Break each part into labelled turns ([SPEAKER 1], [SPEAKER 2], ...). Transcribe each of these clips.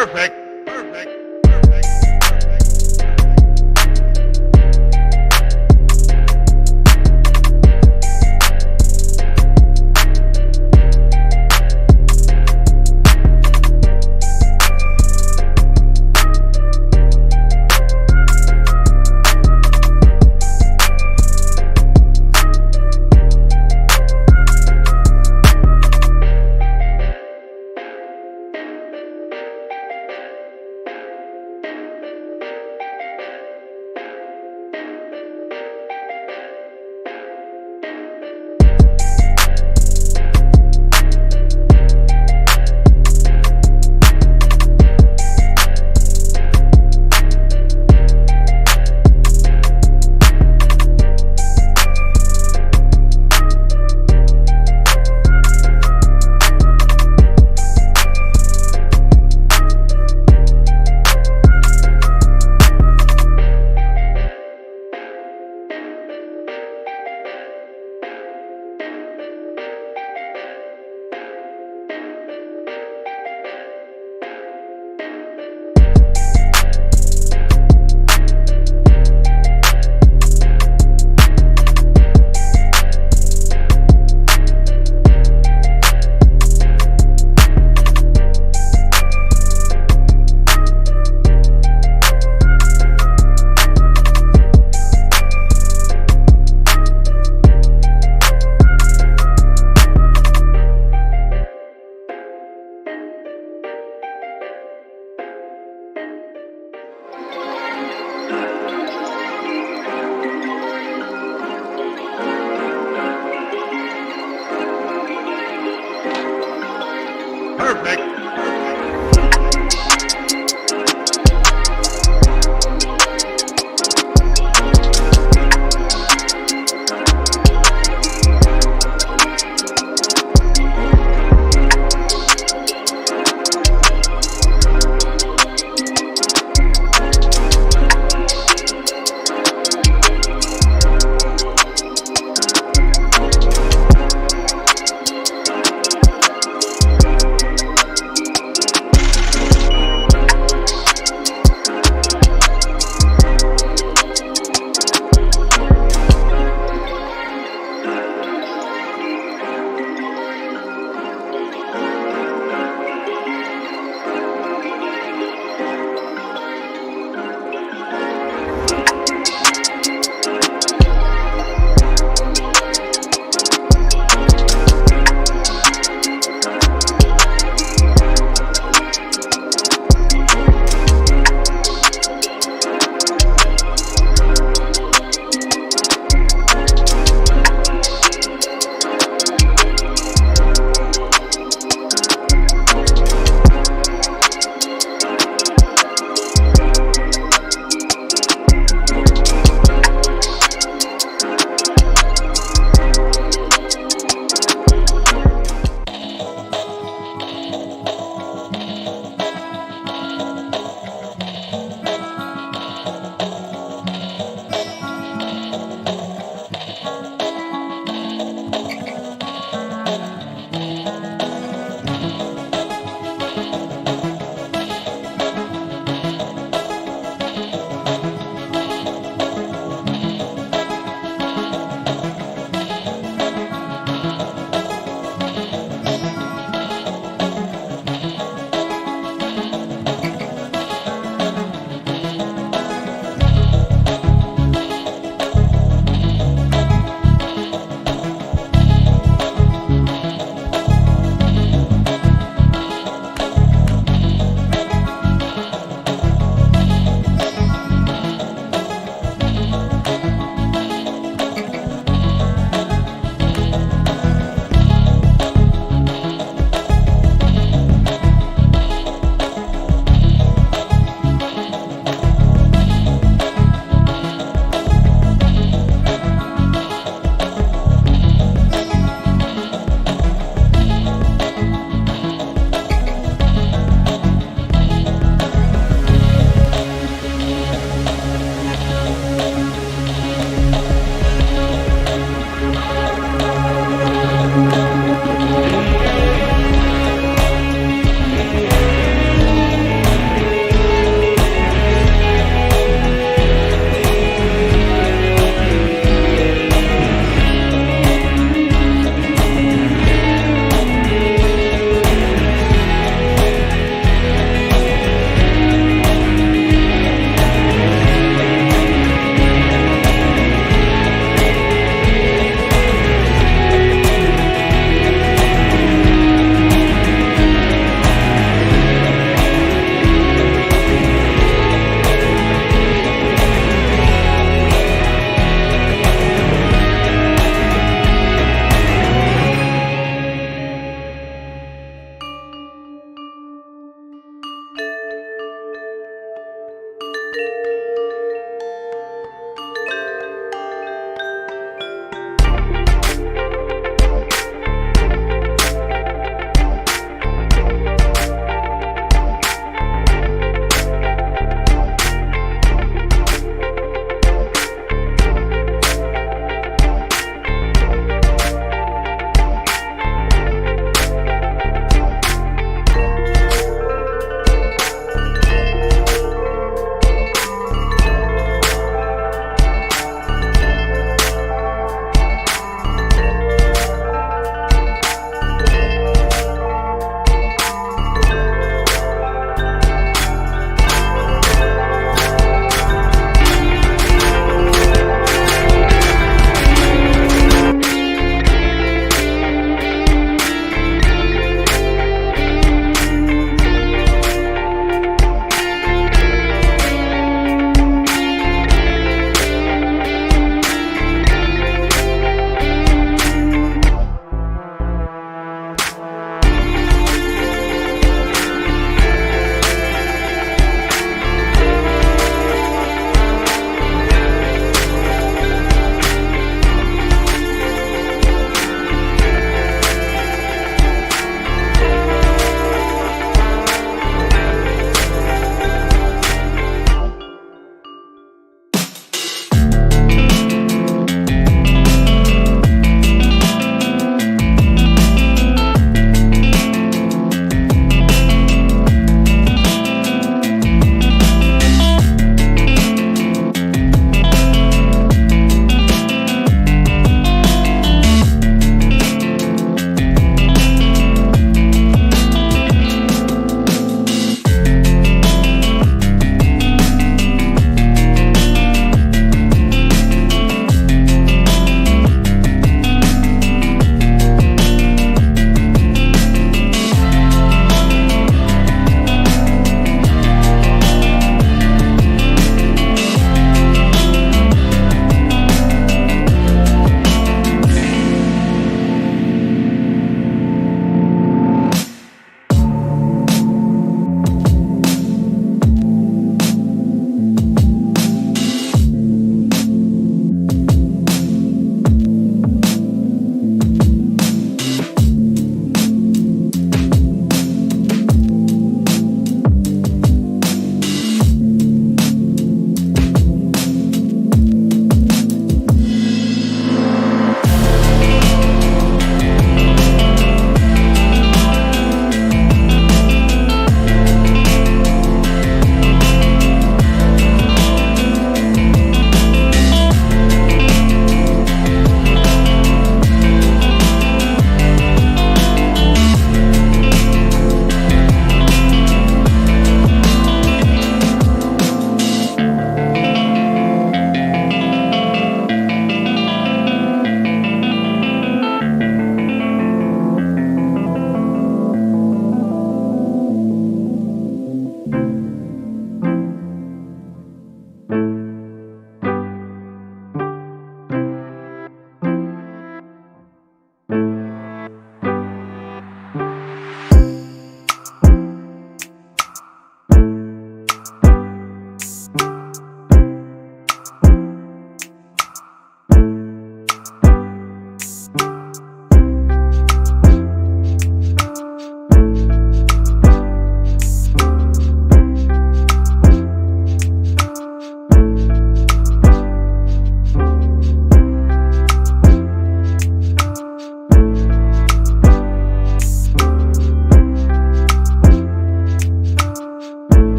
[SPEAKER 1] Perfect. Perfect.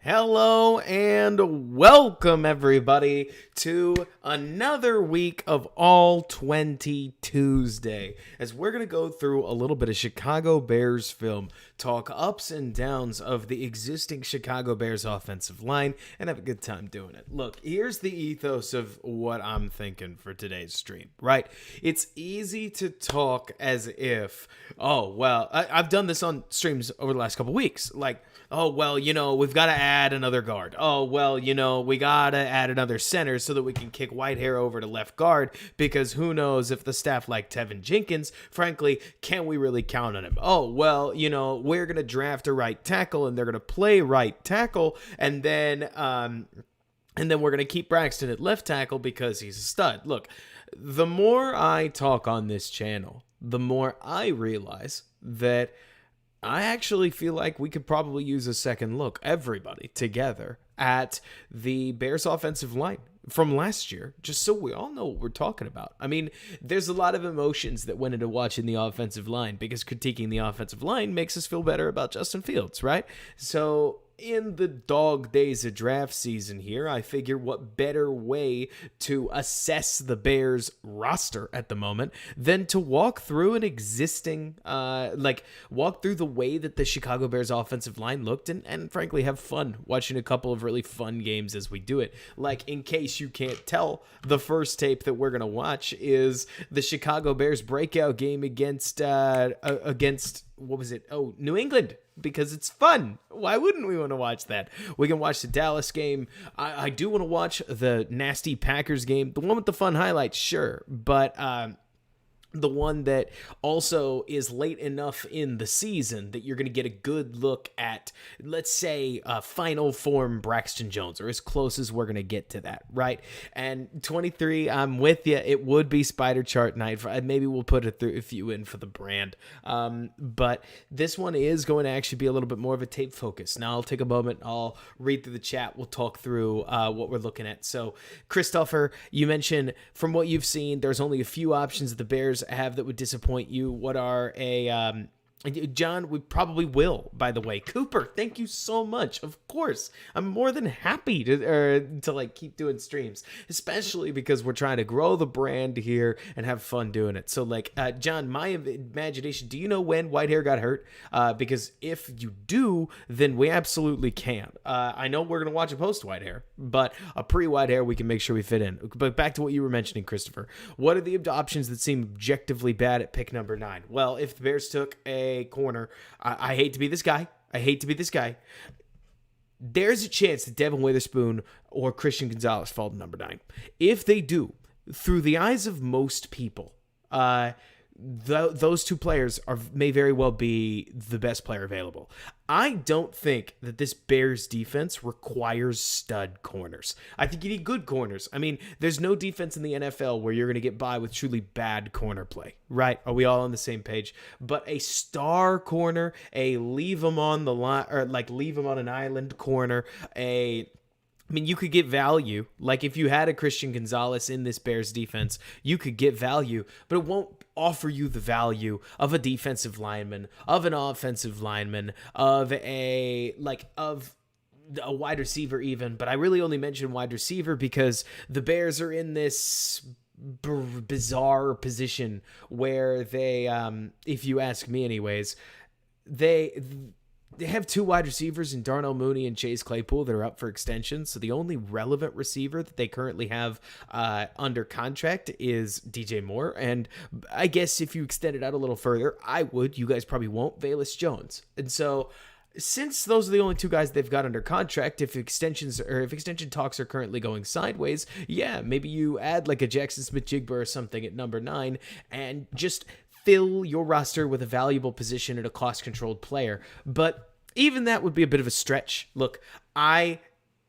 [SPEAKER 1] Hello and welcome everybody to another week of All 20 Tuesday, as we're going to go through a little bit of Chicago Bears film, talk ups and downs of the existing Chicago Bears offensive line, and have a good time doing it. Look, here's the ethos of what I'm thinking for today's stream, right? It's easy to talk as if, I've done this on streams over the last couple weeks, like, we've got to add another guard. We got to add another center so that we can kick Whitehair over to left guard, because who knows if the staff like Tevin Jenkins, frankly, can we really count on him? We're going to draft a right tackle and they're going to play right tackle, and then we're going to keep Braxton at left tackle because he's a stud. Look, the more I talk on this channel, the more I realize that I actually feel like we could probably use a second look, everybody together, at the Bears offensive line from last year, just so we all know what we're talking about. I mean, there's a lot of emotions that went into watching the offensive line, because critiquing the offensive line makes us feel better about Justin Fields, right? So in the dog days of draft season here, I figure what better way to assess the Bears roster at the moment than to walk through an existing, walk through the way that the Chicago Bears offensive line looked, and frankly have fun watching a couple of really fun games as we do it. Like, in case you can't tell, the first tape that we're going to watch is the Chicago Bears breakout game against what was it? Oh, New England, because it's fun. Why wouldn't we want to watch that? We can watch the Dallas game. I do want to watch the nasty Packers game, the one with the fun highlights, sure, but the one that also is late enough in the season that you're going to get a good look at, let's say, final form Braxton Jones, or as close as we're going to get to that, right? And 23, I'm with you. It would be Spider Chart night. Maybe we'll put a few in for the brand. But this one is going to actually be a little bit more of a tape focus. Now I'll take a moment. I'll read through the chat. We'll talk through what we're looking at. So, Christopher, you mentioned from what you've seen, there's only a few options that the Bears have that would disappoint you. What are John, we probably will, by the way. Cooper, thank you so much. Of course, I'm more than happy to keep doing streams, especially because we're trying to grow the brand here and have fun doing it. So John, my imagination, do you know when Whitehair got hurt? Because if you do, then we absolutely can. I know we're going to watch a post Whitehair, but a pre-Whitehair we can make sure we fit in. But back to what you were mentioning, Christopher. What are the options that seem objectively bad at pick number 9? Well, if the Bears took a corner, I hate to be this guy. There's a chance that Devin Witherspoon or Christian Gonzalez fall to number 9. If they do, through the eyes of most people, those two players may very well be the best player available. I don't think that this Bears defense requires stud corners. I think you need good corners. I mean, there's no defense in the NFL where you're going to get by with truly bad corner play, right? Are we all on the same page? But a star corner, a leave them on the line, or leave them on an island corner, you could get value. Like, if you had a Christian Gonzalez in this Bears defense, you could get value, but it won't offer you the value of a defensive lineman, of an offensive lineman, of a wide receiver even. But I really only mention wide receiver because the Bears are in this bizarre position where they, if you ask me anyways, they have two wide receivers in Darnell Mooney and Chase Claypool that are up for extension. So the only relevant receiver that they currently have under contract is DJ Moore. And I guess if you extend it out a little further, you guys probably won't, Velus Jones. And so since those are the only two guys they've got under contract, if extension talks are currently going sideways, yeah, maybe you add like a Jackson Smith-Jigba or something at number 9 and just fill your roster with a valuable position and a cost-controlled player. But even that would be a bit of a stretch. Look, I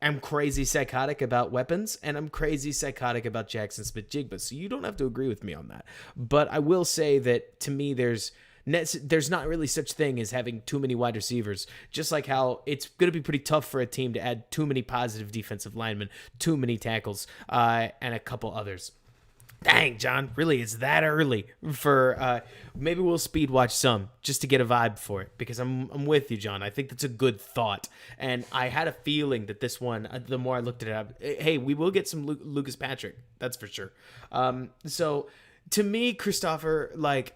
[SPEAKER 1] am crazy psychotic about weapons, and I'm crazy psychotic about Jackson Smith-Jigba, so you don't have to agree with me on that. But I will say that, to me, there's not really such thing as having too many wide receivers, just like how it's going to be pretty tough for a team to add too many positive defensive linemen, too many tackles, and a couple others. Dang, John, really, it's that early for maybe we'll speed watch some just to get a vibe for it because I'm with you, John. I think that's a good thought, and I had a feeling that this one, the more I looked at it, hey, we will get some Lucas Patrick, that's for sure. So to me, Christopher, like,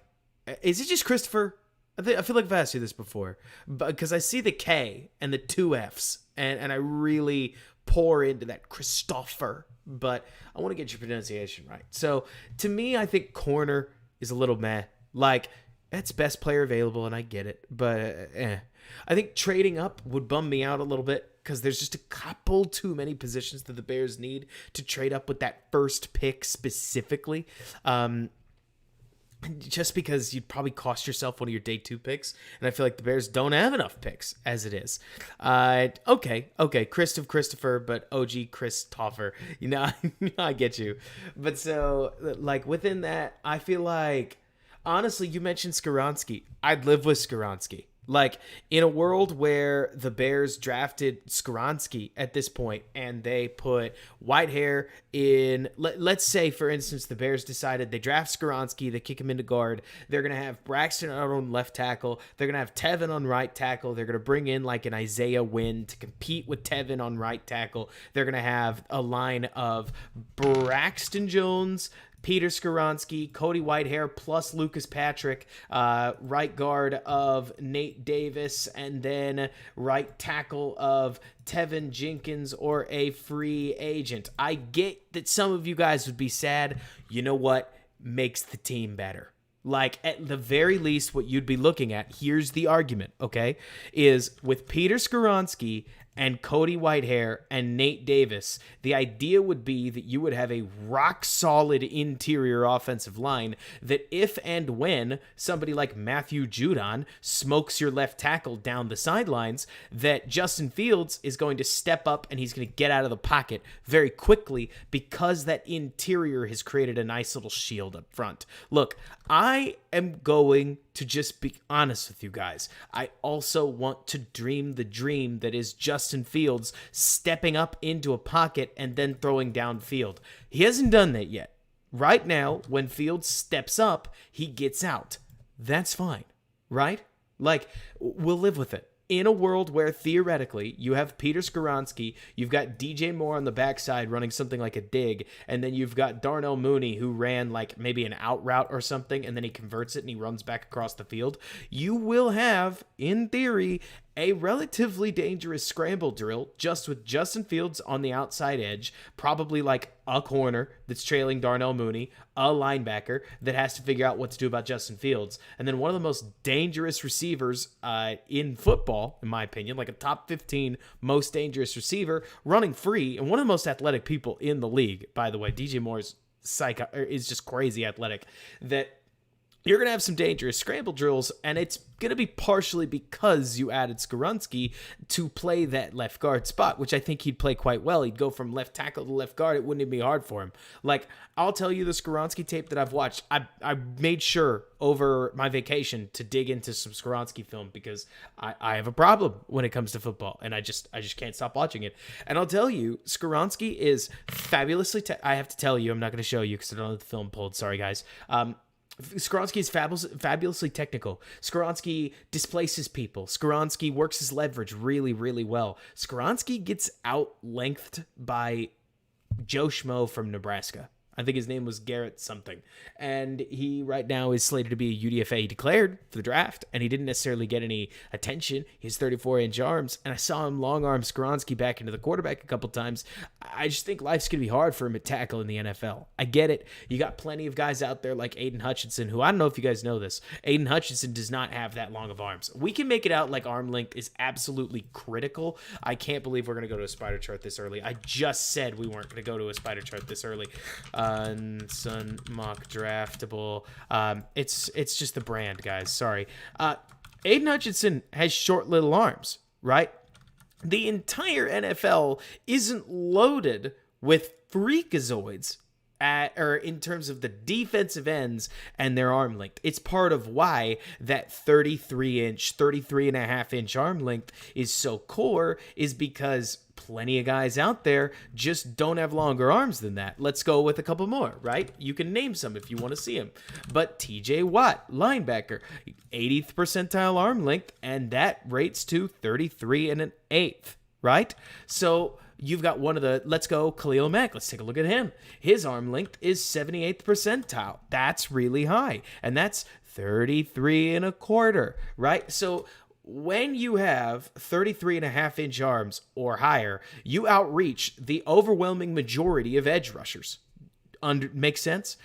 [SPEAKER 1] is it just Christopher? I feel like I've asked you this before, because I see the K and the two F's, and I really pour into that Christopher, but I want to get your pronunciation right. So to me, I think corner is a little meh. Like, that's best player available, and I get it, but I think trading up would bum me out a little bit because there's just a couple too many positions that the Bears need to trade up with that first pick specifically. Just because you'd probably cost yourself one of your day 2 picks, and I feel like the Bears don't have enough picks as it is. Okay, Christopher, but OG Christopher, I get you. But so, like, within that, I feel like, honestly, you mentioned Skoronski. I'd live with Skoronski. Like, in a world where the Bears drafted Skoronski at this point and they put Whitehair in, let's say, for instance, the Bears decided they draft Skoronski, they kick him into guard. They're going to have Braxton out on left tackle. They're going to have Tevin on right tackle. They're going to bring in like an Isaiah Wynn to compete with Tevin on right tackle. They're going to have a line of Braxton Jones, Peter Skoronski, Cody Whitehair, plus Lucas Patrick, right guard of Nate Davis, and then right tackle of Tevin Jenkins or a free agent. I get that some of you guys would be sad. You know what makes the team better? Like, at the very least, what you'd be looking at, here's the argument, okay, is with Peter Skoronski and Cody Whitehair and Nate Davis, the idea would be that you would have a rock-solid interior offensive line that if and when somebody like Matthew Judon smokes your left tackle down the sidelines, that Justin Fields is going to step up and he's going to get out of the pocket very quickly because that interior has created a nice little shield up front. Look, I am going to just be honest with you guys. I also want to dream the dream that is Justin Fields stepping up into a pocket and then throwing downfield. He hasn't done that yet. Right now, when Fields steps up, he gets out. That's fine, right? Like, we'll live with it. In a world where theoretically you have Peter Skoronski, you've got DJ Moore on the backside running something like a dig, and then you've got Darnell Mooney who ran like maybe an out route or something, and then he converts it and he runs back across the field, you will have, in theory, a relatively dangerous scramble drill just with Justin Fields on the outside edge, probably like a corner that's trailing Darnell Mooney, a linebacker that has to figure out what to do about Justin Fields, and then one of the most dangerous receivers in football, in my opinion, like a top 15 most dangerous receiver, running free, and one of the most athletic people in the league, by the way. DJ Moore is just crazy athletic, that you're going to have some dangerous scramble drills, and it's going to be partially because you added Skoronski to play that left guard spot, which I think he'd play quite well. He'd go from left tackle to left guard. It wouldn't even be hard for him. Like, I'll tell you the Skoronski tape that I've watched. I made sure over my vacation to dig into some Skoronski film because I have a problem when it comes to football, and I just can't stop watching it. And I'll tell you, Skoronski is fabulously I have to tell you, I'm not going to show you because I don't have the film pulled. Sorry, guys. Skoronski is fabulously technical. Skoronski displaces people. Skoronski works his leverage really, really well. Skoronski gets out-lengthed by Joe Schmo from Nebraska. I think his name was Garrett something. And he right now is slated to be UDFA declared for the draft, and he didn't necessarily get any attention. He has 34-inch arms, and I saw him long-arm Skoronski back into the quarterback a couple times. I just think life's going to be hard for him at tackle in the NFL. I get it. You got plenty of guys out there like Aiden Hutchinson, who I don't know if you guys know this. Aiden Hutchinson does not have that long of arms. We can make it out like arm length is absolutely critical. I can't believe we're going to go to a spider chart this early. I just said we weren't going to go to a spider chart this early. Sun mock draftable. It's just the brand, guys. Sorry. Aiden Hutchinson has short little arms, right? The entire NFL isn't loaded with freakazoids or in terms of the defensive ends and their arm length. It's part of why that 33 and a half inch arm length is so core, is because plenty of guys out there just don't have longer arms than that. Let's go with a couple more, right? You can name some if you want to see them. But TJ Watt, linebacker, 80th percentile arm length, and that rates to 33 and an eighth, right? So you've got one of the, let's go Khalil Mack. Let's take a look at him. His arm length is 78th percentile. That's really high. And that's 33 and a quarter, right? So when you have 33 and a half inch arms or higher, you outreach the overwhelming majority of edge rushers. Makes sense?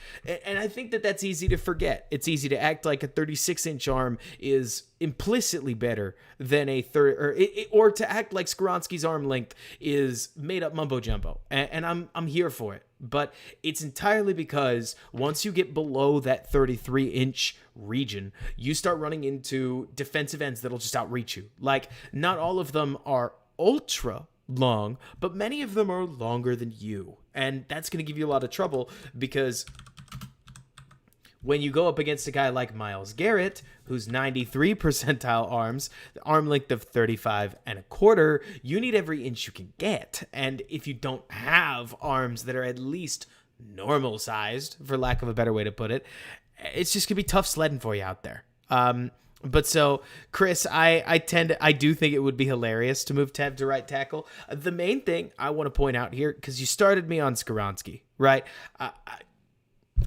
[SPEAKER 1] And I think that that's easy to forget. It's easy to act like a 36-inch arm is implicitly better than a or to act like Skoronski's arm length is made up mumbo jumbo. And I'm here for it. But it's entirely because once you get below that 33-inch region, you start running into defensive ends that'll just outreach you. Like, not all of them are ultra long, but many of them are longer than you. And that's going to give you a lot of trouble, because when you go up against a guy like Myles Garrett, who's 93 percentile arms, the arm length of 35 and a quarter, you need every inch you can get. And if you don't have arms that are at least normal sized, for lack of a better way to put it, it's just going to be tough sledding for you out there. But so, Chris, I do think it would be hilarious to move Tev to right tackle. The main thing I want to point out here, because you started me on Skoronski, right?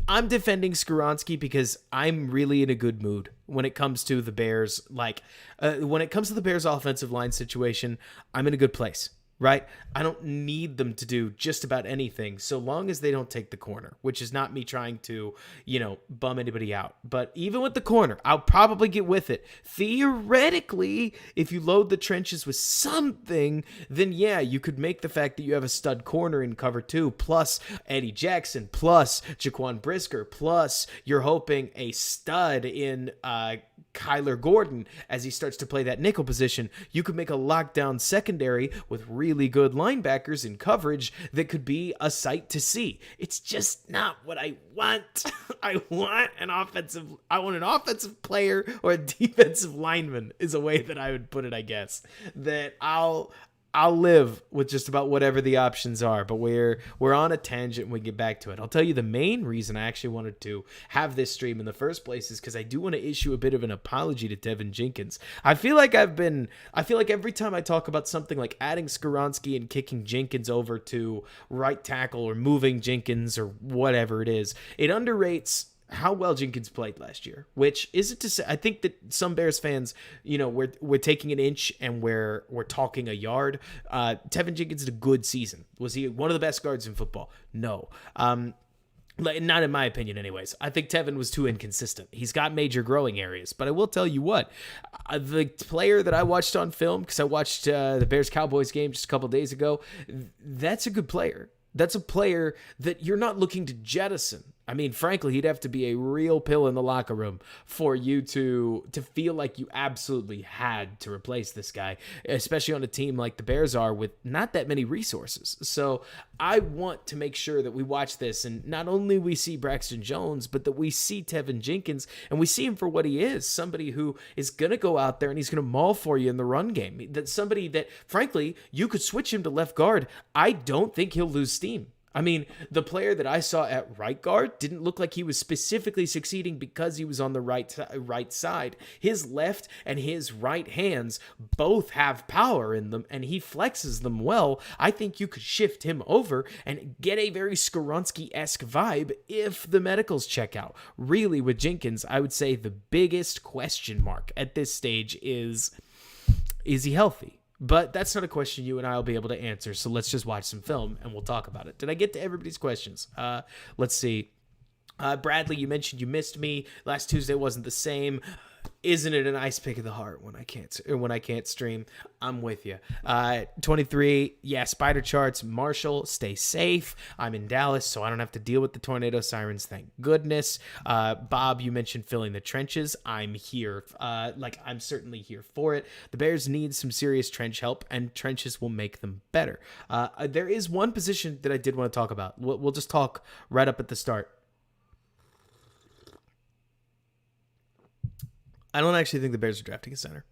[SPEAKER 1] I'm defending Skoronski because I'm really in a good mood when it comes to the Bears. Like, when it comes to the Bears' offensive line situation, I'm in a good place. Right? I don't need them to do just about anything so long as they don't take the corner, which is not me trying to, bum anybody out. But even with the corner, I'll probably get with it. Theoretically, if you load the trenches with something, then yeah, you could make the fact that you have a stud corner in cover 2, plus Eddie Jackson, plus Jaquan Brisker, plus you're hoping a stud in Kyler Gordon as he starts to play that nickel position. You could make a lockdown secondary with really good linebackers in coverage that could be a sight to see. It's just not what I want. I want an offensive player or a defensive lineman, is a way that I would put it, I guess. That I'll live with just about whatever the options are, but we're on a tangent when we get back to it. I'll tell you the main reason I actually wanted to have this stream in the first place is because I do want to issue a bit of an apology to Tevin Jenkins. I feel like every time I talk about something like adding Skoronski and kicking Jenkins over to right tackle or moving Jenkins or whatever it is, it underrates how well Jenkins played last year, which isn't to say, I think that some Bears fans, we're taking an inch and we're talking a yard. Tevin Jenkins had a good season. Was he one of the best guards in football? No. Not in my opinion anyways. I think Tevin was too inconsistent. He's got major growing areas, but I will tell you what, the player that I watched on film, because I watched the Bears-Cowboys game just a couple days ago, that's a good player. That's a player that you're not looking to jettison. I mean, frankly, he'd have to be a real pill in the locker room for you to feel like you absolutely had to replace this guy, especially on a team like the Bears are with not that many resources. So I want to make sure that we watch this and not only we see Braxton Jones, but that we see Tevin Jenkins and we see him for what he is, somebody who is going to go out there and he's going to maul for you in the run game. That's somebody that, frankly, you could switch him to left guard. I don't think he'll lose steam. I mean, the player that I saw at right guard didn't look like he was specifically succeeding because he was on the right side. His left and his right hands both have power in them, and he flexes them well. I think you could shift him over and get a very Skoronski-esque vibe if the medicals check out. Really, with Jenkins, I would say the biggest question mark at this stage is he healthy? But that's not a question you and I will be able to answer, so let's just watch some film and we'll talk about it. Did I get to everybody's questions? Let's see. Bradley, you mentioned you missed me. Last Tuesday wasn't the same. Isn't it a nice pick of the heart when I can't stream? I'm with you. 23, yeah, spider charts. Marshall, stay safe. I'm in Dallas, so I don't have to deal with the tornado sirens. Thank goodness. Bob, you mentioned filling the trenches. I'm here. I'm certainly here for it. The Bears need some serious trench help, and trenches will make them better. There is one position that I did want to talk about. We'll just talk right up at the start. I don't actually think the Bears are drafting a center.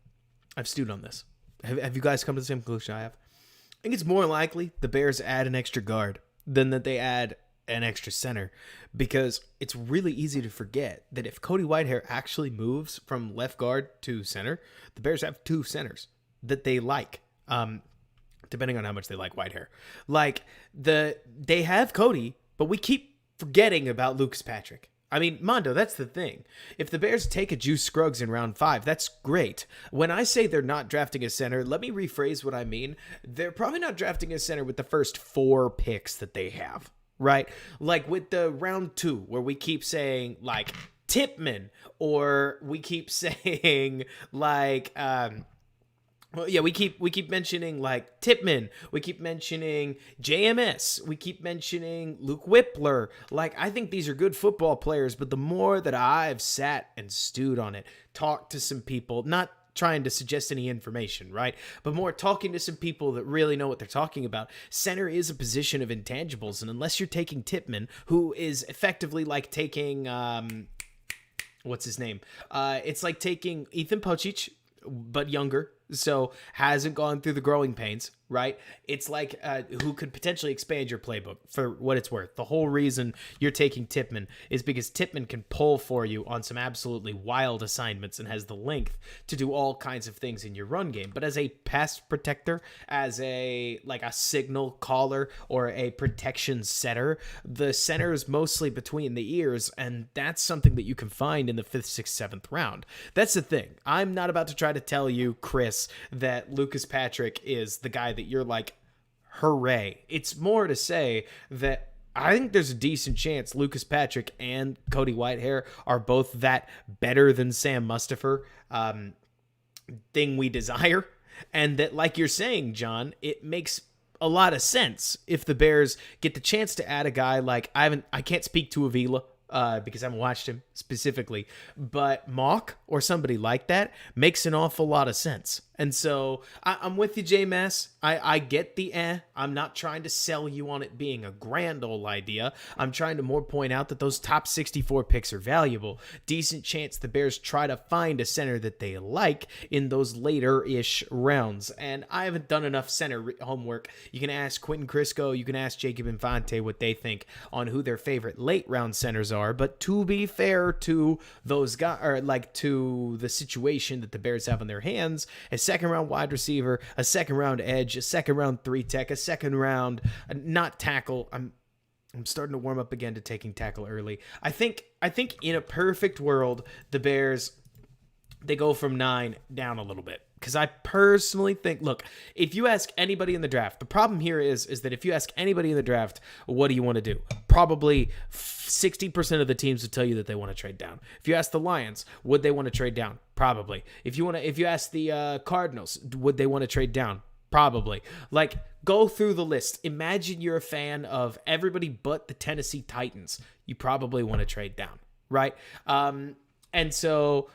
[SPEAKER 1] I've stewed on this. Have you guys come to the same conclusion I have? I think it's more likely the Bears add an extra guard than that they add an extra center, because it's really easy to forget that if Cody Whitehair actually moves from left guard to center, the Bears have two centers that they like, depending on how much they like Whitehair. They have Cody, but we keep forgetting about Lucas Patrick. I mean, Mondo, that's the thing. If the Bears take a Juice Scruggs in round 5, that's great. When I say they're not drafting a center, let me rephrase what I mean. They're probably not drafting a center with the first 4 picks that they have, right? Like with the round 2, where we keep saying, like, Tippmann, or we keep saying, like, well, yeah, we keep mentioning like Tippmann, we keep mentioning JMS, we keep mentioning Luke Whippler. Like, I think these are good football players, but the more that I've sat and stewed on it, talked to some people, not trying to suggest any information, right? But more talking to some people that really know what they're talking about. Center is a position of intangibles, and unless you're taking Tippmann, who is effectively like taking what's his name? It's like taking Ethan Pocic, but younger, so hasn't gone through the growing pains, right? It's like who could potentially expand your playbook for what it's worth. The whole reason you're taking Tippmann is because Tippmann can pull for you on some absolutely wild assignments and has the length to do all kinds of things in your run game. But as a pass protector, as a signal caller or a protection setter, the center is mostly between the ears, and that's something that you can find in the 5th, 6th, 7th round. That's the thing. I'm not about to try to tell you, Chris, that Lucas Patrick is the guy that you're like, hooray. It's more to say that I think there's a decent chance Lucas Patrick and Cody Whitehair are both that better than Sam Mustipher thing we desire. And that, like you're saying, John, it makes a lot of sense if the Bears get the chance to add a guy like, I can't speak to Avila, because I haven't watched him specifically, but Mock or somebody like that makes an awful lot of sense. And so I'm with you, J-Mass. I get the I'm not trying to sell you on it being a grand old idea. I'm trying to more point out that those top 64 picks are valuable. Decent chance the Bears try to find a center that they like in those later-ish rounds. And I haven't done enough center homework. You can ask Quentin Crisco, you can ask Jacob Infante what they think on who their favorite late-round centers are. But to be fair to those guys, or like to the situation that the Bears have on their hands, a second-round wide receiver, a second-round edge, a second-round 3-tech, a second-round not tackle. I'm starting to warm up again to taking tackle early. I think in a perfect world, the Bears, they go from 9 down a little bit. Because I personally think, look, if you ask anybody in the draft, the problem here is that if you ask anybody in the draft, what do you want to do? Probably 60% of the teams would tell you that they want to trade down. If you ask the Lions, would they want to trade down? Probably. If you ask the Cardinals, would they want to trade down? Probably. Like, go through the list. Imagine you're a fan of everybody but the Tennessee Titans. You probably want to trade down, right? And so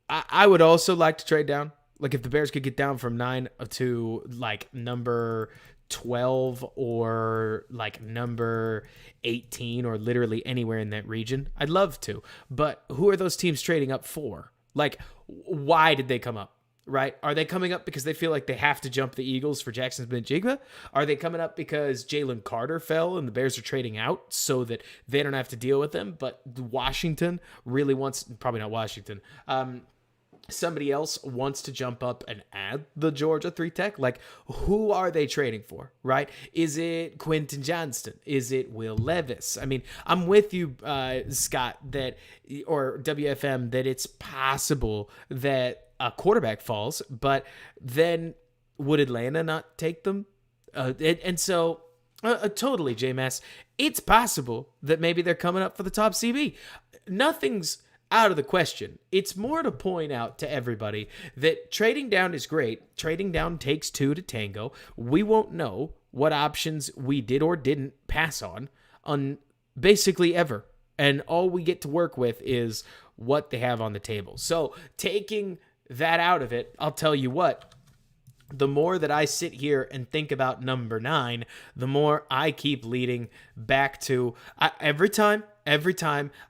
[SPEAKER 1] I would also like to trade down. Like, if the Bears could get down from 9 to, like, number 12 or, like, number 18 or literally anywhere in that region, I'd love to. But who are those teams trading up for? Like, why did they come up, right? Are they coming up because they feel like they have to jump the Eagles for Jackson Smith-Njigba? Are they coming up because Jalen Carter fell and the Bears are trading out so that they don't have to deal with them? But Washington really wants, probably not Washington, somebody else wants to jump up and add the Georgia 3-tech. Like, who are they trading for, right? Is it Quentin Johnston? Is it Will Levis? I mean, I'm with you, Scott, or WFM, that it's possible that a quarterback falls, but then would Atlanta not take them? And so, totally, J-Mass, it's possible that maybe they're coming up for the top CB. Nothing's out of the question. It's more to point out to everybody that trading down is great. Trading down takes two to tango. We won't know what options we did or didn't pass on basically ever. And all we get to work with is what they have on the table. So taking that out of it, I'll tell you what, the more that I sit here and think about number 9, the more I keep leading back to every time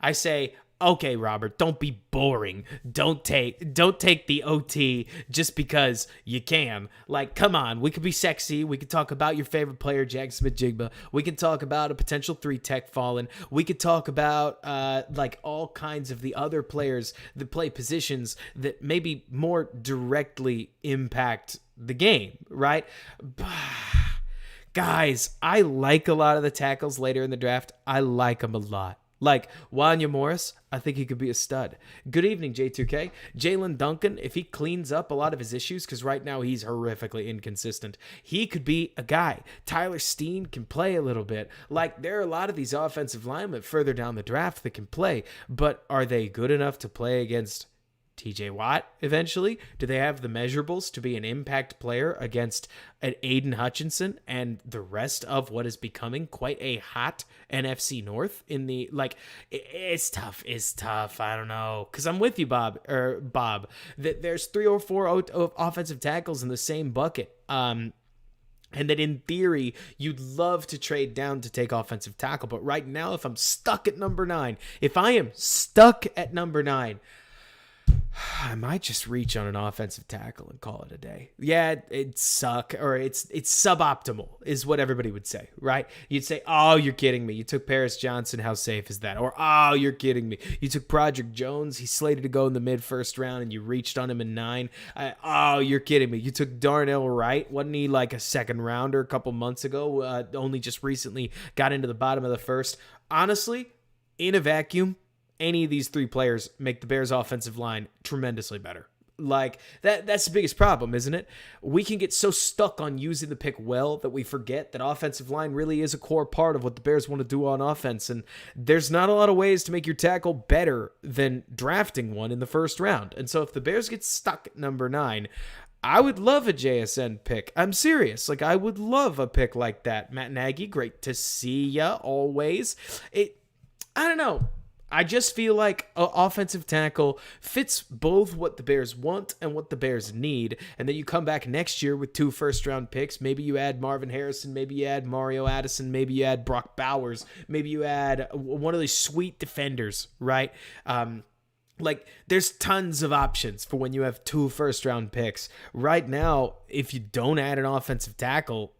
[SPEAKER 1] I say, okay, Robert, don't be boring. Don't take the OT just because you can. Like, come on, we could be sexy. We could talk about your favorite player, Jack Smith-Jigba. We can talk about a potential 3-tech fallen. We could talk about like all kinds of the other players that play positions that maybe more directly impact the game, right? Guys, I like a lot of the tackles later in the draft. I like them a lot. Like Wanya Morris, I think he could be a stud. Good evening, J2K. Jalen Duncan, if he cleans up a lot of his issues, because right now he's horrifically inconsistent, he could be a guy. Tyler Steen can play a little bit. Like, there are a lot of these offensive linemen further down the draft that can play, but are they good enough to play against TJ Watt eventually? Do they have the measurables to be an impact player against an Aiden Hutchinson and the rest of what is becoming quite a hot NFC North in the, like, it's tough. I don't know. Cause I'm with you, Bob, that there's 3 or 4 offensive tackles in the same bucket. And that in theory, you'd love to trade down to take offensive tackle. But right now, if I am stuck at number 9, I might just reach on an offensive tackle and call it a day. Yeah, it'd suck, or it's suboptimal is what everybody would say, right? You'd say, oh, you're kidding me. You took Paris Johnson. How safe is that? Or, oh, you're kidding me. You took Broderick Jones. He's slated to go in the mid-first round, and you reached on him in 9. Oh, you're kidding me. You took Darnell Wright. Wasn't he like a second rounder a couple months ago? Only just recently got into the bottom of the first. Honestly, in a vacuum, any of these 3 players make the Bears offensive line tremendously better. Like, that's the biggest problem, isn't it? We can get so stuck on using the pick well that we forget that offensive line really is a core part of what the Bears want to do on offense. And there's not a lot of ways to make your tackle better than drafting one in the first round. And so if the Bears get stuck at number 9, I would love a JSN pick. I'm serious. Like, I would love a pick like that. Matt Nagy, great to see ya always. I don't know. I just feel like an offensive tackle fits both what the Bears want and what the Bears need. And then you come back next year with 2 first-round picks. Maybe you add Marvin Harrison. Maybe you add Mario Addison. Maybe you add Brock Bowers. Maybe you add one of these sweet defenders, right? Like, there's tons of options for when you have 2 first-round picks. Right now, if you don't add an offensive tackle,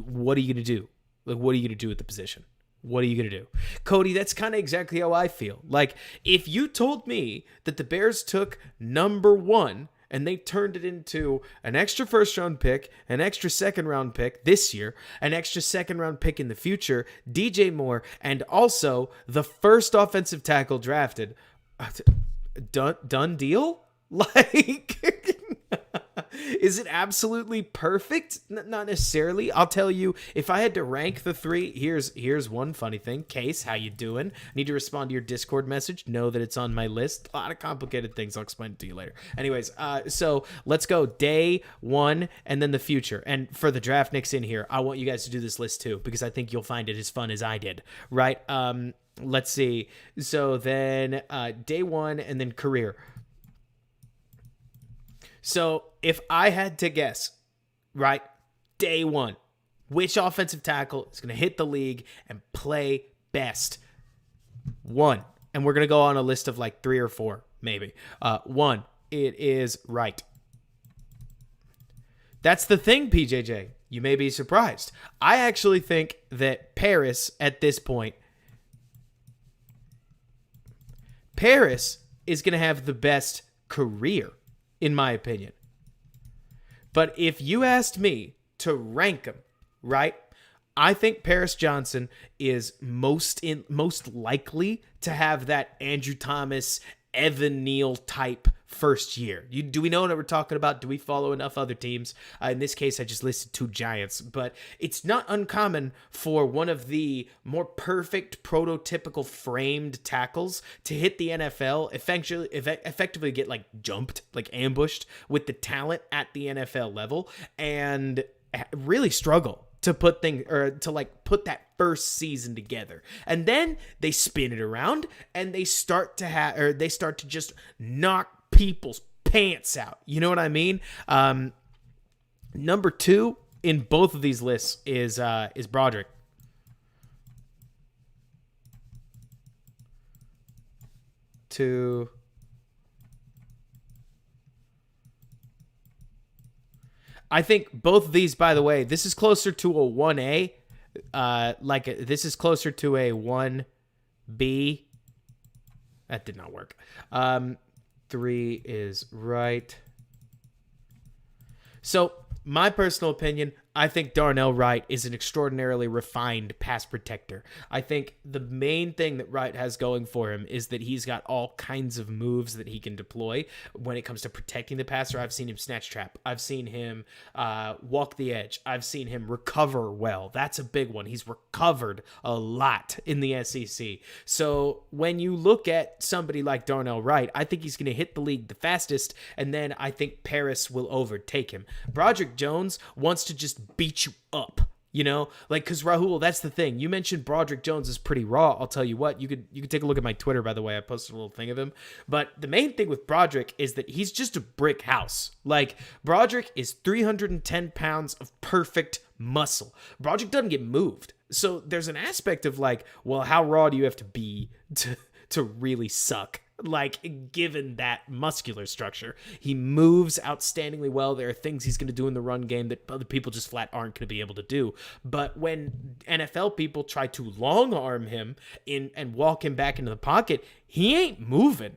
[SPEAKER 1] what are you going to do? Like, what are you going to do at the position? What are you going to do? Cody, that's kind of exactly how I feel. Like, if you told me that the Bears took number 1 and they turned it into an extra first-round pick, an extra second-round pick this year, an extra second-round pick in the future, DJ Moore, and also the first offensive tackle drafted, done deal? Like, is it absolutely perfect? Not necessarily. I'll tell you, if I had to rank the 3, here's one funny thing. Case, how you doing? Need to respond to your Discord message. Know that it's on my list. A lot of complicated things. I'll explain it to you later. Anyways, so let's go day 1 and then the future. And for the draft nicks in here, I want you guys to do this list too, because I think you'll find it as fun as I did, right? Let's see. So then day 1 and then career. So if I had to guess, right, day 1, which offensive tackle is going to hit the league and play best? 1. And we're going to go on a list of like 3 or 4, maybe. 1, it is Wright. That's the thing, PJJ. You may be surprised. I actually think that Paris, at this point, Paris is going to have the best career, in my opinion. But if you asked me to rank them, right, I think Paris Johnson is most likely to have that Andrew Thomas Evan Neal type first year. Do we know what we're talking about? Do we follow enough other teams? In this case, I just listed 2 Giants, but it's not uncommon for one of the more perfect prototypical framed tackles to hit the NFL, effectively get like jumped, like ambushed with the talent at the NFL level, and really struggle to put that first season together. And then they spin it around and they start to just knock people's pants out. You know what I mean? Number 2 in both of these lists is Broderick. I think both of these, by the way, this is closer to a 1A. This is closer to a 1B. That did not work. 3 is right. So, my personal opinion, I think Darnell Wright is an extraordinarily refined pass protector. I think the main thing that Wright has going for him is that he's got all kinds of moves that he can deploy when it comes to protecting the passer. I've seen him snatch trap. I've seen him walk the edge. I've seen him recover well. That's a big one. He's recovered a lot in the SEC. So when you look at somebody like Darnell Wright, I think he's going to hit the league the fastest, and then I think Paris will overtake him. Broderick Jones wants to just beat you up, you know, like, because Rahul, that's the thing. You mentioned Broderick Jones is pretty raw. I'll tell you what, you could take a look at my Twitter, by the way. I posted a little thing of him. But the main thing with Broderick is that he's just a brick house. Like, Broderick is 310 pounds of perfect muscle. Broderick doesn't get moved. So there's an aspect of like, well, how raw do you have to be to really suck? Like, given that muscular structure, he moves outstandingly well. There are things he's going to do in the run game that other people just flat aren't going to be able to do. But when NFL people try to long arm him in and walk him back into the pocket, he ain't moving.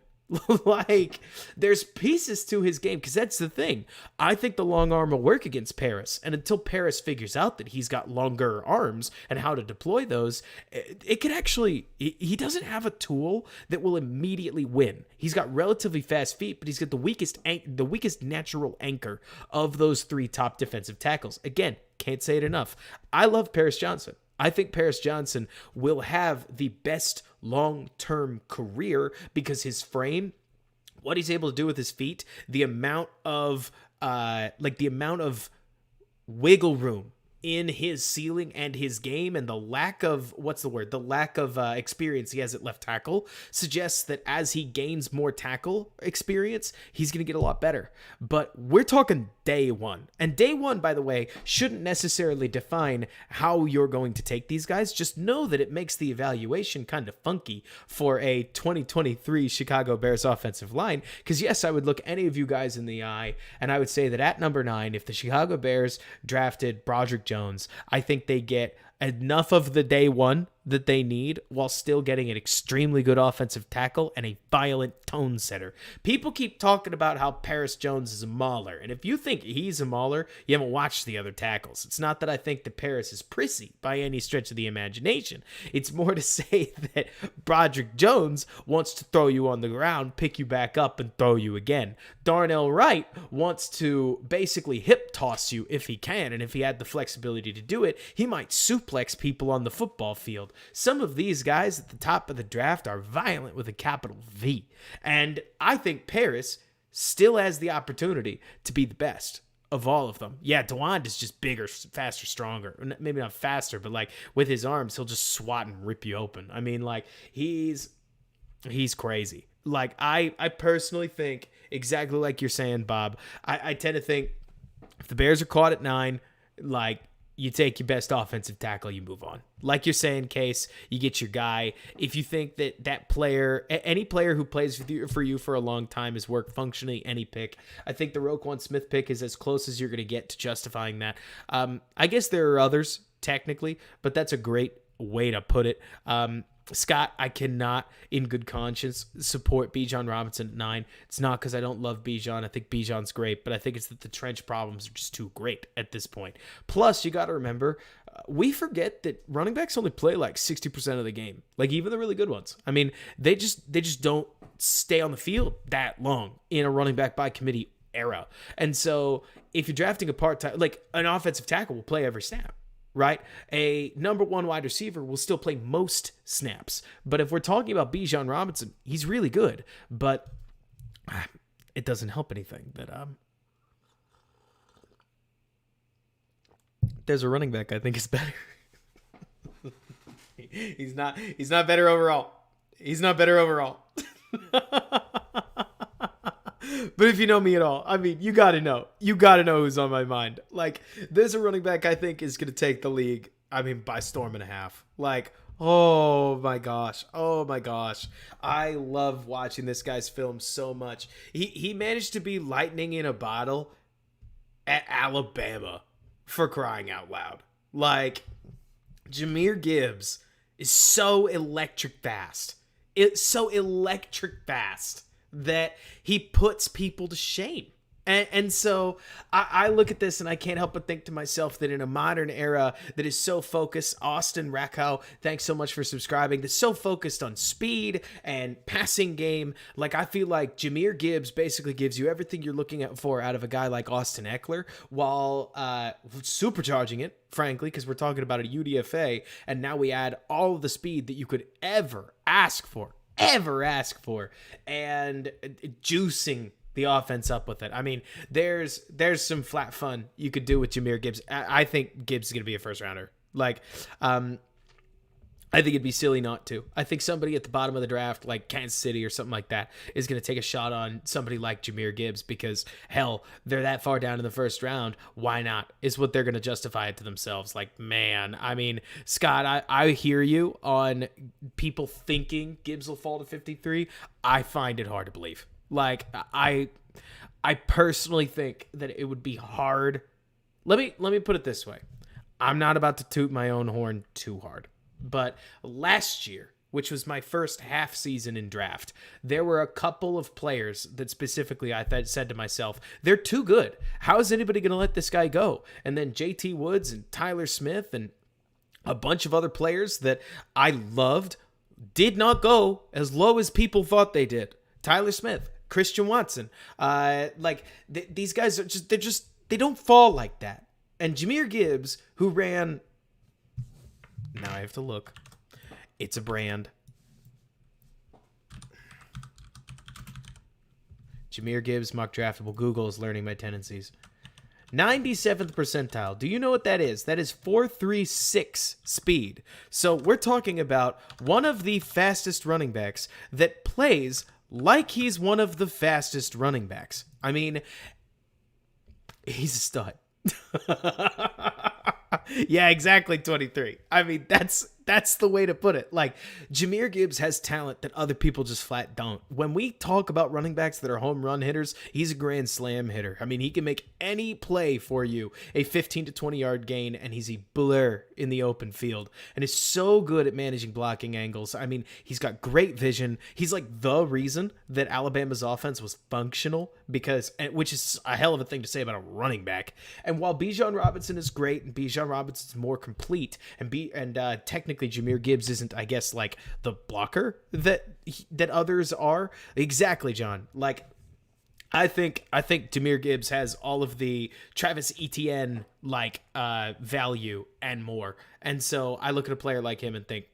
[SPEAKER 1] Like, there's pieces to his game, because that's the thing. I think the long arm will work against Paris, and until Paris figures out that he's got longer arms and how to deploy those, it could actually, he doesn't have a tool that will immediately win. He's got relatively fast feet, but he's got the weakest natural anchor of those 3 top defensive tackles. Again, can't say it enough. I love Paris Johnson. I think Paris Johnson will have the best long-term career because his frame, what he's able to do with his feet, the amount of wiggle room in his ceiling and his game, and the lack of experience he has at left tackle suggests that as he gains more tackle experience, he's going to get a lot better. But we're talking day one. And day one, by the way, shouldn't necessarily define how you're going to take these guys. Just know that it makes the evaluation kind of funky for a 2023 Chicago Bears offensive line. Because yes, I would look any of you guys in the eye, and I would say that at number 9, if the Chicago Bears drafted Broderick Jones, I think they get enough of the day one that they need while still getting an extremely good offensive tackle and a violent tone setter. People keep talking about how Paris Jones is a mauler, and if you think he's a mauler, you haven't watched the other tackles. It's not that I think that Paris is prissy by any stretch of the imagination. It's more to say that Broderick Jones wants to throw you on the ground, pick you back up, and throw you again. Darnell Wright wants to basically hip toss you if he can, and if he had the flexibility to do it, he might suplex people on the football field. Some of these guys at the top of the draft are violent with a capital V. And I think Paris still has the opportunity to be the best of all of them. Yeah, DeWand is just bigger, faster, stronger. Maybe not faster, but like with his arms, he'll just swat and rip you open. I mean, like, he's crazy. Like, I personally think, exactly like you're saying, Bob, I tend to think if the Bears are caught at 9, like, you take your best offensive tackle, you move on. Like you're saying, Case, you get your guy. If you think that player, any player who plays for you for a long time has worked functionally, any pick. I think the Roquan Smith pick is as close as you're going to get to justifying that. I guess there are others, technically, but that's a great way to put it. Scott, I cannot, in good conscience, support Bijan Robinson at 9. It's not because I don't love Bijan. I think Bijan's great, but I think it's that the trench problems are just too great at this point. Plus, you got to remember, we forget that running backs only play like 60% of the game. Like, even the really good ones. I mean, they just don't stay on the field that long in a running back by committee era. And so if you're drafting a part-time, like an offensive tackle will play every snap, right? A number one wide receiver will still play most snaps. But if we're talking about Bijan Robinson, he's really good, but it doesn't help anything that there's a running back I think is better. He's not better overall. He's not better overall. But if you know me at all, I mean, you got to know. You got to know who's on my mind. Like, there's a running back I think is going to take the league, I mean, by storm and a half. Like, oh my gosh. Oh my gosh. I love watching this guy's film so much. He managed to be lightning in a bottle at Alabama, for crying out loud. Like, Jahmyr Gibbs is so electric fast. It's so electric fast that he puts people to shame. And so I look at this and I can't help but think to myself that in a modern era that is so focused, Austin Rakow, thanks so much for subscribing, that's so focused on speed and passing game, like I feel like Jahmyr Gibbs basically gives you everything you're looking for out of a guy like Austin Eckler while supercharging it, frankly, because we're talking about a UDFA, and now we add all of the speed that you could ever ask for, and juicing the offense up with it. I mean, there's some flat fun you could do with Jahmyr Gibbs. I think Gibbs is going to be a first rounder. Like, I think it'd be silly not to. I think somebody at the bottom of the draft, like Kansas City or something like that, is going to take a shot on somebody like Jahmyr Gibbs because, hell, they're that far down in the first round. Why not? Is what they're going to justify it to themselves. Like, man, I mean, Scott, I hear you on people thinking Gibbs will fall to 53. I find it hard to believe. Like, I personally think that it would be hard. Let me put it this way. I'm not about to toot my own horn too hard. But last year, which was my first half season in draft, there were a couple of players that specifically I said to myself, they're too good. How is anybody going to let this guy go? And then JT Woods and Tyler Smith and a bunch of other players that I loved did not go as low as people thought they did. Tyler Smith, Christian Watson, these guys are they don't fall like that. And Jahmyr Gibbs, who ran, now I have to look, it's a brand. Jahmyr Gibbs, mock draftable. Google is learning my tendencies. 97th percentile. Do you know what that is? That is 4.36 speed. So we're talking about one of the fastest running backs that plays like he's one of the fastest running backs. I mean, he's a stud. Yeah, exactly, 23. I mean, that's the way to put it. Like, Jahmyr Gibbs has talent that other people just flat don't. When we talk about running backs that are home run hitters, he's a grand slam hitter. I mean, he can make any play for you a 15 to 20 yard gain, and he's a blur in the open field and is so good at managing blocking angles. I mean, he's got great vision. He's like the reason that Alabama's offense was functional, which is a hell of a thing to say about a running back. And while Bijan Robinson is great and Bijan Robinson's more complete, and technically Jahmyr Gibbs isn't, I guess, like the blocker that others are. Exactly, John. Like, I think Jahmyr Gibbs has all of the Travis Etienne value and more. And so I look at a player like him and think,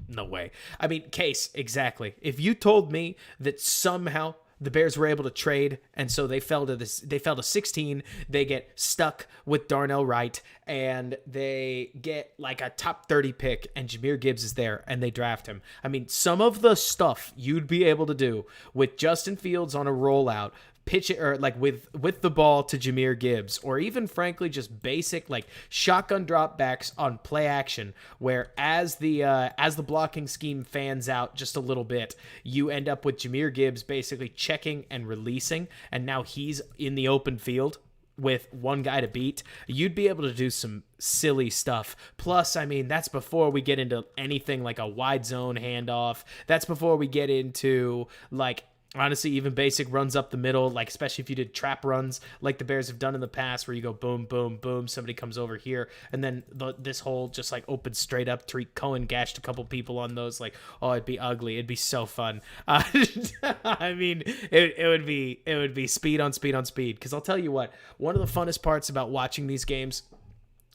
[SPEAKER 1] no way. I mean, Case, exactly. If you told me that somehow the Bears were able to trade, and so they fell to 16. They get stuck with Darnell Wright, and they get like a top 30 pick, and Jahmyr Gibbs is there, and they draft him. I mean, some of the stuff you'd be able to do with Justin Fields on a rollout, pitch it, or like with the ball to Jahmyr Gibbs, or even frankly just basic like shotgun drop backs on play action, where as the blocking scheme fans out just a little bit, you end up with Jahmyr Gibbs basically checking and releasing, and now he's in the open field with one guy to beat. You'd be able to do some silly stuff. Plus, I mean, that's before we get into anything like a wide zone handoff. That's before we get into like Honestly, even basic runs up the middle, like especially if you did trap runs like the Bears have done in the past, where you go boom, boom, boom, somebody comes over here, and then this hole just like opens straight up. Tariq Cohen gashed a couple people on those. Like, oh, it'd be ugly. It'd be so fun. I mean, it would be speed on speed on speed. Because I'll tell you what, one of the funnest parts about watching these games.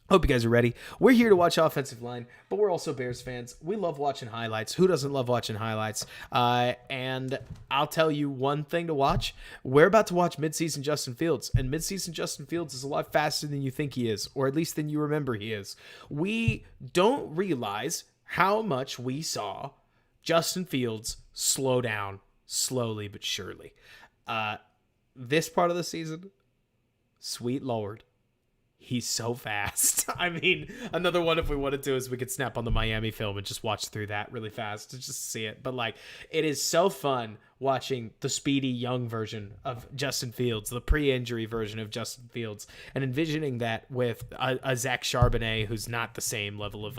[SPEAKER 1] Hope you guys are ready. We're here to watch offensive line, but we're also Bears fans. We love watching highlights. Who doesn't love watching highlights? And I'll tell you one thing to watch. We're about to watch midseason Justin Fields, and midseason Justin Fields is a lot faster than you think he is, or at least than you remember he is. We don't realize how much we saw Justin Fields slow down slowly but surely. This part of the season, sweet Lord. He's so fast. I mean, another one if we wanted to is we could snap on the Miami film and just watch through that really fast to just see it. But like, it is so fun watching the speedy young version of Justin Fields, the pre-injury version of Justin Fields, and envisioning that with a Zach Charbonnet who's not the same level of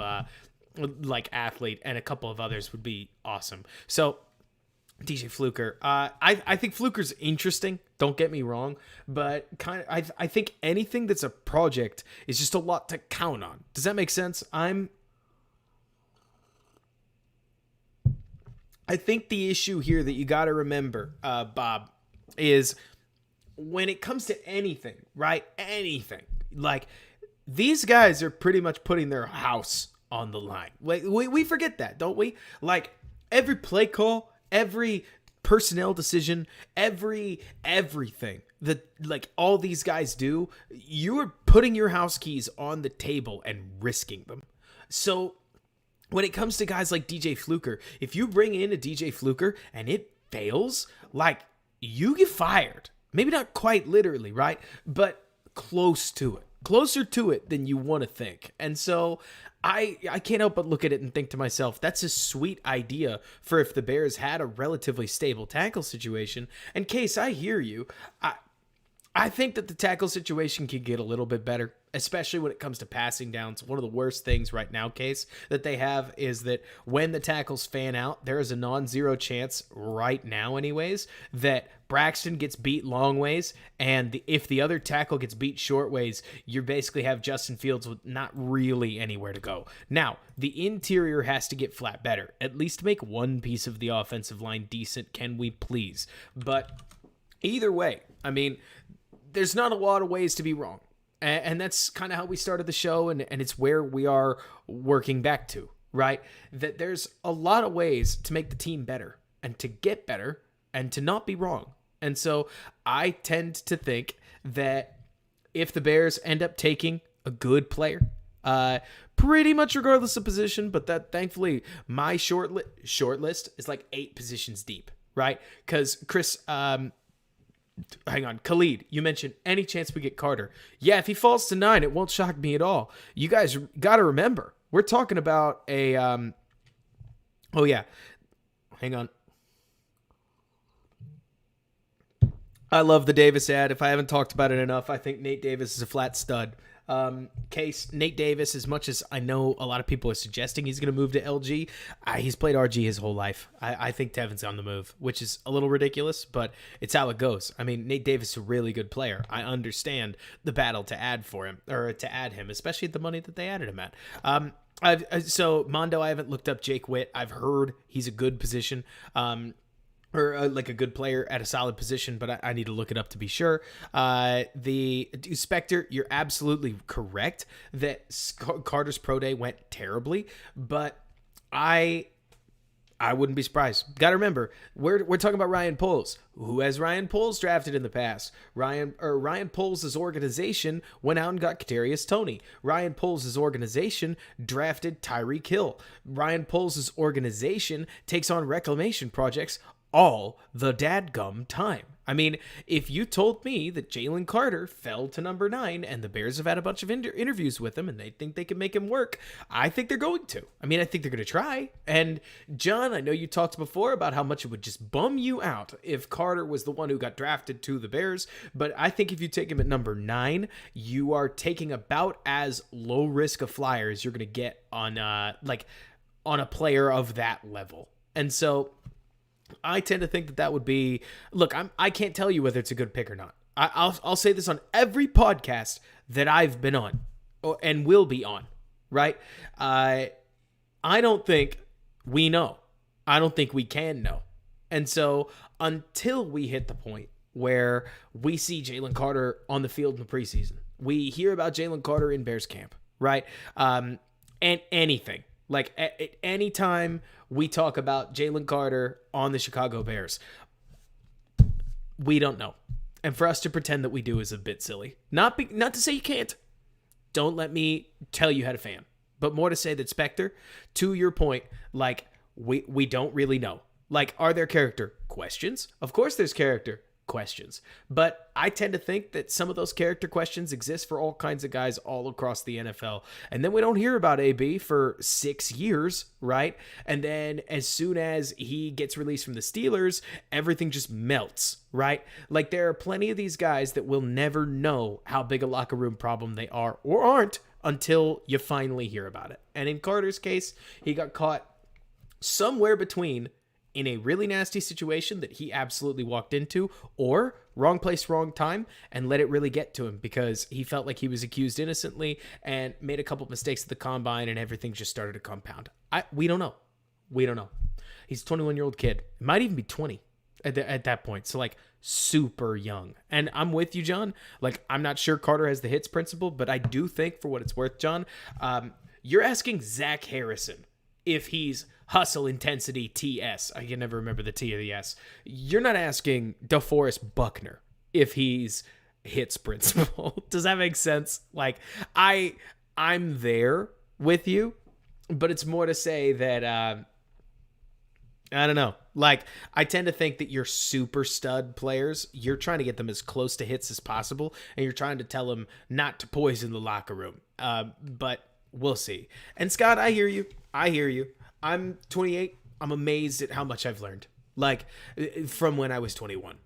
[SPEAKER 1] like athlete, and a couple of others would be awesome. So DJ Fluker. I think Fluker's interesting. Don't get me wrong, but I think anything that's a project is just a lot to count on. Does that make sense? I think the issue here that you got to remember, Bob, is when it comes to anything, right? Anything. Like, these guys are pretty much putting their house on the line. We forget that, don't we? Like, every play call, every personnel decision, everything that like all these guys do, you're putting your house keys on the table and risking them. So when it comes to guys like DJ Fluker, if you bring in a DJ Fluker and it fails, like, you get fired. Maybe not quite literally, right? But close to it. Closer to it than you want to think. And so I can't help but look at it and think to myself, that's a sweet idea for if the Bears had a relatively stable tackle situation. And Case, I hear you. I think that the tackle situation could get a little bit better, especially when it comes to passing downs. One of the worst things right now, Case, that they have is that when the tackles fan out, there is a non-zero chance right now anyways that Braxton gets beat long ways, and if the other tackle gets beat short ways, you basically have Justin Fields with not really anywhere to go. Now, the interior has to get flat better. At least make one piece of the offensive line decent, can we please? But either way, I mean, there's not a lot of ways to be wrong. And that's kind of how we started the show, and it's where we are working back to, right? That there's a lot of ways to make the team better and to get better and to not be wrong. And so I tend to think that if the Bears end up taking a good player, pretty much regardless of position, but that thankfully my short list is like 8 positions deep, right? Because Chris, hang on, Khalid, you mentioned any chance we get Carter. Yeah, if he falls to 9, it won't shock me at all. You guys got to remember, we're talking about a, oh yeah, hang on. I love the Davis ad. If I haven't talked about it enough, I think Nate Davis is a flat stud. Case, Nate Davis, as much as I know a lot of people are suggesting he's going to move to LG, he's played RG his whole life. I think Tevin's on the move, which is a little ridiculous, but it's how it goes. I mean, Nate Davis is a really good player. I understand the battle to add for him, or to add him, especially at the money that they added him at. So Mondo, I haven't looked up Jake Witt. I've heard he's a good position. Or like a good player at a solid position, but I need to look it up to be sure. The Spectre, you're absolutely correct that Carter's pro day went terribly, but I wouldn't be surprised. Got to remember, we're talking about Ryan Poles. Who has Ryan Poles drafted in the past? Ryan Poles' organization went out and got Kadarius Toney. Ryan Poles' organization drafted Tyreek Hill. Ryan Poles' organization takes on reclamation projects all the dadgum time. I mean, if you told me that Jalen Carter fell to number 9 and the Bears have had a bunch of interviews with him and they think they can make him work, I think they're going to. I mean, I think they're going to try. And John, I know you talked before about how much it would just bum you out if Carter was the one who got drafted to the Bears. But I think if you take him at number 9, you are taking about as low risk a flyer as you're going to get on a player of that level. And so I tend to think that that would be. Look, I can't tell you whether it's a good pick or not. I'll say this on every podcast that I've been on, and will be on. Right? I don't think we know. I don't think we can know. And so until we hit the point where we see Jalen Carter on the field in the preseason, we hear about Jalen Carter in Bears camp, right? And anything. Like, at any time we talk about Jalen Carter on the Chicago Bears, we don't know. And for us to pretend that we do is a bit silly. Not to say you can't. Don't let me tell you how to fan. But more to say that, Spectre, to your point, like, we don't really know. Like, are there character questions? Of course there's character questions. But I tend to think that some of those character questions exist for all kinds of guys all across the NFL. And then we don't hear about AB for 6 years, right? And then as soon as he gets released from the Steelers, everything just melts, right? Like, there are plenty of these guys that will never know how big a locker room problem they are or aren't until you finally hear about it. And in Carter's case, he got caught somewhere between in a really nasty situation that he absolutely walked into, or wrong place, wrong time, and let it really get to him because he felt like he was accused innocently and made a couple of mistakes at the combine and everything just started to compound. We don't know. We don't know. He's a 21-year-old kid. It might even be 20 at that point. So, like, super young. And I'm with you, John. Like, I'm not sure Carter has the hits principle, but I do think, for what it's worth, John, you're asking Zach Harrison if he's hustle intensity TS. I can never remember the T or the S. You're not asking DeForest Buckner if he's hits principle. Does that make sense? Like, I'm there with you, but it's more to say that I don't know. Like, I tend to think that your super stud players, you're trying to get them as close to hits as possible, and you're trying to tell them not to poison the locker room. But we'll see. And Scott, I hear you. I'm 28. I'm amazed at how much I've learned. Like, from when I was 21.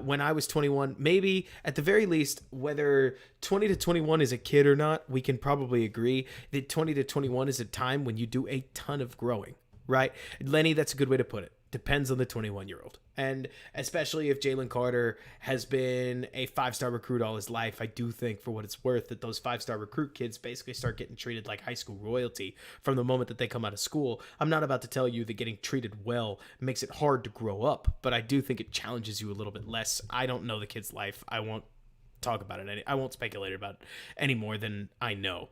[SPEAKER 1] When I was 21, maybe at the very least, whether 20 to 21 is a kid or not, we can probably agree that 20 to 21 is a time when you do a ton of growing, right? Lenny, that's a good way to put it. Depends on the 21-year-old. And especially if Jalen Carter has been a 5-star recruit all his life, I do think, for what it's worth, that those 5-star recruit kids basically start getting treated like high school royalty from the moment that they come out of school. I'm not about to tell you that getting treated well makes it hard to grow up, but I do think it challenges you a little bit less. I don't know the kid's life. I won't talk about it. I won't speculate about it any more than I know.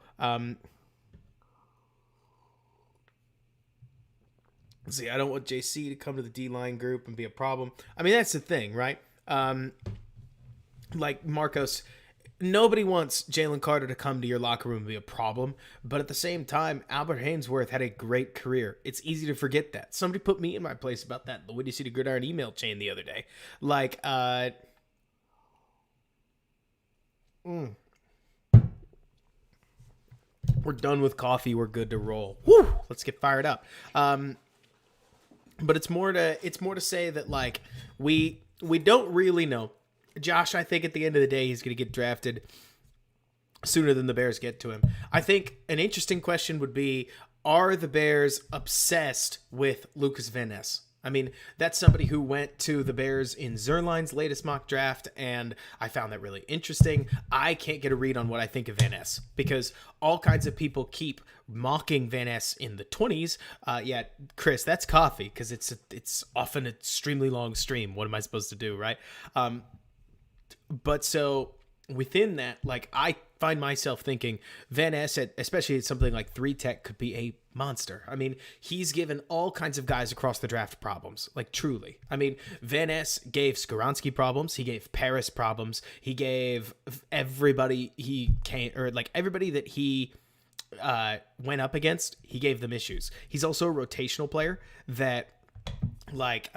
[SPEAKER 1] See, I don't want JC to come to the D-line group and be a problem. I mean, that's the thing, right? Like, Marcos, nobody wants Jalen Carter to come to your locker room and be a problem. But at the same time, Albert Haynesworth had a great career. It's easy to forget that. Somebody put me in my place about that in the Windy City Gridiron email chain the other day. Like, we're done with coffee. We're good to roll. Woo! Let's get fired up. But it's more to say that, like, we don't really know. Josh, I think at the end of the day, he's going to get drafted sooner than the Bears get to him. I think an interesting question would be, are the Bears obsessed with Lucas Van Ness? I mean, that's somebody who went to the Bears in Zerline's latest mock draft, and I found that really interesting. I can't get a read on what I think of Van Ness because all kinds of people keep mocking Van Ness in the 20s. Yeah, Chris, that's coffee because it's often an extremely long stream. What am I supposed to do, right? But so within that, like, I find myself thinking Van Ness, especially at something like 3-tech, could be a monster. I mean, he's given all kinds of guys across the draft problems, like, truly. I mean, Van Ness gave Skoronski problems. He gave Paris problems. He gave everybody everybody that he went up against, he gave them issues. He's also a rotational player that, like,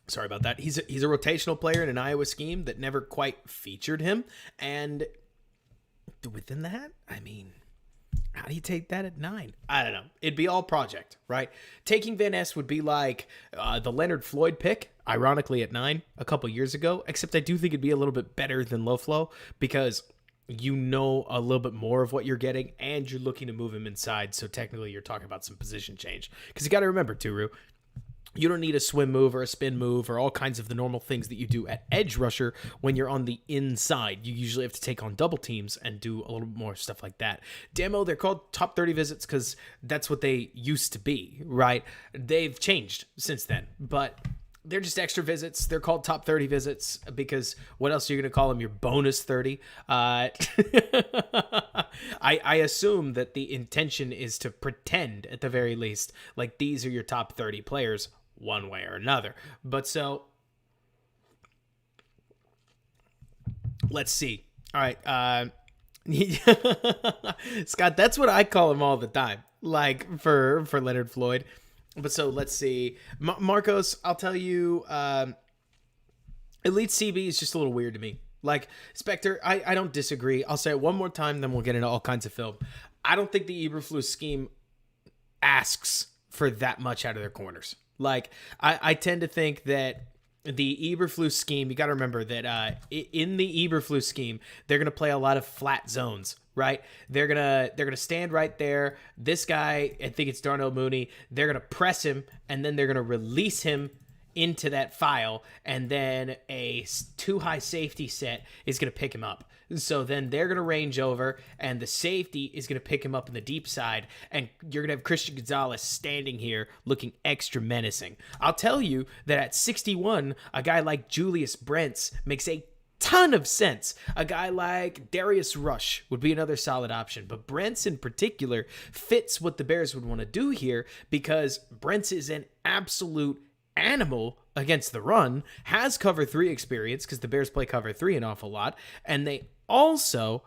[SPEAKER 1] sorry about that. He's a rotational player in an Iowa scheme that never quite featured him. And within that, I mean, how do you take that at 9? I don't know. It'd be all project, right? Taking Van Ness would be like the Leonard Floyd pick, ironically, at 9 a couple years ago, except I do think it'd be a little bit better than Low Flow because you know a little bit more of what you're getting, and you're looking to move him inside. So technically, you're talking about some position change. Because you got to remember, Turu, you don't need a swim move or a spin move or all kinds of the normal things that you do at edge rusher when you're on the inside. You usually have to take on double teams and do a little bit more stuff like that. Demo, they're called top 30 visits because that's what they used to be, right? They've changed since then, but they're just extra visits. They're called top 30 visits because what else are you going to call them? Your bonus 30. I assume that the intention is to pretend, at the very least, like these are your top 30 players one way or another. But so, let's see. All right. Scott, that's what I call him all the time, like for Leonard Floyd. But so let's see. Marcos, I'll tell you, Elite CB is just a little weird to me. Like, Spectre, I don't disagree. I'll say it one more time, then we'll get into all kinds of film. I don't think the Eberflus scheme asks for that much out of their corners. Like, I tend to think that the Eberflus scheme, you got to remember that in the Eberflus scheme, they're going to play a lot of flat zones, right? They're gonna stand right there. This guy, I think it's Darnell Mooney, they're going to press him, and then they're going to release him into that file, and then a too high safety set is going to pick him up. So then they're going to range over, and the safety is going to pick him up in the deep side, and you're going to have Christian Gonzalez standing here looking extra menacing. I'll tell you that at 61, a guy like Julius Brents makes a ton of sense. A guy like Darius Rush would be another solid option, but Brents in particular fits what the Bears would want to do here because Brents is an absolute animal against the run, has cover 3 experience because the Bears play cover 3 an awful lot, and they also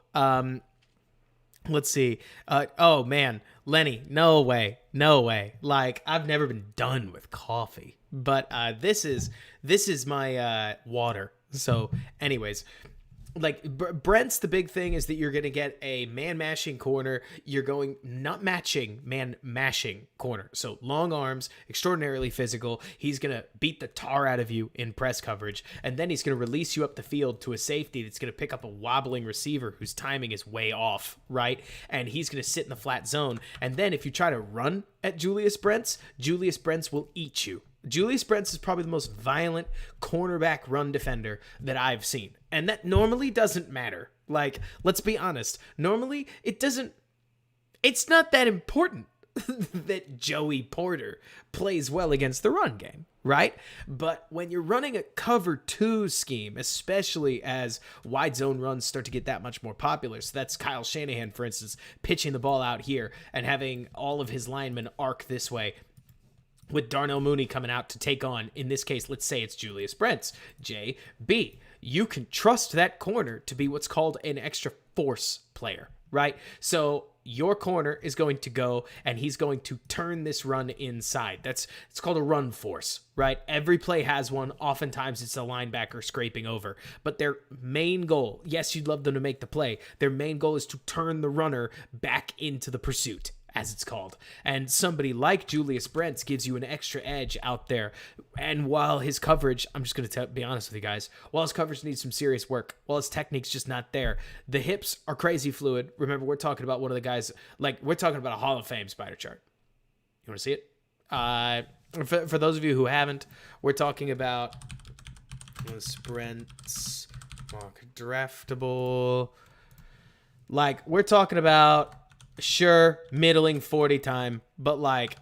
[SPEAKER 1] let's see, oh man, Lenny, no way, like I've never been done with coffee, but this is my water. So anyways, like Brent's, the big thing is that you're going to get a man mashing corner. You're going not matching, man mashing corner. So long arms, extraordinarily physical. He's going to beat the tar out of you in press coverage. And then he's going to release you up the field to a safety that's going to pick up a wobbling receiver whose timing is way off, right? And he's going to sit in the flat zone. And then if you try to run at Julius Brents will eat you. Julius Brents is probably the most violent cornerback run defender that I've seen. And that normally doesn't matter. Like, let's be honest. Normally, it's not that important that Joey Porter plays well against the run game, right? But when you're running a cover 2 scheme, especially as wide zone runs start to get that much more popular, so that's Kyle Shanahan, for instance, pitching the ball out here and having all of his linemen arc this way, with Darnell Mooney coming out to take on, in this case, let's say it's Julius Brents, JB. You can trust that corner to be what's called an extra force player, right? So your corner is going to go and he's going to turn this run inside. It's called a run force, right? Every play has one. Oftentimes it's a linebacker scraping over, but their main goal, yes, you'd love them to make the play. Their main goal is to turn the runner back into the pursuit, as it's called. And somebody like Julius Brents gives you an extra edge out there. And while his coverage, I'm just going to be honest with you guys, while his coverage needs some serious work, while his technique's just not there, the hips are crazy fluid. Remember, we're talking about one of the guys, like, we're talking about a Hall of Fame spider chart. You want to see it? For those of you who haven't, we're talking about Brents, mock draftable. Like, we're talking about, sure, middling 40 time, but like,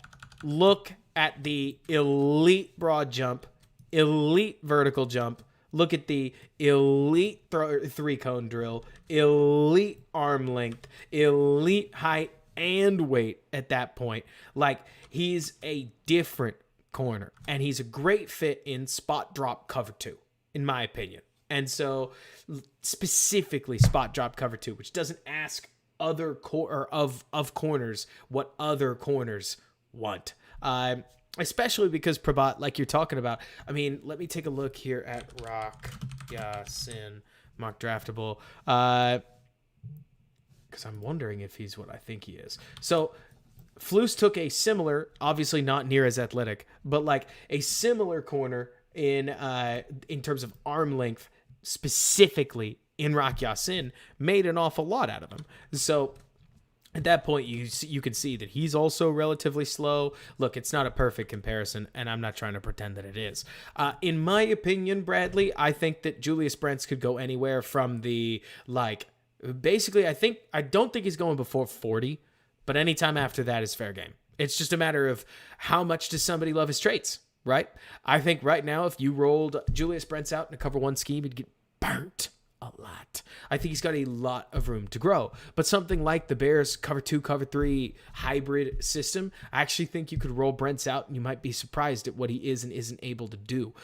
[SPEAKER 1] look at the elite broad jump, elite vertical jump, look at the elite 3-cone drill, elite arm length, elite height and weight at that point. Like, he's a different corner, and he's a great fit in spot drop cover 2, in my opinion. And so, specifically spot drop cover 2, which doesn't ask other of corners what other corners want, especially because Prabhat, like you're talking about, I mean, let me take a look here at Rock Sin mock draftable, because I'm wondering if he's what I think he is. So Flus took a similar, obviously not near as athletic, but like a similar corner in terms of arm length, specifically in Rock Ya-Sin made an awful lot out of him. So at that point, you can see that he's also relatively slow. Look, it's not a perfect comparison, and I'm not trying to pretend that it is. In my opinion, Bradley, I think that Julius Brents could go anywhere from the, like, basically, I don't think he's going before 40, but anytime after that is fair game. It's just a matter of how much does somebody love his traits, right? I think right now, if you rolled Julius Brents out in a cover one scheme, he'd get burnt a lot. I think he's got a lot of room to grow. But something like the Bears cover 2, cover 3 hybrid system, I actually think you could roll Brents out and you might be surprised at what he is and isn't able to do.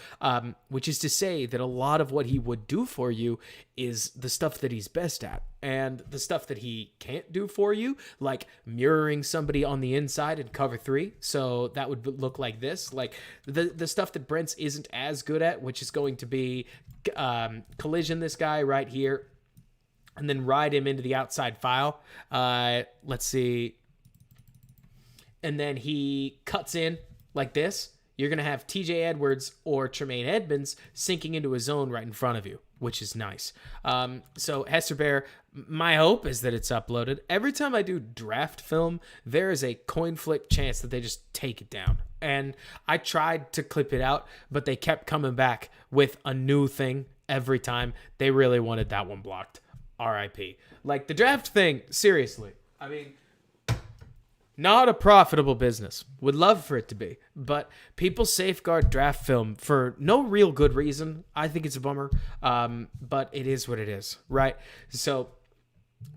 [SPEAKER 1] Which is to say that a lot of what he would do for you is the stuff that he's best at. And the stuff that he can't do for you, like mirroring somebody on the inside in cover 3. So that would look like this. Like the stuff that Brents isn't as good at, which is going to be collision this guy right here and then ride him into the outside file. Let's see. And then he cuts in like this. You're going to have TJ Edwards or Tremaine Edmonds sinking into a zone right in front of you, which is nice. So Hester Bear, my hope is that it's uploaded. Every time I do draft film, there is a coin flip chance that they just take it down. And I tried to clip it out, but they kept coming back with a new thing every time. They really wanted that one blocked. RIP. Like the draft thing, seriously. I mean, not a profitable business. Would love for it to be. But people safeguard draft film for no real good reason. I think it's a bummer. But it is what it is, right? So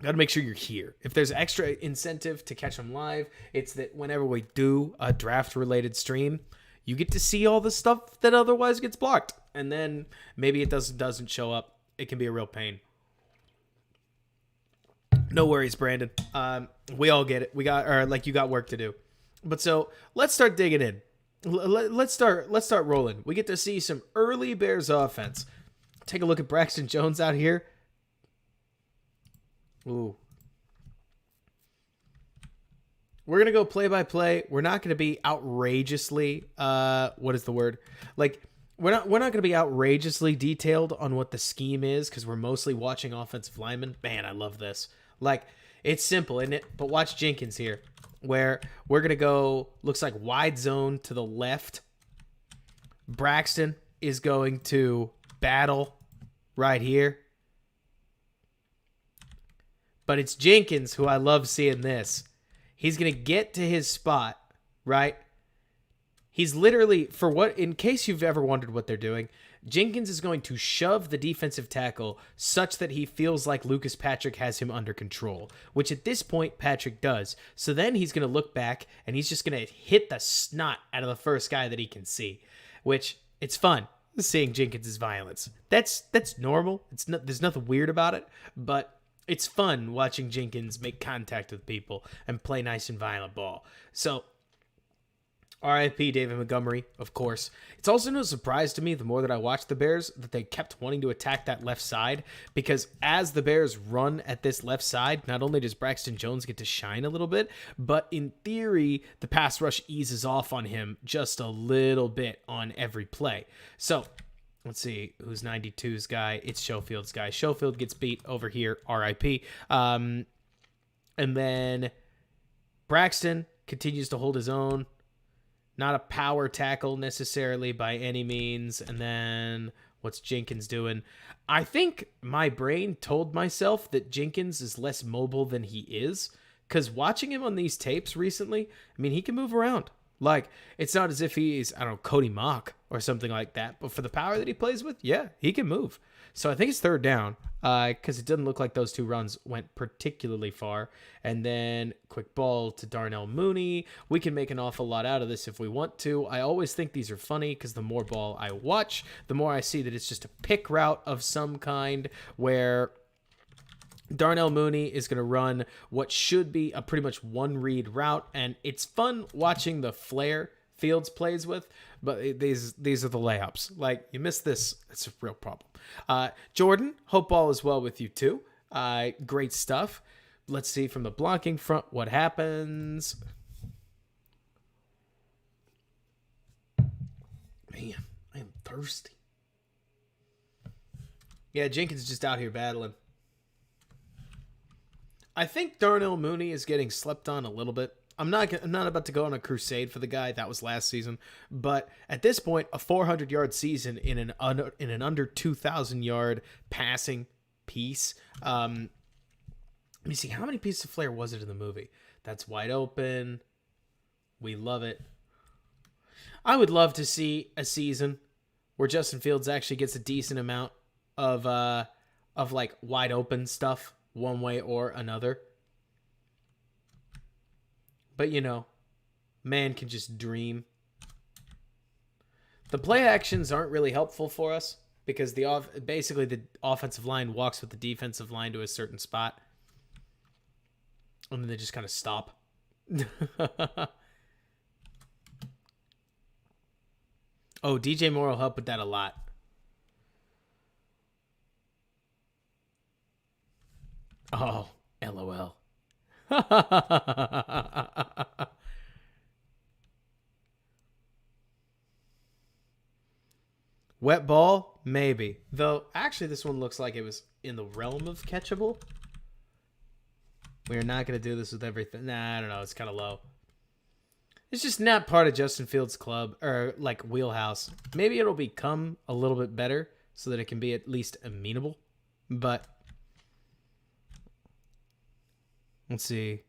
[SPEAKER 1] got to make sure you're here. If there's extra incentive to catch them live, it's that whenever we do a draft-related stream, you get to see all the stuff that otherwise gets blocked. And then maybe it doesn't show up. It can be a real pain. No worries, Brandon. We all get it. You got work to do. But so let's start digging in. Let's start rolling. We get to see some early Bears offense. Take a look at Braxton Jones out here. Ooh. We're gonna go play by play. We're not gonna be outrageously. What is the word? Like we're not gonna be outrageously detailed on what the scheme is because we're mostly watching offensive linemen. Man, I love this. Like, it's simple, isn't it? But watch Jenkins here, where we're going to go, looks like wide zone to the left. Braxton is going to battle right here. But it's Jenkins who I love seeing this. He's going to get to his spot, right? He's literally, in case you've ever wondered what they're doing, Jenkins is going to shove the defensive tackle such that he feels like Lucas Patrick has him under control, which at this point Patrick does. So then he's going to look back and he's just going to hit the snot out of the first guy that he can see, which it's fun seeing Jenkins' violence. That's normal. There's nothing weird about it, but it's fun watching Jenkins make contact with people and play nice and violent ball. So RIP David Montgomery, of course. It's also no surprise to me, the more that I watch the Bears, that they kept wanting to attack that left side, because as the Bears run at this left side, not only does Braxton Jones get to shine a little bit, but in theory, the pass rush eases off on him just a little bit on every play. So let's see who's 92's guy. It's Schofield's guy. Schofield gets beat over here, RIP. And then Braxton continues to hold his own. Not a power tackle necessarily by any means. And then what's Jenkins doing? I think my brain told myself that Jenkins is less mobile than he is, because watching him on these tapes recently, I mean, he can move around. Like, it's not as if he's, I don't know, Cody Mock or something like that. But for the power that he plays with, yeah, he can move. So I think it's third down, because it doesn't look like those two runs went particularly far. And then quick ball to Darnell Mooney. We can make an awful lot out of this if we want to. I always think these are funny because the more ball I watch, the more I see that it's just a pick route of some kind where Darnell Mooney is going to run what should be a pretty much one-read route. And it's fun watching the flair Fields plays with, but these are the layups. Like, you miss this, it's a real problem. Jordan, hope all is well with you too. Great stuff. Let's see from the blocking front what happens. Man, I am thirsty. Yeah, Jenkins just out here battling. I think Darnell Mooney is getting slept on a little bit. I'm not about to go on a crusade for the guy. That was last season, but at this point, a 400-yard season in an under 2,000-yard passing piece. Let me see, how many pieces of flair was it in the movie? That's wide open. We love it. I would love to see a season where Justin Fields actually gets a decent amount of like wide open stuff one way or another. But you know, man can just dream. The play actions aren't really helpful for us because basically the offensive line walks with the defensive line to a certain spot, and then they just kind of stop. Oh, DJ Moore will help with that a lot. Oh, LOL. Wet ball? Maybe. Though, actually, this one looks like it was in the realm of catchable. We're not going to do this with everything. Nah, I don't know. It's kind of low. It's just not part of Justin Fields' club or like wheelhouse. Maybe it'll become a little bit better so that it can be at least amenable. But let's see.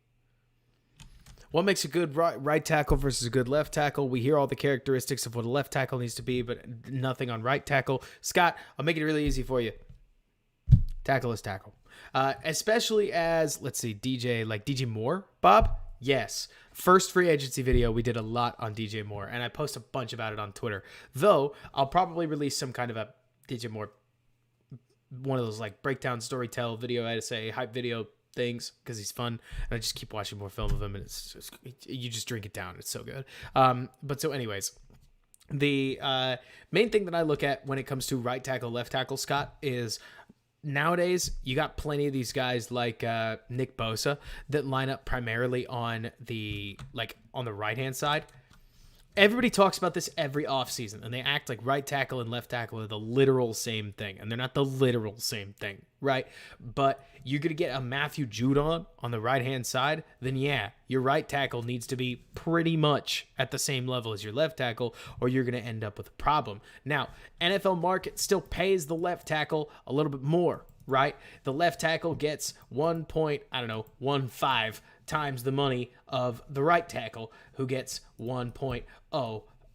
[SPEAKER 1] What makes a good right tackle versus a good left tackle? We hear all the characteristics of what a left tackle needs to be, but nothing on right tackle. Scott, I'll make it really easy for you. Tackle is tackle. Especially as, let's see, DJ Moore, Bob? Yes. First free agency video, we did a lot on DJ Moore, and I post a bunch about it on Twitter. Though, I'll probably release some kind of a DJ Moore, one of those like breakdown storytell video, I had to say, hype video things, because he's fun, and I just keep watching more film of him, and you just drink it down. It's so good. But so anyways, the main thing that I look at when it comes to right tackle, left tackle, Scott, is nowadays you got plenty of these guys like Nick Bosa that line up primarily on the right hand side. Everybody talks about this every offseason, and they act like right tackle and left tackle are the literal same thing, and they're not the literal same thing, right? But you're going to get a Matthew Judon on the right-hand side, then yeah, your right tackle needs to be pretty much at the same level as your left tackle, or you're going to end up with a problem. Now, NFL market still pays the left tackle a little bit more, right? The left tackle gets 1.15 times the money of the right tackle, who gets 1.0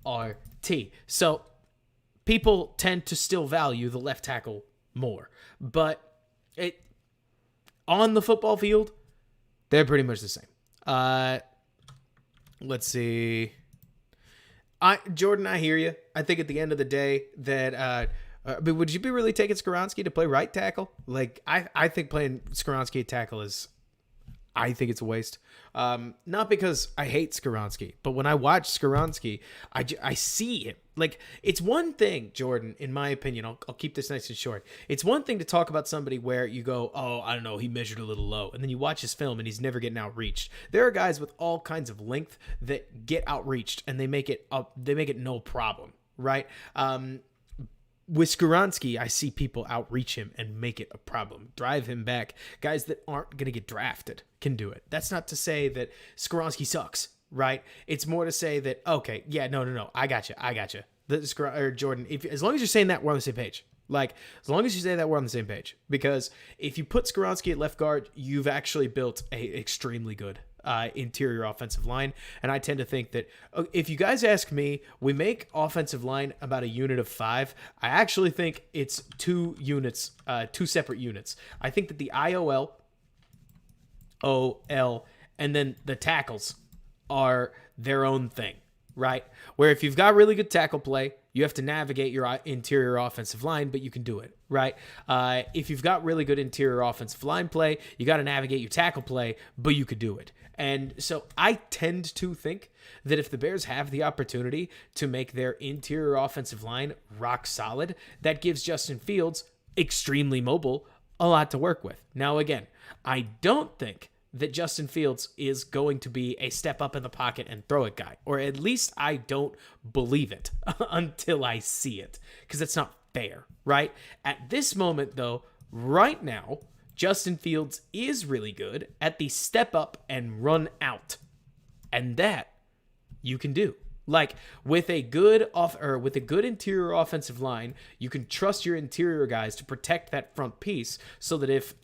[SPEAKER 1] RT. So people tend to still value the left tackle more, but on the football field, they're pretty much the same. Let's see. Jordan, I hear you. I think at the end of the day that but would you be really taking Skoronski to play right tackle? Like, I think playing Skoronski at tackle is, I think it's a waste. Not because I hate Skoronski, but when I watch Skoronski, I see it. Like, it's one thing, Jordan, in my opinion, I'll keep this nice and short. It's one thing to talk about somebody where you go, oh, I don't know, he measured a little low. And then you watch his film and he's never getting outreached. There are guys with all kinds of length that get outreached and they make it no problem, right? With Skoronski, I see people outreach him and make it a problem, drive him back. Guys that aren't going to get drafted can do it. That's not to say that Skoronski sucks, right? It's more to say that, okay, yeah, no, I got you. Jordan, as long as you're saying that, we're on the same page. Like, as long as you say that, we're on the same page. Because if you put Skoronski at left guard, you've actually built a extremely good interior offensive line. And I tend to think that if you guys ask me, we make offensive line about a unit of 5. I actually think it's 2 units, 2 separate units. I think that the IOL, OL, and then the tackles are their own thing, right? Where if you've got really good tackle play, you have to navigate your interior offensive line, but you can do it, right? If you've got really good interior offensive line play, you got to navigate your tackle play, but you could do it. And so I tend to think that if the Bears have the opportunity to make their interior offensive line rock solid, that gives Justin Fields, extremely mobile, a lot to work with. Now, again, I don't think that Justin Fields is going to be a step up in the pocket and throw it guy, or at least I don't believe it until I see it, because it's not fair, right? At this moment, though, right now, Justin Fields is really good at the step up and run out. And that you can do. Like with a good interior offensive line, you can trust your interior guys to protect that front piece so that if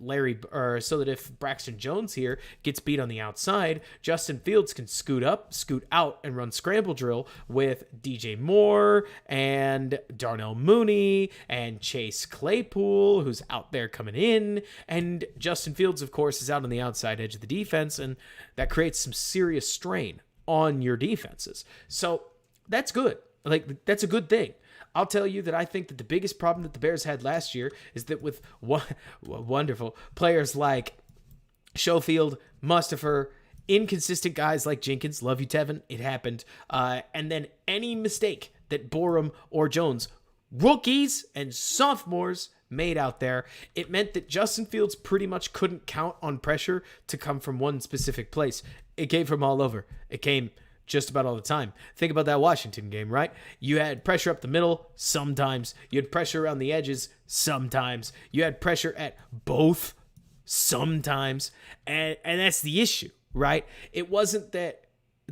[SPEAKER 1] Braxton Jones here gets beat on the outside, Justin Fields can scoot up, scoot out, and run scramble drill with DJ Moore and Darnell Mooney and Chase Claypool, who's out there coming in, and Justin Fields, of course, is out on the outside edge of the defense, and that creates some serious strain on your defenses. So that's good. Like, that's a good thing. I'll tell you that I think that the biggest problem that the Bears had last year is that with wonderful players like Schofield, Mustipher, inconsistent guys like Jenkins, love you, Tevin, it happened, and then any mistake that Borum or Jones, rookies and sophomores, made out there, it meant that Justin Fields pretty much couldn't count on pressure to come from one specific place. It came from all over. It came just about all the time. Think about that Washington game, right? You had pressure up the middle sometimes. You had pressure around the edges sometimes. You had pressure at both sometimes. And that's the issue, right? It wasn't that,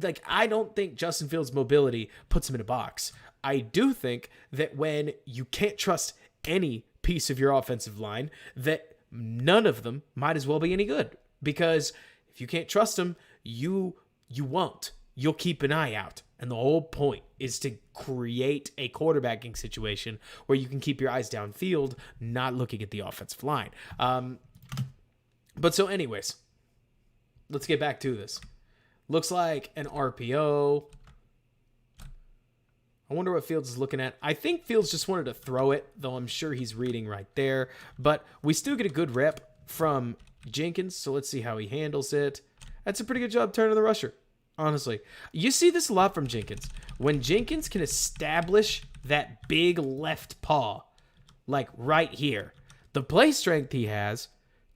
[SPEAKER 1] like, I don't think Justin Fields' mobility puts him in a box. I do think that when you can't trust any piece of your offensive line, that none of them might as well be any good. Because if you can't trust them, you won't. You'll keep an eye out. And the whole point is to create a quarterbacking situation where you can keep your eyes downfield, not looking at the offensive line. But so anyways, let's get back to this. Looks like an RPO. I wonder what Fields is looking at. I think Fields just wanted to throw it, though I'm sure he's reading right there. But we still get a good rep from Jenkins, so let's see how he handles it. That's a pretty good job turning the rusher, honestly. You see this a lot from Jenkins. When Jenkins can establish that big left paw, like right here, the play strength he has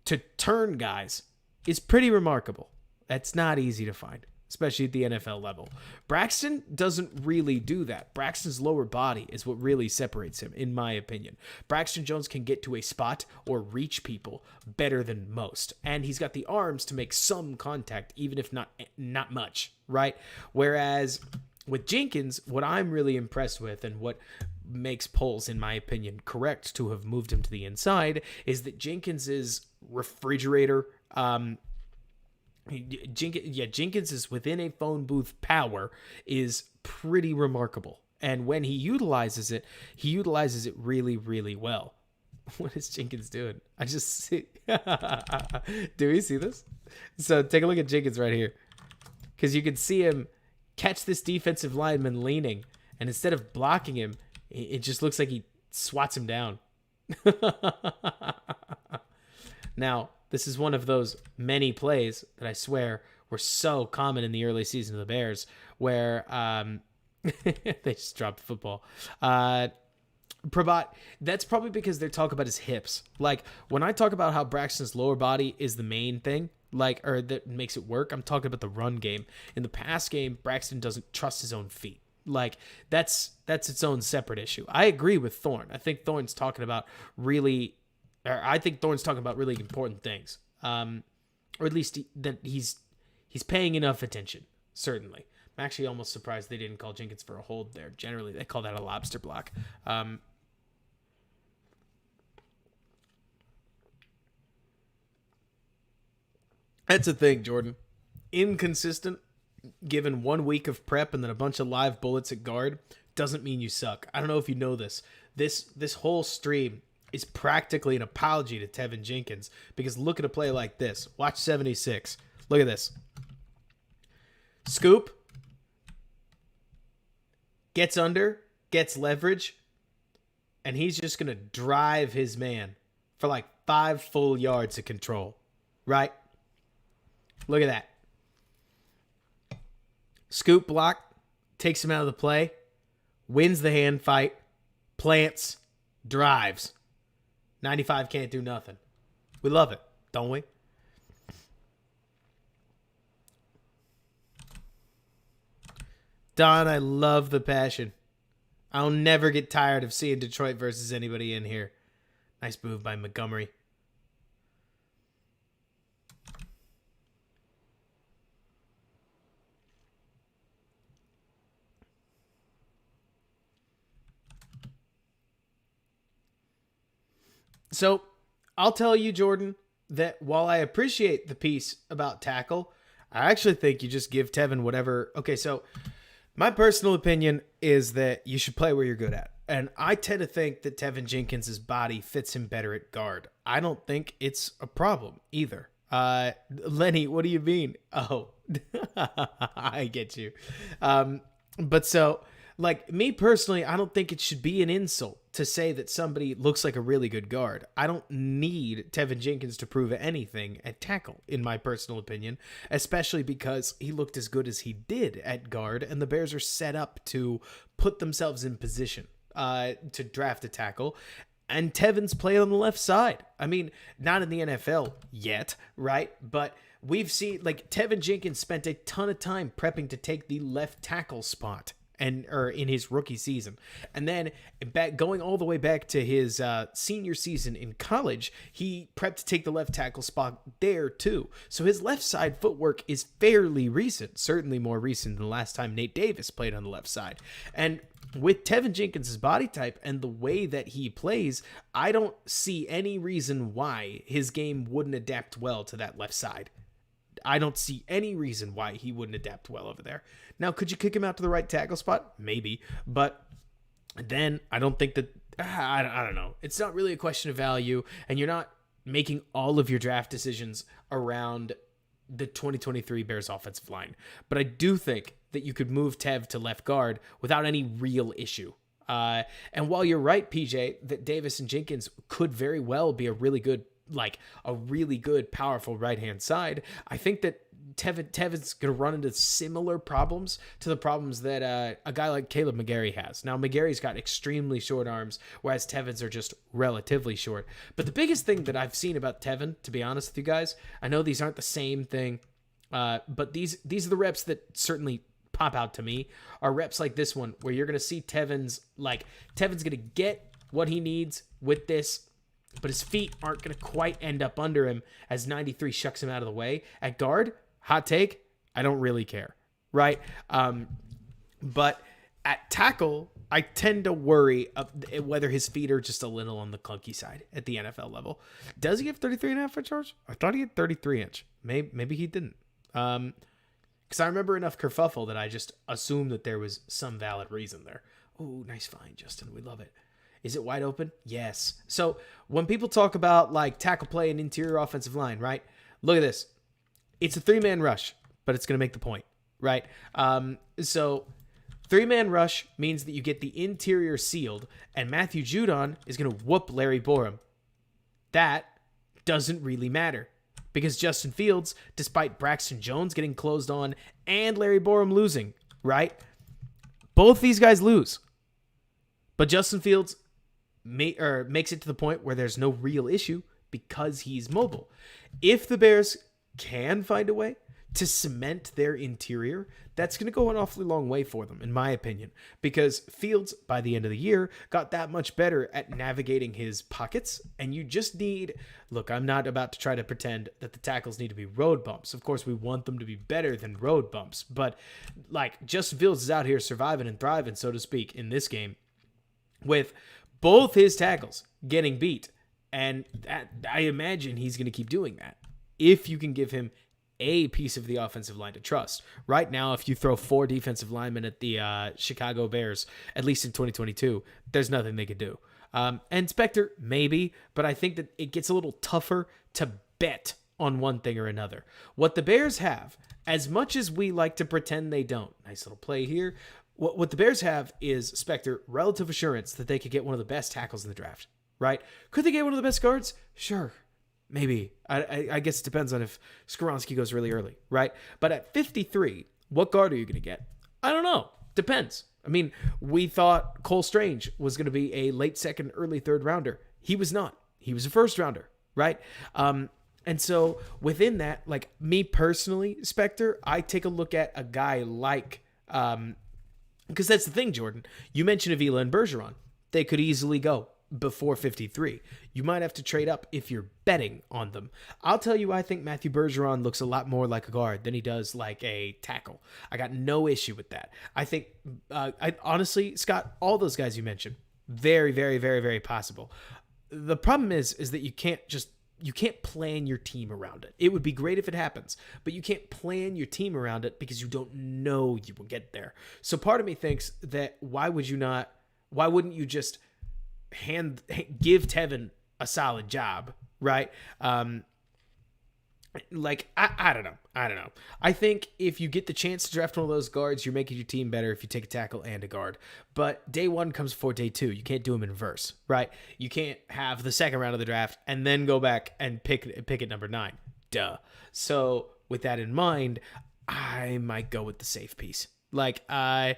[SPEAKER 1] to turn guys is pretty remarkable. That's not easy to find, especially at the NFL level. Braxton doesn't really do that. Braxton's lower body is what really separates him, in my opinion. Braxton Jones can get to a spot or reach people better than most, and he's got the arms to make some contact, even if not much, right? Whereas with Jenkins, what I'm really impressed with and what makes polls, in my opinion, correct to have moved him to the inside is that Jenkins' refrigerator Jenkins is within a phone booth power is pretty remarkable. And when he utilizes it really, really well. What is Jenkins doing? I just see. Do we see this? So take a look at Jenkins right here. Because you can see him catch this defensive lineman leaning. And instead of blocking him, it just looks like he swats him down. Now, this is one of those many plays that I swear were so common in the early season of the Bears where they just dropped the football. That's probably because they're talking about his hips. Like, when I talk about how Braxton's lower body is the main thing, or that makes it work, I'm talking about the run game. In the pass game, Braxton doesn't trust his own feet. Like, that's its own separate issue. I agree with Thorne. I think Thorne's talking about really important things, or at least that he's paying enough attention. Certainly, I'm actually almost surprised they didn't call Jenkins for a hold there. Generally, they call that a lobster block. That's the thing, Jordan. Inconsistent, given 1 week of prep and then a bunch of live bullets at guard, doesn't mean you suck. I don't know if you know this. This whole stream is practically an apology to Tevin Jenkins, because look at a play like this. Watch 76. Look at this. Scoop. Gets under. Gets leverage. And he's just going to drive his man for like 5 full yards of control. Right? Look at that. Scoop block. Takes him out of the play. Wins the hand fight. Plants. Drives. 95 can't do nothing. We love it, don't we? Don, I love the passion. I'll never get tired of seeing Detroit versus anybody in here. Nice move by Montgomery. So I'll tell you, Jordan, that while I appreciate the piece about tackle, I actually think you just give Tevin whatever. Okay, so my personal opinion is that you should play where you're good at. And I tend to think that Tevin Jenkins' body fits him better at guard. I don't think it's a problem either. Lenny, what do you mean? Oh, I get you. But so, like, me personally, I don't think it should be an insult to say that somebody looks like a really good guard. I don't need Tevin Jenkins to prove anything at tackle, in my personal opinion, especially because he looked as good as he did at guard, and the Bears are set up to put themselves in position to draft a tackle. And Tevin's playing on the left side. I mean, not in the NFL yet, right? But we've seen, like, Tevin Jenkins spent a ton of time prepping to take the left tackle spot or in his rookie season. And then going all the way back to his senior season in college, he prepped to take the left tackle spot there too. So his left side footwork is fairly recent, certainly more recent than the last time Nate Davis played on the left side. And with Tevin Jenkins' body type and the way that he plays, I don't see any reason why his game wouldn't adapt well to that left side. I don't see any reason why he wouldn't adapt well over there. Now, could you kick him out to the right tackle spot? Maybe. But then I don't think that, I don't know. It's not really a question of value, and you're not making all of your draft decisions around the 2023 Bears offensive line. But I do think that you could move Tev to left guard without any real issue. And while you're right, PJ, that Davis and Jenkins could very well be a really good, powerful right-hand side, I think that Tevin's going to run into similar problems to the problems that a guy like Caleb McGarry has. Now, McGarry's got extremely short arms, whereas Tevin's are just relatively short. But the biggest thing that I've seen about Tevin, to be honest with you guys, I know these aren't the same thing, but these are the reps that certainly pop out to me, are reps like this one, where you're going to see Tevin's going to get what he needs with this, but his feet aren't going to quite end up under him as 93 shucks him out of the way. At guard, hot take, I don't really care, right? But at tackle, I tend to worry whether his feet are just a little on the clunky side at the NFL level. Does he have 33.5-inch Charles? I thought he had 33-inch. Maybe he didn't. Because I remember enough kerfuffle that I just assumed that there was some valid reason there. Oh, nice find, Justin. We love it. Is it wide open? Yes. So when people talk about like tackle play and interior offensive line, right? Look at this. It's a three-man rush, but it's going to make the point, right? So three-man rush means that you get the interior sealed, and Matthew Judon is going to whoop Larry Borom. That doesn't really matter because Justin Fields, despite Braxton Jones getting closed on and Larry Borom losing, right? Both these guys lose. But Justin Fields makes it to the point where there's no real issue because he's mobile. If the Bears can find a way to cement their interior, that's going to go an awfully long way for them, in my opinion, because Fields, by the end of the year, got that much better at navigating his pockets, and you just need... Look, I'm not about to try to pretend that the tackles need to be road bumps. Of course, we want them to be better than road bumps, but like Justin Fields is out here surviving and thriving, so to speak, in this game, with both his tackles getting beat, and I imagine he's going to keep doing that if you can give him a piece of the offensive line to trust. Right now, if you throw 4 defensive linemen at the Chicago Bears, at least in 2022, there's nothing they could do. And Spector, maybe, but I think that it gets a little tougher to bet on one thing or another. What the Bears have, as much as we like to pretend they don't, nice little play here, what the Bears have is, Spector, relative assurance that they could get one of the best tackles in the draft, right? Could they get one of the best guards? Sure. Maybe. I guess it depends on if Skoronski goes really early, right? But at 53, what guard are you going to get? I don't know. Depends. I mean, we thought Cole Strange was going to be a late second, early third rounder. He was not. He was a first rounder, right? And so within that, like me personally, Spector, I take a look at a guy like Because that's the thing, Jordan. You mentioned Avila and Bergeron. They could easily go before 53. You might have to trade up if you're betting on them. I'll tell you, I think Matthew Bergeron looks a lot more like a guard than he does like a tackle. I got no issue with that. I think, I honestly, Scott, all those guys you mentioned, very, very, very, very possible. The problem is that you can't plan your team around it. It would be great if it happens, but you can't plan your team around it because you don't know you will get there. So part of me thinks that why wouldn't you just give Tevin a solid job, right? I don't know. I think if you get the chance to draft one of those guards, you're making your team better if you take a tackle and a guard. But day one comes before day two. You can't do them in reverse, right? You can't have the second round of the draft and then go back and pick at number 9. Duh. So with that in mind, I might go with the safe piece. I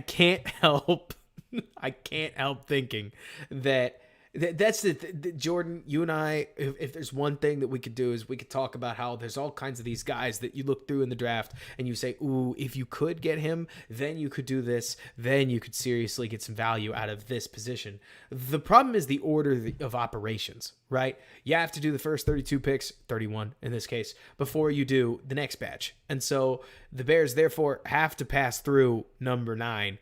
[SPEAKER 1] can't help. I can't help thinking that's the Jordan, you and I, if there's one thing that we could do is we could talk about how there's all kinds of these guys that you look through in the draft and you say, ooh, if you could get him, then you could do this, then you could seriously get some value out of this position. The problem is the order of operations, right? You have to do the first 32 picks, 31 in this case, before you do the next batch. And so the Bears therefore have to pass through number 9,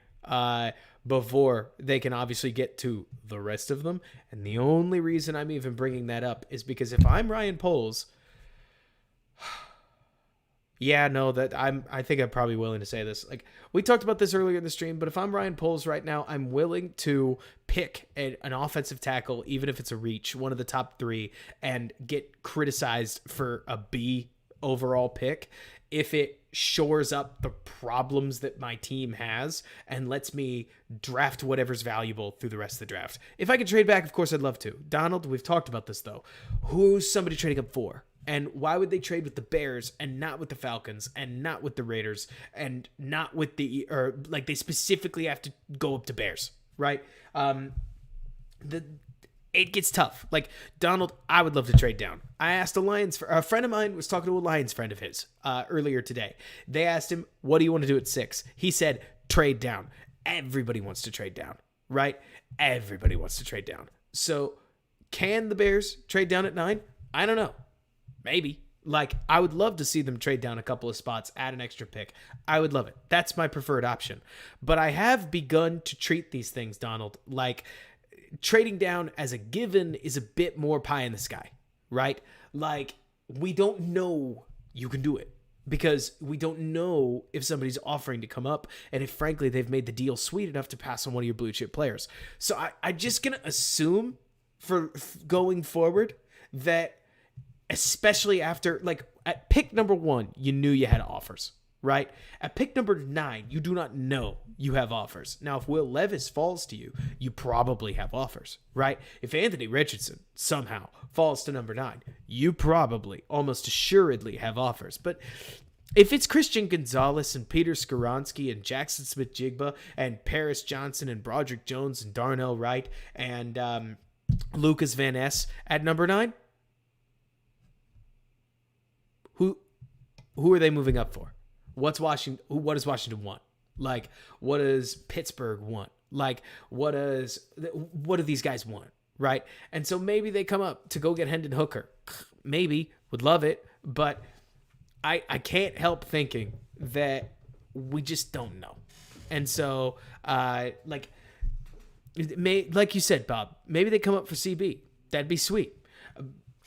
[SPEAKER 1] before they can obviously get to the rest of them. And the only reason I'm even bringing that up is because if I'm Ryan Poles, I think I'm probably willing to say this. Like, we talked about this earlier in the stream, but if I'm Ryan Poles right now, I'm willing to pick an offensive tackle, even if it's a reach, one of the top 3, and get criticized for a B overall pick if it shores up the problems that my team has and lets me draft whatever's valuable through the rest of the draft. If I could trade back, of course I'd love to. Donald, we've talked about this though. Who's somebody trading up for? And why would they trade with the Bears and not with the Falcons and not with the Raiders and not with they specifically have to go up to Bears, right? It gets tough. Like, Donald, I would love to trade down. I asked a friend of mine was talking to a Lions friend of his earlier today. They asked him, what do you want to do at 6? He said, trade down. Everybody wants to trade down, right? Everybody wants to trade down. So can the Bears trade down at 9? I don't know. Maybe. Like, I would love to see them trade down a couple of spots, add an extra pick. I would love it. That's my preferred option. But I have begun to treat these things, Donald, like trading down as a given is a bit more pie in the sky, right? Like, we don't know you can do it because we don't know if somebody's offering to come up and if, frankly, they've made the deal sweet enough to pass on one of your blue chip players. So I'm just going to assume for going forward that, especially after, like, at pick number 1, you knew you had offers, right? At pick number 9, you do not know you have offers. Now, if Will Levis falls to you, you probably have offers, right? If Anthony Richardson somehow falls to number 9, you probably, almost assuredly, have offers. But if it's Christian Gonzalez and Peter Skoronski and Jackson Smith-Jigba and Paris Johnson and Broderick Jones and Darnell Wright and Lucas Van Ness at number 9, who are they moving up for? What does Washington want? Like, what does Pittsburgh want? Like, what do these guys want? Right? And so maybe they come up to go get Hendon Hooker. Maybe. Would love it. But I can't help thinking that we just don't know. And so, like you said, Bob, maybe they come up for CB. That'd be sweet.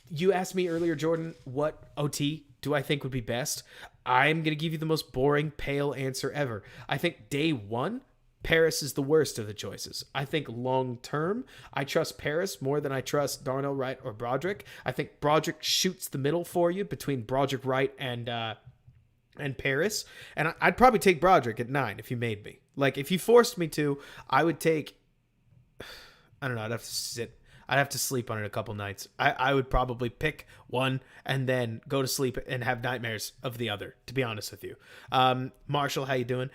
[SPEAKER 1] You asked me earlier, Jordan, what OT do I think would be best? I'm going to give you the most boring, pale answer ever. I think day 1, Paris is the worst of the choices. I think long term, I trust Paris more than I trust Darnell Wright or Broderick. I think Broderick shoots the middle for you between Broderick Wright and Paris. And I'd probably take Broderick at 9 if you made me. Like, if you forced me to, I would take, I don't know, I'd have to sleep on it a couple nights. I would probably pick one and then go to sleep and have nightmares of the other, to be honest with you. Marshall, how you doing?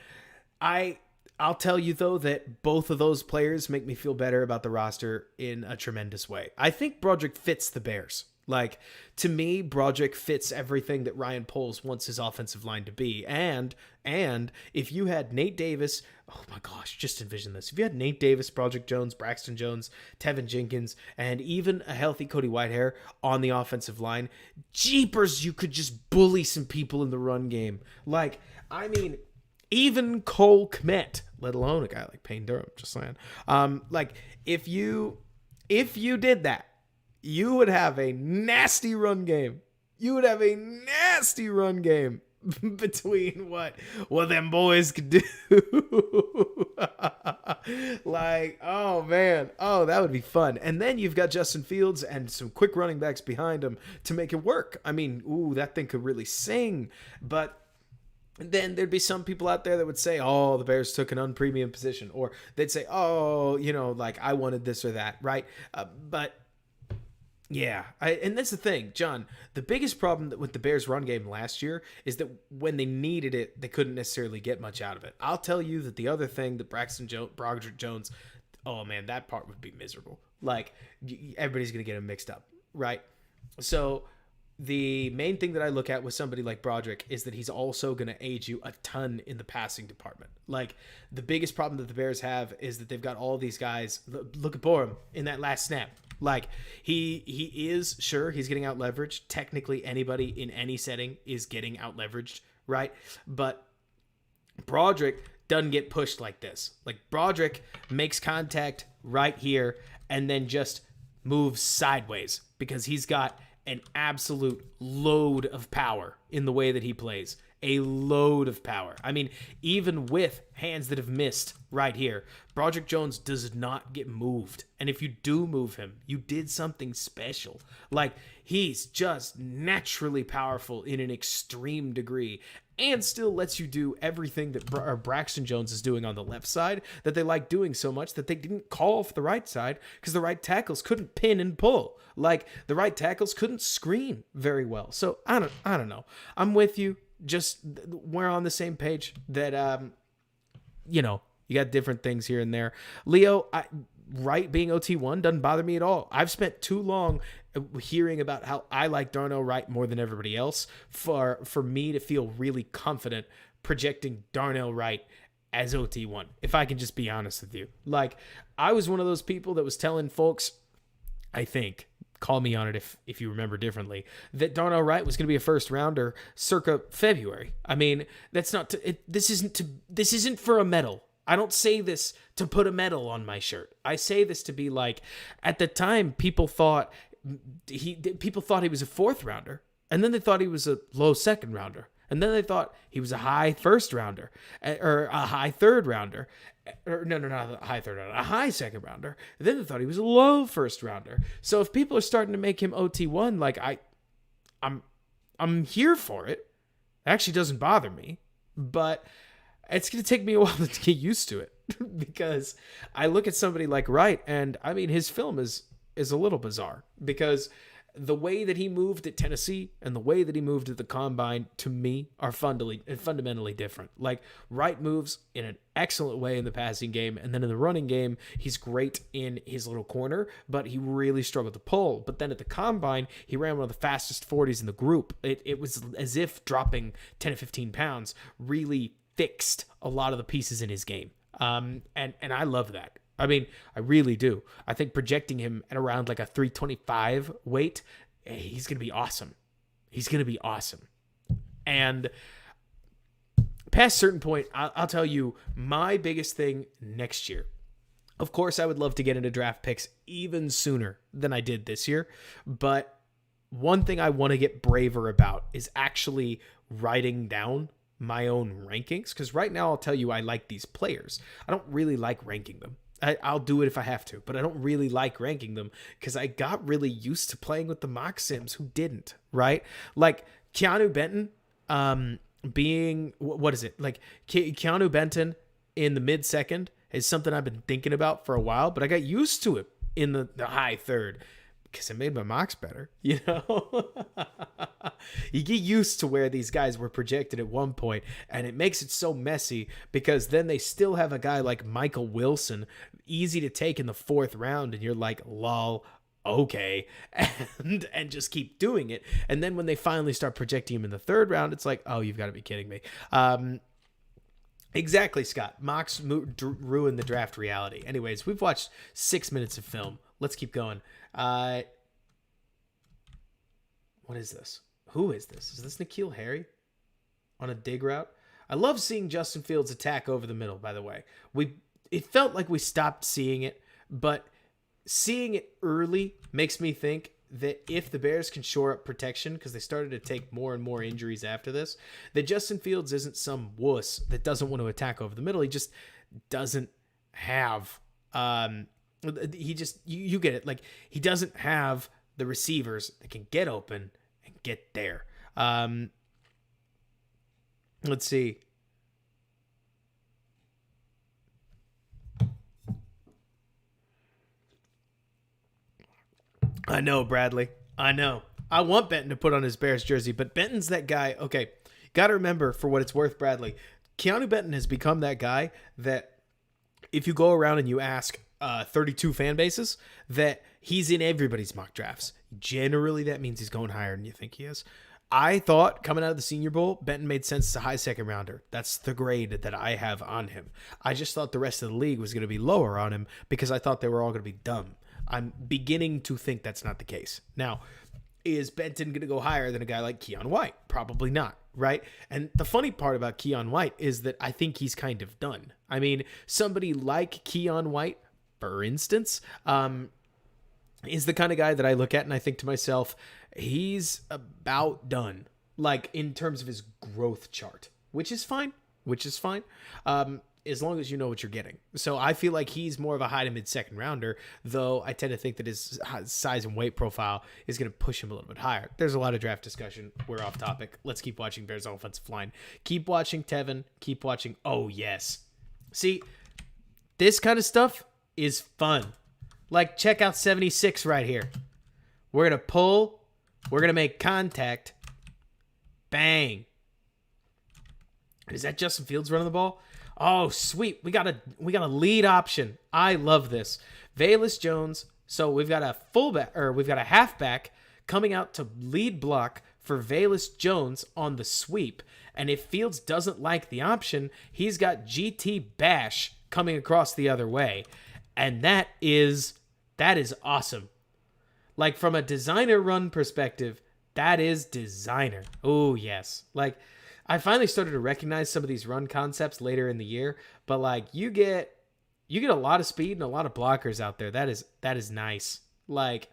[SPEAKER 1] I'll tell you, though, that both of those players make me feel better about the roster in a tremendous way. I think Broderick fits the Bears. Like, to me, Broderick fits everything that Ryan Poles wants his offensive line to be. And if you had Nate Davis, oh my gosh, just envision this. If you had Nate Davis, Broderick Jones, Braxton Jones, Tevin Jenkins, and even a healthy Cody Whitehair on the offensive line, jeepers, you could just bully some people in the run game. Like, I mean, even Cole Kmet, let alone a guy like Payne Durham, just saying. Like, if you did that, you would have a nasty run game. You would have a nasty run game between what them boys could do. Like, oh man, oh, that would be fun. And then you've got Justin Fields and some quick running backs behind him to make it work. I mean, ooh, that thing could really sing. But then there'd be some people out there that would say, oh, the Bears took an unpremium position, or they'd say, oh, like I wanted this or that, right? But yeah, and that's the thing, John. The biggest problem with the Bears' run game last year is that when they needed it, they couldn't necessarily get much out of it. I'll tell you that the other thing that Broderick Jones, oh man, that part would be miserable. Like, everybody's going to get him mixed up, right? So the main thing that I look at with somebody like Broderick is that he's also going to aid you a ton in the passing department. Like, the biggest problem that the Bears have is that they've got all these guys. Look at Borum in that last snap. Like, he is, sure, he's getting out leveraged. Technically, anybody in any setting is getting out leveraged, right? But Broderick doesn't get pushed like this. Like, Broderick makes contact right here and then just moves sideways because he's got an absolute load of power in the way that he plays. A load of power. I mean, even with hands that have missed right here, Broderick Jones does not get moved. And if you do move him, you did something special. Like, he's just naturally powerful in an extreme degree and still lets you do everything that Braxton Jones is doing on the left side that they like doing so much that they didn't call for the right side because the right tackles couldn't pin and pull. Like, the right tackles couldn't screen very well. So I don't know. I'm with you. Just, we're on the same page that, you got different things here and there. Leo, Wright being OT1 doesn't bother me at all. I've spent too long hearing about how I like Darnell Wright more than everybody else for me to feel really confident projecting Darnell Wright as OT1, if I can just be honest with you. Like, I was one of those people that was telling folks, I think, call me on it if you remember differently, that Darnell Wright was going to be a first rounder circa February. I mean, that's not this isn't for a medal. I don't say this to put a medal on my shirt. I say this to be like, at the time, people thought he was a fourth rounder, and then they thought he was a low second rounder, and then they thought he was a high first rounder or a high third rounder. Or no, not a high third rounder, a high second rounder. And then they thought he was a low first rounder. So if people are starting to make him OT1, like, I'm here for it. It actually doesn't bother me, but it's going to take me a while to get used to it because I look at somebody like Wright, and I mean, his film is a little bizarre because the way that he moved at Tennessee and the way that he moved at the Combine, to me, are fundamentally different. Like, Wright moves in an excellent way in the passing game, and then in the running game, he's great in his little corner, but he really struggled to pull. But then at the Combine, he ran one of the fastest 40s in the group. It was as if dropping 10 to 15 pounds really fixed a lot of the pieces in his game. And I love that. I mean, I really do. I think projecting him at around like a 325 weight, he's going to be awesome. He's going to be awesome. And past a certain point, I'll tell you my biggest thing next year. Of course, I would love to get into draft picks even sooner than I did this year. But one thing I want to get braver about is actually writing down my own rankings. Because right now, I'll tell you I like these players. I don't really like ranking them. I'll do it if I have to, but I don't really like ranking them because I got really used to playing with the mock sims who didn't, right? Like Keanu Benton being, what is it? Like Keanu Benton in the mid-second is something I've been thinking about for a while, but I got used to it in the high third because it made my mocks better, you know? You get used to where these guys were projected at one point, and it makes it so messy because then they still have a guy like Michael Wilson, easy to take in the fourth round, and you're like, lol, okay, and just keep doing it. And then when they finally start projecting him in the third round, it's like, oh, you've got to be kidding me. Exactly, Scott. Mox ruined the draft reality. Anyways, we've watched 6 minutes of film. Let's keep going. What is this? Who is this? Is this N'Keal Harry on a dig route? I love seeing Justin Fields attack over the middle, by the way. It felt like we stopped seeing it, but seeing it early makes me think that if the Bears can shore up protection, because they started to take more and more injuries after this, that Justin Fields isn't some wuss that doesn't want to attack over the middle. He just doesn't have he just you get it. Like, he doesn't have the receivers that can get open and get there. Let's see. I know, Bradley. I know. I want Benton to put on his Bears jersey, but Benton's that guy. Okay, got to remember, for what it's worth, Bradley, Keanu Benton has become that guy that if you go around and you ask 32 fan bases, that he's in everybody's mock drafts. Generally, that means he's going higher than you think he is. I thought coming out of the Senior Bowl, Benton made sense as a high second rounder. That's the grade that I have on him. I just thought the rest of the league was going to be lower on him because I thought they were all going to be dumb. I'm beginning to think that's not the case. Now, is Benton going to go higher than a guy like Keion White? Probably not, right? And the funny part about Keion White is that I think he's kind of done. I mean, somebody like Keion White, for instance, is the kind of guy that I look at and I think to myself, he's about done, like in terms of his growth chart, which is fine, as long as you know what you're getting. So I feel like he's more of a high to mid second rounder, though I tend to think that his size and weight profile is going to push him a little bit higher. There's a lot of draft discussion. We're off topic. Let's keep watching Bears offensive line. Keep watching Tevin. Keep watching. Oh, yes. See, this kind of stuff is fun. Like, check out 76 right here. We're going to pull. We're going to make contact. Bang. Is that Justin Fields running the ball? Oh, sweet. We got a lead option. I love this. Velus Jones. So we've got a fullback, or we've got a halfback coming out to lead block for Velus Jones on the sweep. And if Fields doesn't like the option, he's got GT Bash coming across the other way. And that is awesome. Like, from a designer run perspective, that is designer. Oh, yes. Like, I finally started to recognize some of these run concepts later in the year, but like you get a lot of speed and a lot of blockers out there. That is nice. Like,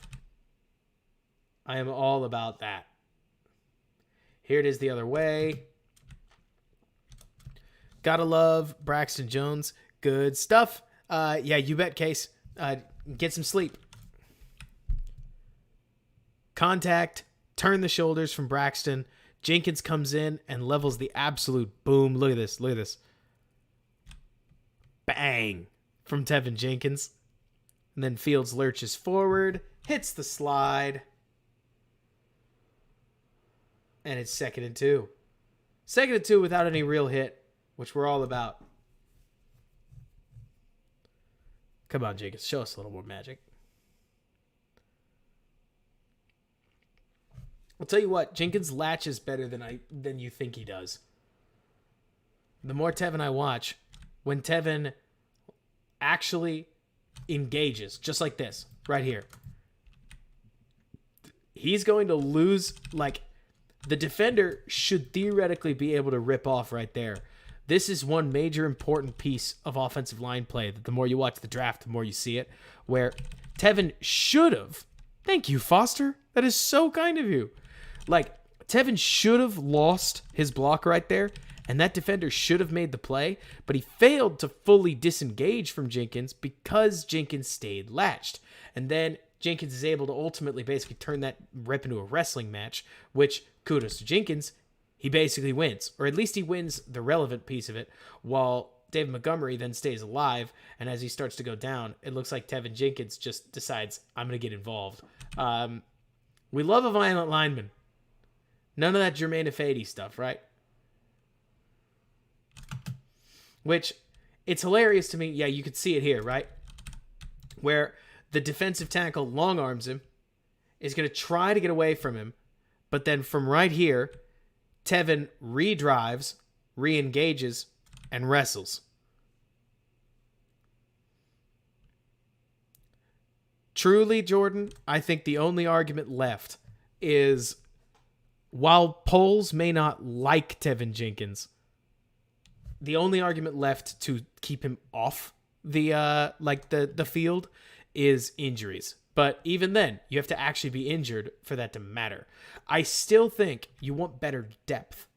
[SPEAKER 1] I am all about that. Here it is the other way. Gotta love Braxton Jones. Good stuff. Yeah, you bet, Case. Get some sleep. Contact. Turn the shoulders from Braxton. Jenkins comes in and levels the absolute boom. Look at this. Look at this. Bang from Tevin Jenkins. And then Fields lurches forward, hits the slide. And it's 2nd and 2. 2nd and 2 without any real hit, which we're all about. Come on, Jenkins. Show us a little more magic. I'll tell you what, Jenkins latches better than you think he does. The more Tevin I watch, when Tevin actually engages, just like this, right here, he's going to lose, like, the defender should theoretically be able to rip off right there. This is one major important piece of offensive line play that the more you watch the draft, the more you see it, where Tevin should have, thank you, Foster, that is so kind of you. Like, Tevin should have lost his block right there, and that defender should have made the play, but he failed to fully disengage from Jenkins because Jenkins stayed latched. And then Jenkins is able to ultimately basically turn that rip into a wrestling match, which, kudos to Jenkins, he basically wins. Or at least he wins the relevant piece of it, while David Montgomery then stays alive, and as he starts to go down, it looks like Tevin Jenkins just decides, I'm going to get involved. We love a violent lineman. None of that Germain Ifedi stuff, right? Which, it's hilarious to me. Yeah, you could see it here, right? Where The defensive tackle long arms him, is going to try to get away from him, but then from right here, Tevin re-drives, re-engages, and wrestles. Truly, Jordan, I think the only argument left is, while polls may not like Tevin Jenkins, the only argument left to keep him off the field is injuries. But even then, you have to actually be injured for that to matter. I still think you want better depth.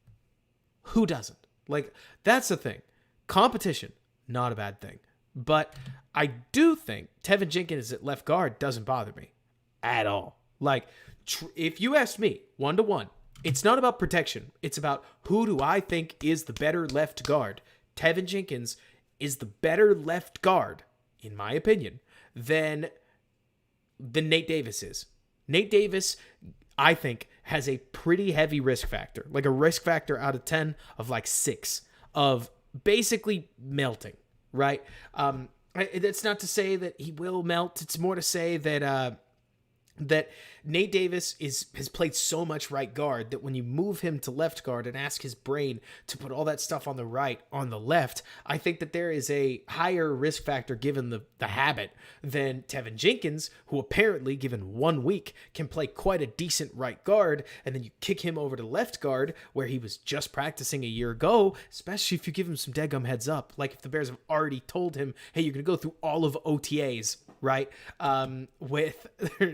[SPEAKER 1] Who doesn't? Like, that's the thing. Competition, not a bad thing. But I do think Tevin Jenkins at left guard doesn't bother me at all. Like, if you ask me, 1-to-1, it's not about protection. It's about who do I think is the better left guard. Tevin Jenkins is the better left guard, in my opinion, than Nate Davis is. Nate Davis, I think, has a pretty heavy risk factor. Like a risk factor out of 10 of like 6 of basically melting, right? That's not to say that he will melt. It's more to say that that Nate Davis has played so much right guard that when you move him to left guard and ask his brain to put all that stuff on the right, on the left, I think that there is a higher risk factor given the habit than Tevin Jenkins, who apparently, given 1 week, can play quite a decent right guard, and then you kick him over to left guard, where he was just practicing a year ago, especially if you give him some deadgum heads up, like if the Bears have already told him, hey, you're going to go through all of OTAs, right? With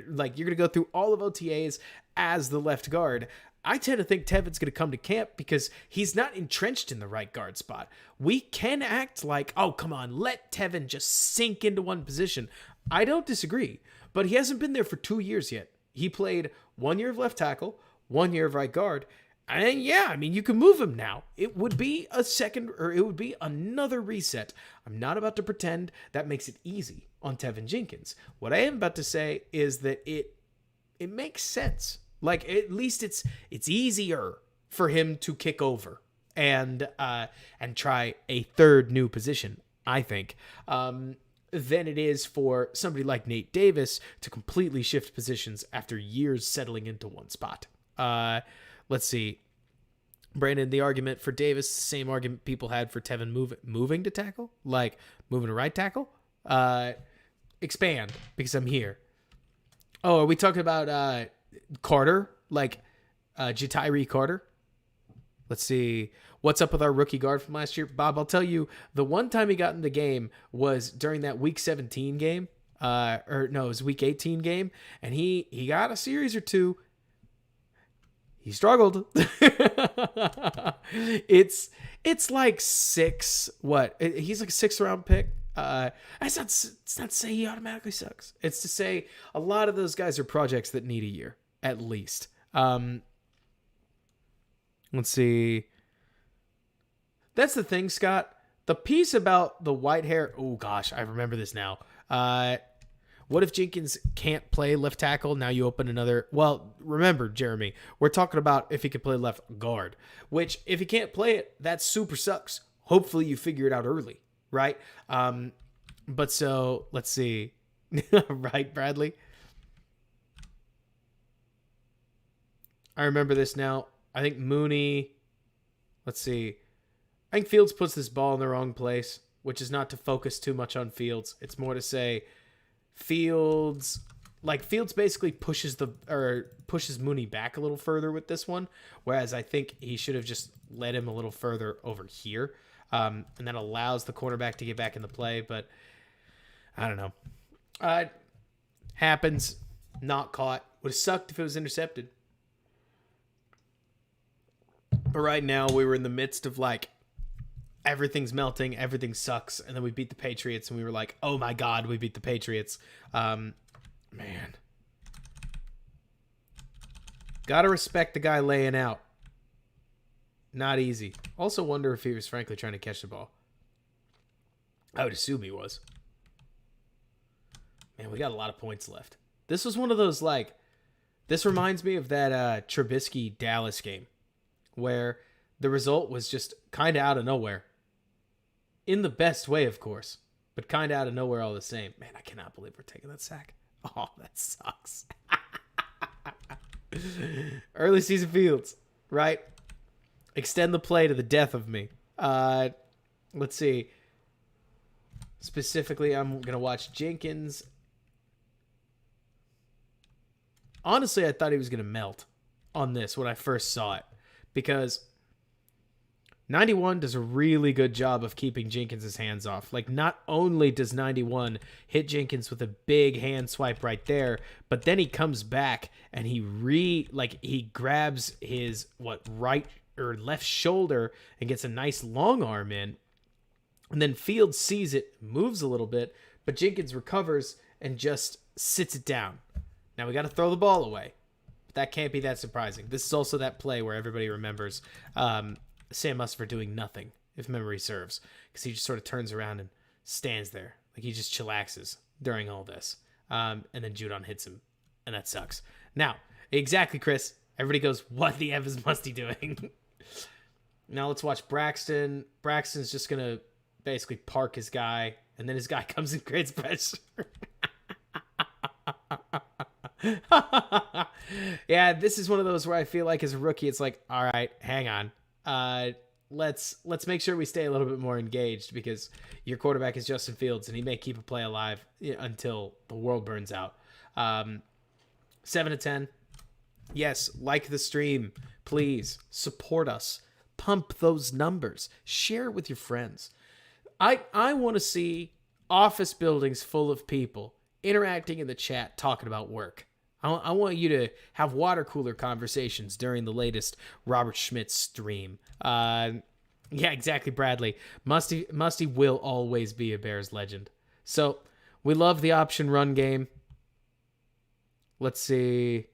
[SPEAKER 1] like, you're going to go through all of OTAs as the left guard. I tend to think Tevin's going to come to camp because he's not entrenched in the right guard spot. We can act like, oh, come on, let Tevin just sink into one position. I don't disagree, but he hasn't been there for 2 years yet. He played 1 year of left tackle, 1 year of right guard. And yeah, I mean, you can move him now. It would be it would be another reset. I'm not about to pretend that makes it easy on Tevin Jenkins. What I am about to say is that it makes sense. Like, at least it's easier for him to kick over and try a third new position, I think, than it is for somebody like Nate Davis to completely shift positions after years settling into one spot. Let's see. Brandon, the argument for Davis, same argument people had for Tevin moving to tackle, like moving to right tackle. Expand, because I'm here. Oh, are we talking about Carter? Like Ja'Tyre Carter? Let's see. What's up with our rookie guard from last year? Bob, I'll tell you, the one time he got in the game was during that Week 17 game. It was Week 18 game. And he got a series or two. He struggled. It's like 6. What? He's like a 6th round pick. It's not to say he automatically sucks. It's to say a lot of those guys are projects that need a year at least. Let's see. That's the thing, Scott. The piece about the white hair. Oh gosh, I remember this now. What if Jenkins can't play left tackle? Now you open another. Well, remember, Jeremy, we're talking about if he can play left guard, which if he can't play it, that super sucks. Hopefully you figure it out early, right? But so let's see. Right, Bradley? I remember this now. I think Mooney. Let's see. I think Fields puts this ball in the wrong place, which is not to focus too much on Fields. It's more to say Fields basically pushes Mooney back a little further with this one, whereas I think he should have just led him a little further over here, and that allows the cornerback to get back in the play. But I don't know. Happens. Not caught. Would have sucked if it was intercepted. But right now we were in the midst of like everything's melting, everything sucks, and then we beat the Patriots, and we were like, oh my God, we beat the Patriots. Man. Gotta respect the guy laying out. Not easy. Also wonder if he was frankly trying to catch the ball. I would assume he was. Man, we got a lot of points left. This was one of those, like, this reminds me of that Trubisky-Dallas game, where the result was just kind of out of nowhere. In the best way, of course. but kind of out of nowhere all the same. Man, I cannot believe we're taking that sack. Oh, that sucks. Early season Fields, right? Extend the play to the death of me. Let's see. Specifically, I'm going to watch Jenkins. Honestly, I thought he was going to melt on this when I first saw it, because 91 does a really good job of keeping Jenkins' hands off. Like, not only does 91 hit Jenkins with a big hand swipe right there, but then he comes back and he grabs his right or left shoulder and gets a nice long arm in. And then Fields sees it, moves a little bit, but Jenkins recovers and just sits it down. Now we got to throw the ball away. But that can't be that surprising. This is also that play where everybody remembers Sam Musfer doing nothing, if memory serves, because he just sort of turns around and stands there. Like, he just chillaxes during all this. And then Judon hits him, and that sucks. Now, exactly, Chris. Everybody goes, what the F is Musty doing? Now let's watch Braxton. Braxton's just going to basically park his guy, and then his guy comes and creates pressure. Yeah, this is one of those where I feel like as a rookie, it's like, all right, hang on. Let's make sure we stay a little bit more engaged, because your quarterback is Justin Fields, and he may keep a play alive until the world burns out. 7 to 10. Yes, like the stream. Please support us. Pump those numbers. Share it with your friends. I want to see office buildings full of people interacting in the chat, talking about work. I want you to have water cooler conversations during the latest Robert Schmidt stream. Yeah, exactly, Bradley. Musty will always be a Bears legend. So we love the option run game. Let's see.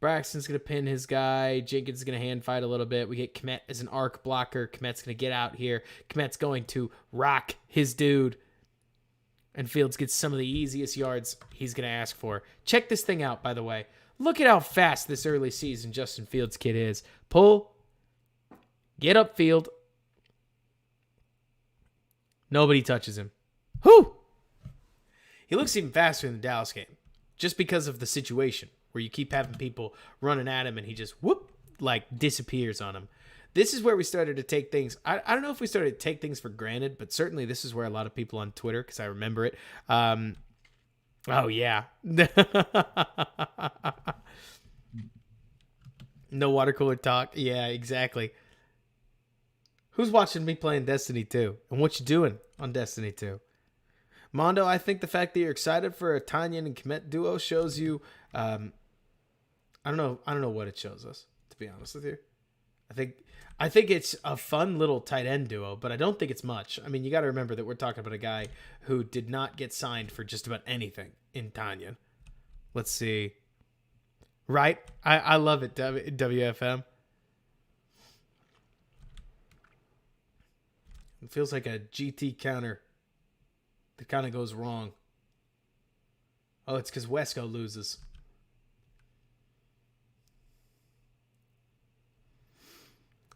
[SPEAKER 1] Braxton's going to pin his guy. Jenkins is going to hand fight a little bit. We get Kmet as an arc blocker. Kmet's going to get out here. Kmet's going to rock his dude. And Fields gets some of the easiest yards he's going to ask for. Check this thing out, by the way. Look at how fast this early season Justin Fields kid is. Pull. Get upfield. Nobody touches him. Whew! He looks even faster in the Dallas game, just because of the situation where you keep having people running at him and he just, disappears on him. This is where we started to take things. I don't know if we started to take things for granted, but certainly this is where a lot of people on Twitter, because I remember it. Oh, yeah. No water cooler talk. Yeah, exactly. Who's watching me playing Destiny 2? And what you doing on Destiny 2? Mondo, I think the fact that you're excited for a Tanyan and Kmet duo shows you... I don't know what it shows us, to be honest with you. I think it's a fun little tight end duo, but I don't think it's much. I mean, you got to remember that we're talking about a guy who did not get signed for just about anything in Tanyan. Let's see. Right? I love it, WFM. It feels like a GT counter that kind of goes wrong. Oh, it's because Wesco loses.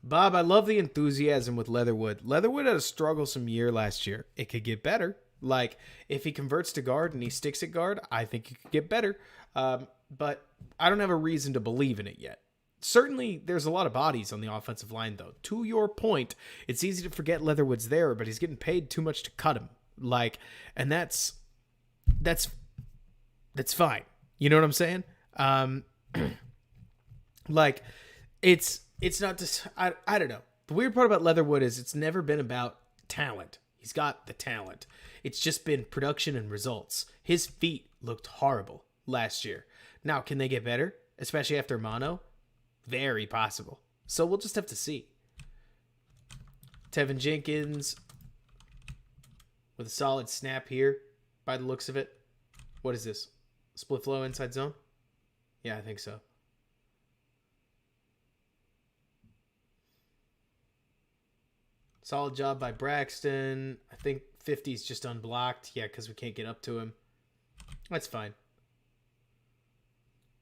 [SPEAKER 1] Bob, I love the enthusiasm with Leatherwood. Leatherwood had a strugglesome year last year. It could get better. Like, if he converts to guard and he sticks at guard, I think it could get better. But I don't have a reason to believe in it yet. Certainly, there's a lot of bodies on the offensive line, though. To your point, it's easy to forget Leatherwood's there, but he's getting paid too much to cut him. Like, and that's fine. You know what I'm saying? Like, it's not just, I don't know. The weird part about Leatherwood is it's never been about talent. He's got the talent. It's just been production and results. His feet looked horrible last year. Now, can they get better? Especially after mono? Very possible. So we'll just have to see. Tevin Jenkins with a solid snap here by the looks of it. What is this? Split flow inside zone? Yeah, I think so. Solid job by Braxton. I think 50's just unblocked. Yeah, because we can't get up to him. That's fine.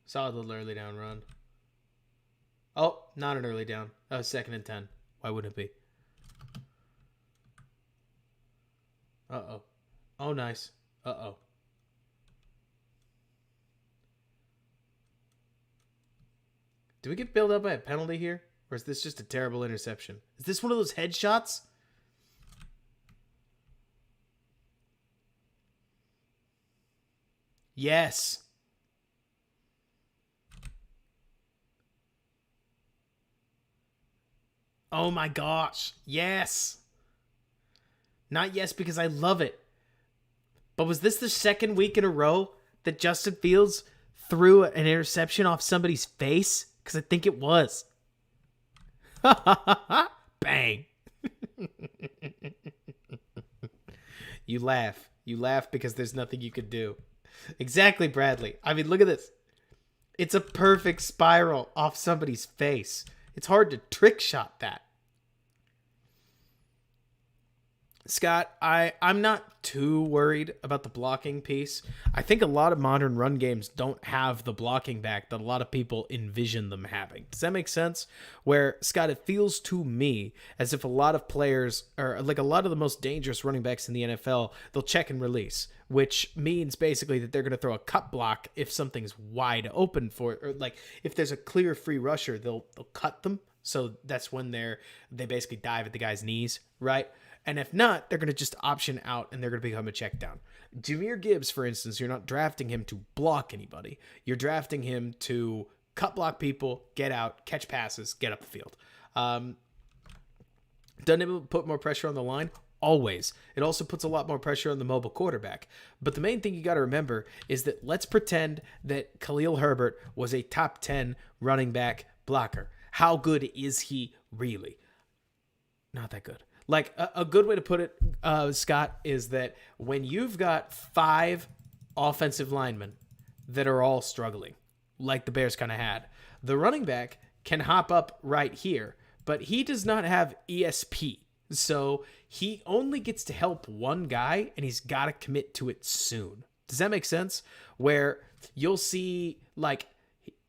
[SPEAKER 1] Solid little early down run. Oh, not an early down. That was 2nd and 10. Why wouldn't it be? Uh-oh. Oh, nice. Uh-oh. Do we get bailed out by a penalty here? Or is this just a terrible interception? Is this one of those headshots? Yes. Oh my gosh. Yes. Not yes because I love it. But was this the second week in a row that Justin Fields threw an interception off somebody's face? Because I think it was. Bang. You laugh. You laugh because there's nothing you could do. Exactly, Bradley. I mean, look at this. It's a perfect spiral off somebody's face. It's hard to trick shot that. Scott, I'm not too worried about the blocking piece. I think a lot of modern run games don't have the blocking back that a lot of people envision them having. Does that make sense? Where, Scott, it feels to me as if a lot of players, or like a lot of the most dangerous running backs in the NFL, they'll check and release, which means basically that they're going to throw a cut block if something's wide open for it, or like if there's a clear free rusher, they'll cut them. So that's when they basically dive at the guy's knees, right? And if not, they're going to just option out and they're going to become a check down. Jahmyr Gibbs, for instance, you're not drafting him to block anybody. You're drafting him to cut block people, get out, catch passes, get up the field. Doesn't it put more pressure on the line? Always. It also puts a lot more pressure on the mobile quarterback. But the main thing you got to remember is that let's pretend that Khalil Herbert was a top 10 running back blocker. How good is he really? Not that good. Like, a good way to put it, Scott, is that when you've got 5 offensive linemen that are all struggling, like the Bears kind of had, the running back can hop up right here, but he does not have ESP. So he only gets to help one guy, and he's got to commit to it soon. Does that make sense? Where you'll see, like,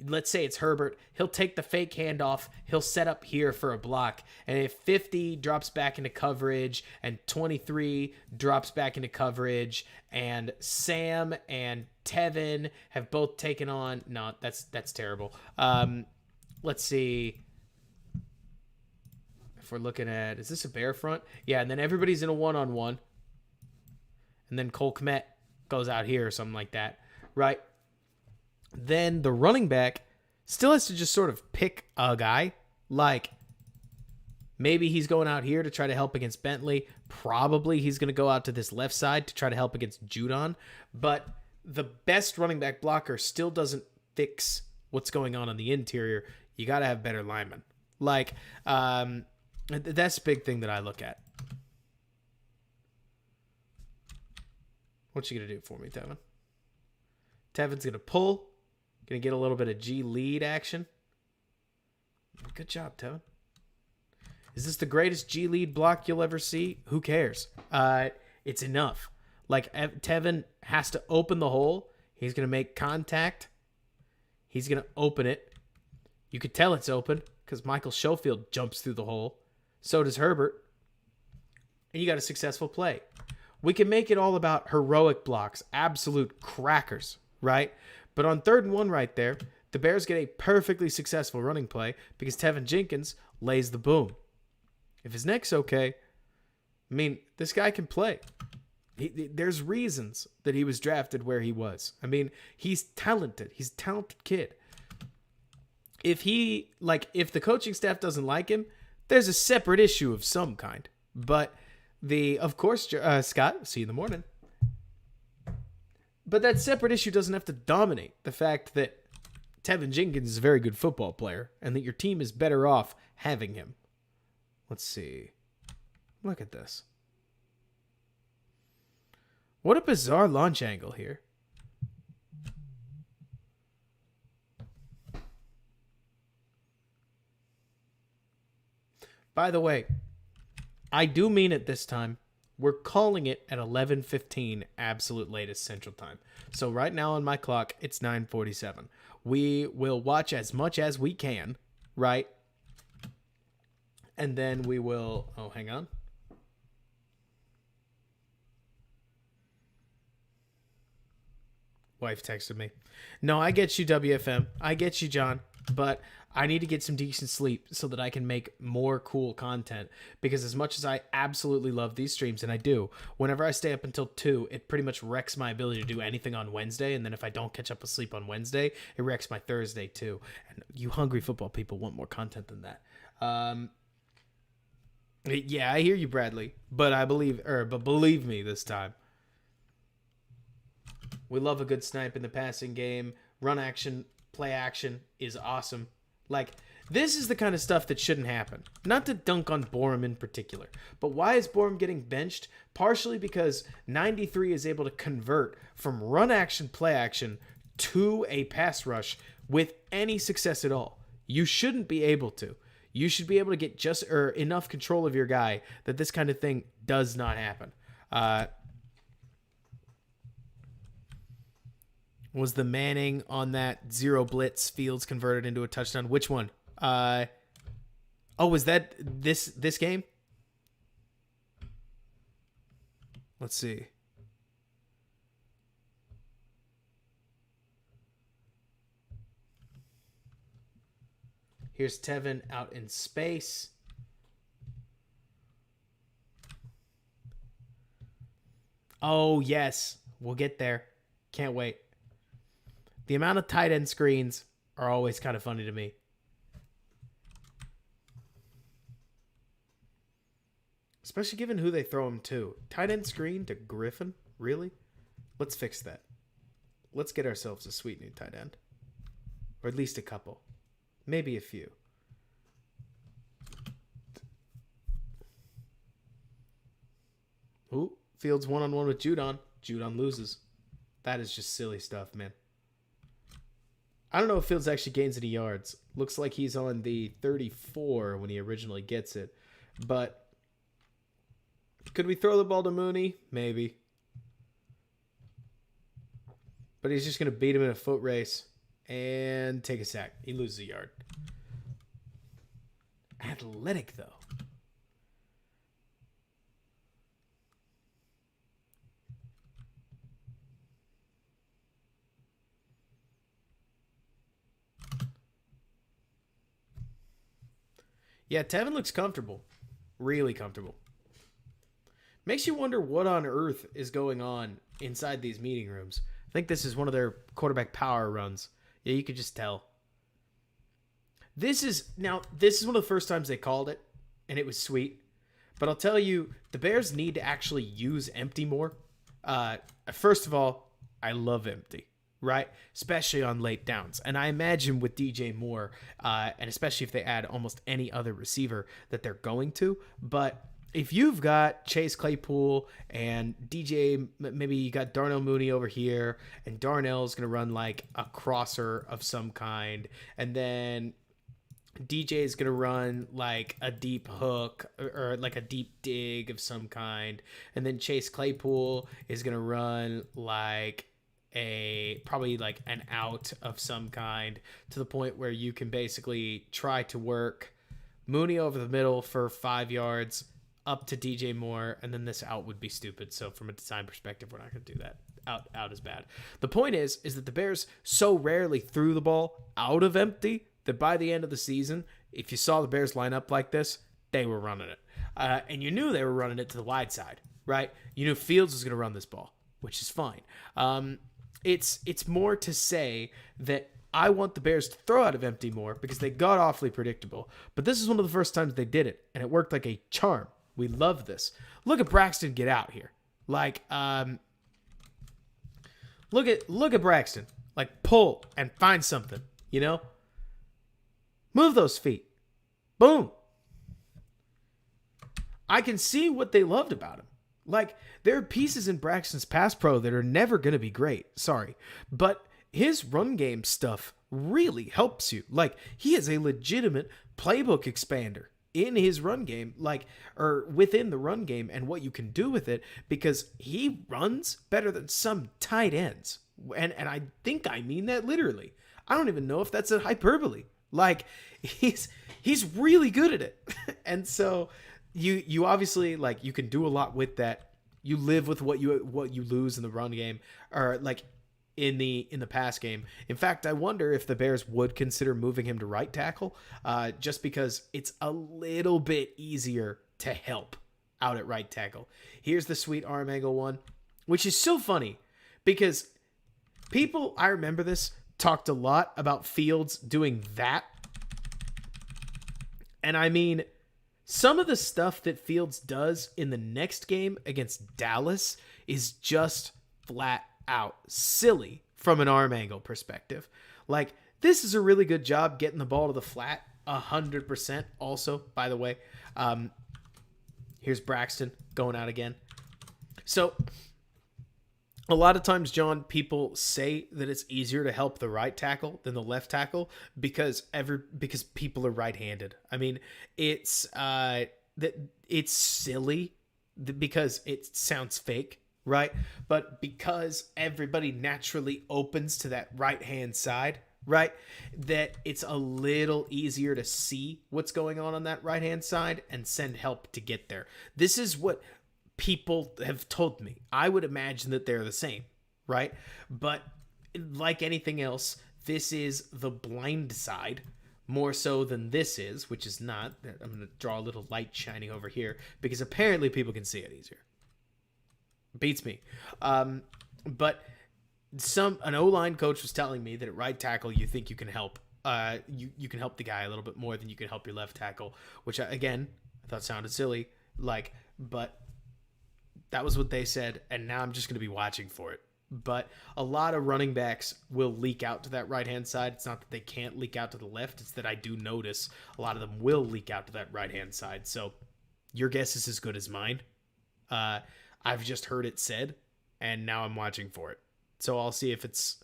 [SPEAKER 1] let's say it's Herbert, he'll take the fake handoff, he'll set up here for a block, and if 50 drops back into coverage, and 23 drops back into coverage, and Sam and Tevin have both taken on, no, that's terrible. Let's see. If we're looking at, is this a bear front? Yeah, and then everybody's in a one-on-one, and then Cole Kmet goes out here or something like that, right? Then the running back still has to just sort of pick a guy. Like, maybe he's going out here to try to help against Bentley. Probably he's going to go out to this left side to try to help against Judon. But the best running back blocker still doesn't fix what's going on the interior. You got to have better linemen. Like, that's a big thing that I look at. What you going to do for me, Tevin? Tevin's going to pull. Going to get a little bit of G lead action. Good job, Tevin. Is this the greatest G lead block you'll ever see? Who cares? It's enough. Like, Tevin has to open the hole. He's going to make contact. He's going to open it. You could tell it's open because Michael Schofield jumps through the hole. So does Herbert. And you got a successful play. We can make it all about heroic blocks. Absolute crackers, right? But on 3rd and 1 right there, the Bears get a perfectly successful running play because Tevin Jenkins lays the boom. If his neck's okay, I mean, this guy can play. There's reasons that he was drafted where he was. I mean, he's talented. He's a talented kid. If the coaching staff doesn't like him, there's a separate issue of some kind. But of course, Scott, see you in the morning. But that separate issue doesn't have to dominate the fact that Tevin Jenkins is a very good football player and that your team is better off having him. Let's see. Look at this. What a bizarre launch angle here. By the way, I do mean it this time. We're calling it at 11:15 absolute latest Central Time. So right now on my clock, it's 9:47. We will watch as much as we can, right? And then we will... Oh, hang on. Wife texted me. No, I get you, WFM. I get you, John. But I need to get some decent sleep so that I can make more cool content. Because as much as I absolutely love these streams, and I do, whenever I stay up until 2, it pretty much wrecks my ability to do anything on Wednesday. And then if I don't catch up with sleep on Wednesday, it wrecks my Thursday too. And you hungry football people want more content than that. Yeah, I hear you, Bradley. But believe me this time. We love a good snipe in the passing game. Run action, play action is awesome. Like, this is the kind of stuff that shouldn't happen. Not to dunk on Borum in particular, but why is Borum getting benched? Partially because 93 is able to convert from run action, play action to a pass rush with any success at all. You shouldn't be able to. You should be able to get just enough control of your guy that this kind of thing does not happen. Was the Manning on that zero blitz Fields converted into a touchdown? Which one? Was that this game? Let's see. Here's Tevin out in space. Oh, yes. We'll get there. Can't wait. The amount of tight end screens are always kind of funny to me. Especially given who they throw him to. Tight end screen to Griffin? Really? Let's fix that. Let's get ourselves a sweet new tight end. Or at least a couple. Maybe a few. Ooh, Fields one-on-one with Judon. Judon loses. That is just silly stuff, man. I don't know if Fields actually gains any yards. Looks like he's on the 34 when he originally gets it. But could we throw the ball to Mooney? Maybe. But he's just going to beat him in a foot race and take a sack. He loses a yard. Athletic, though. Yeah, Tevin looks comfortable. Really comfortable. Makes you wonder what on earth is going on inside these meeting rooms. I think this is one of their quarterback power runs. Yeah, you could just tell. This is one of the first times they called it, and it was sweet. But I'll tell you, the Bears need to actually use empty more. First of all, I love empty. Right? Especially on late downs. And I imagine with DJ Moore, and especially if they add almost any other receiver that they're going to. But if you've got Chase Claypool and DJ, maybe you got Darnell Mooney over here, and Darnell's going to run like a crosser of some kind. And then DJ is going to run like a deep hook or like a deep dig of some kind. And then Chase Claypool is going to run like probably like an out of some kind, to the point where you can basically try to work Mooney over the middle for 5 yards up to DJ Moore, and then this out would be stupid. So from a design perspective, we're not going to do that. Out is bad. The point is that the Bears so rarely threw the ball out of empty that by the end of the season, if you saw the Bears line up like this, they were running it. And you knew they were running it to the wide side, right? You knew Fields was going to run this ball, which is fine. It's more to say that I want the Bears to throw out of empty more because they got awfully predictable. But this is one of the first times they did it, and it worked like a charm. We love this. Look at Braxton get out here. Like, look at Braxton. Like, pull and find something, you know? Move those feet. Boom. I can see what they loved about him. Like, there are pieces in Braxton's pass pro that are never going to be great. Sorry. But his run game stuff really helps you. Like, he is a legitimate playbook expander in his run game, like, or within the run game and what you can do with it, because he runs better than some tight ends. And I think I mean that literally. I don't even know if that's a hyperbole. Like, he's really good at it. And so you obviously, like, you can do a lot with that. You live with what you lose in the run game, or like in the pass game. In fact, I wonder if the Bears would consider moving him to right tackle, just because it's a little bit easier to help out at right tackle. Here's the sweet arm angle one, which is so funny because people, I remember this, talked a lot about Fields doing that. And I mean, some of the stuff that Fields does in the next game against Dallas is just flat out silly from an arm angle perspective. Like, this is a really good job getting the ball to the flat, 100%. Also, by the way, here's Braxton going out again. So, a lot of times, John, people say that it's easier to help the right tackle than the left tackle because people are right-handed. I mean, it's silly because it sounds fake, right? But because everybody naturally opens to that right-hand side, right, that it's a little easier to see what's going on that right-hand side and send help to get there. This is what people have told me. I would imagine that they're the same, right? But like anything else, this is the blind side more so than this is, which is not. I'm going to draw a little light shining over here because apparently people can see it easier. Beats me. But an O-line coach was telling me that at right tackle, you think you can help. You can help the guy a little bit more than you can help your left tackle, which again, I thought sounded silly. But that was what they said, and now I'm just going to be watching for it. But a lot of running backs will leak out to that right-hand side. It's not that they can't leak out to the left. It's that I do notice a lot of them will leak out to that right-hand side. So your guess is as good as mine. I've just heard it said, and now I'm watching for it. So I'll see if it's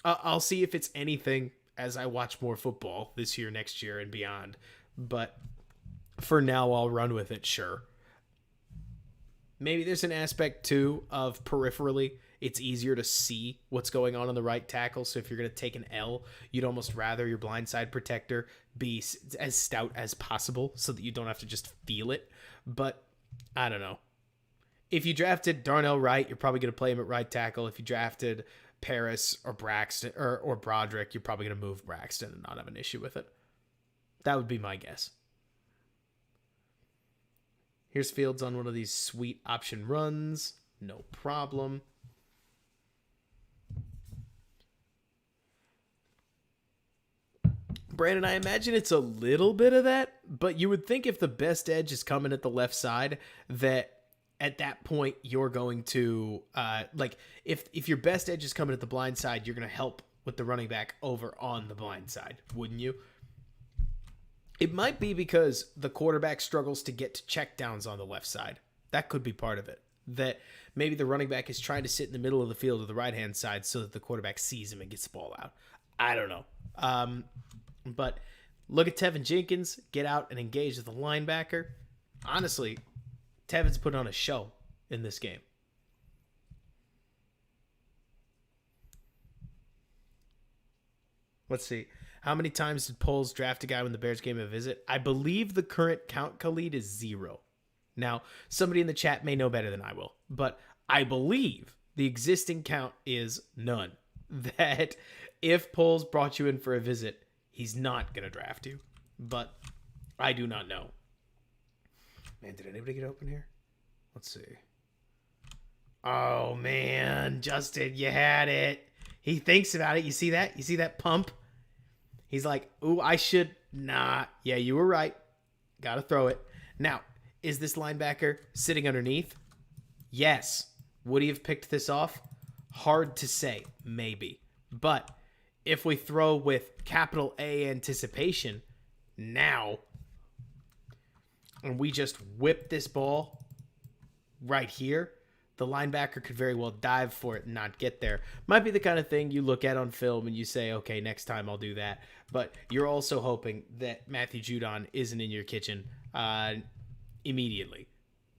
[SPEAKER 1] I'll see if it's anything as I watch more football this year, next year, and beyond. But for now, I'll run with it, sure. Maybe there's an aspect, too, of peripherally, it's easier to see what's going on the right tackle. So if you're going to take an L, you'd almost rather your blindside protector be as stout as possible so that you don't have to just feel it. But I don't know. If you drafted Darnell Wright, you're probably going to play him at right tackle. If you drafted Paris or Braxton or Broderick, you're probably going to move Braxton and not have an issue with it. That would be my guess. Here's Fields on one of these sweet option runs. No problem. Brandon, I imagine it's a little bit of that, but you would think if the best edge is coming at the left side, that at that point you're going to, if your best edge is coming at the blind side, you're going to help with the running back over on the blind side, wouldn't you? It might be because the quarterback struggles to get to checkdowns on the left side. That could be part of it. That maybe the running back is trying to sit in the middle of the field of the right-hand side so that the quarterback sees him and gets the ball out. I don't know. But look at Tevin Jenkins get out and engage with the linebacker. Honestly, Tevin's put on a show in this game. Let's see. How many times did Poles draft a guy when the Bears gave him a visit? I believe the current count, Khalid, is 0. Now, somebody in the chat may know better than I will, but I believe the existing count is none. That if Poles brought you in for a visit, he's not going to draft you. But I do not know. Man, did anybody get open here? Let's see. Oh, man. Justin, you had it. He thinks about it. You see that? You see that pump? He's like, ooh, I should. Nah. Yeah, you were right. Got to throw it. Now, is this linebacker sitting underneath? Yes. Would he have picked this off? Hard to say. Maybe. But if we throw with capital A anticipation now, and we just whip this ball right here, the linebacker could very well dive for it and not get there. Might be the kind of thing you look at on film and you say, okay, next time I'll do that. But you're also hoping that Matthew Judon isn't in your kitchen immediately,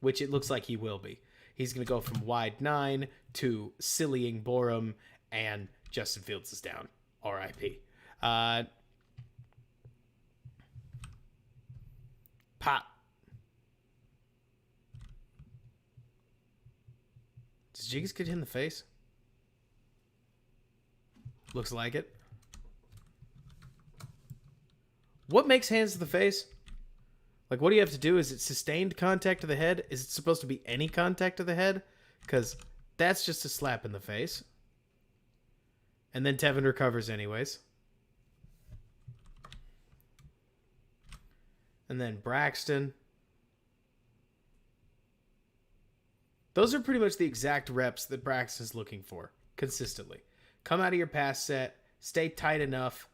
[SPEAKER 1] which it looks like he will be. He's going to go from wide 9 to sillying Borum, and Justin Fields is down. R.I.P. Pop. Does Jiggins get hit in the face? Looks like it. What makes hands to the face? Like, what do you have to do? Is it sustained contact to the head? Is it supposed to be any contact to the head? Because that's just a slap in the face. And then Tevin recovers anyways. And then Braxton. Those are pretty much the exact reps that Braxton's looking for consistently. Come out of your pass set, stay tight enough,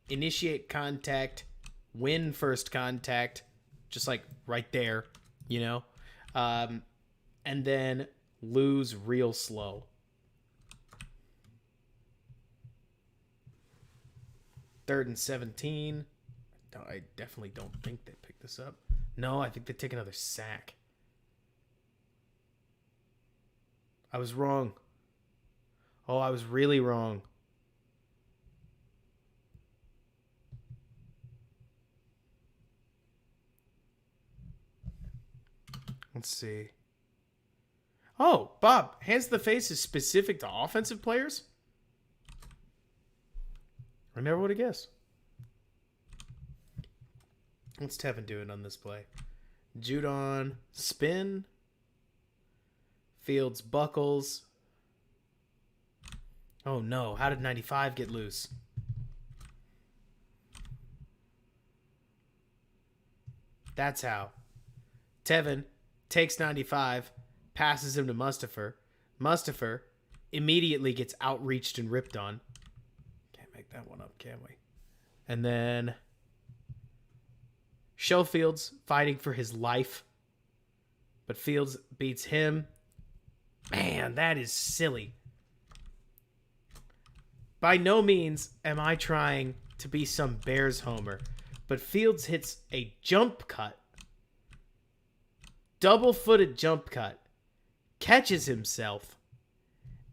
[SPEAKER 1] initiate contact, win first contact, just like right there, you know? And then lose real slow. Third and 17. I definitely don't think they pick this up. No, I think they take another sack. I was wrong. Oh, I was really wrong. Let's see. Oh, Bob, hands to the face is specific to offensive players? I never would have guessed. What's Tevin doing on this play? Judon, spin. Fields buckles. Oh no, how did 95 get loose? That's how. Tevin takes 95, passes him to Mustipher. Mustipher immediately gets outreached and ripped on. Can't make that one up, can we? And then Showfield's fighting for his life, but Fields beats him. Man, that is silly. By no means am I trying to be some Bears homer, but Fields hits a jump cut, double-footed jump cut, catches himself,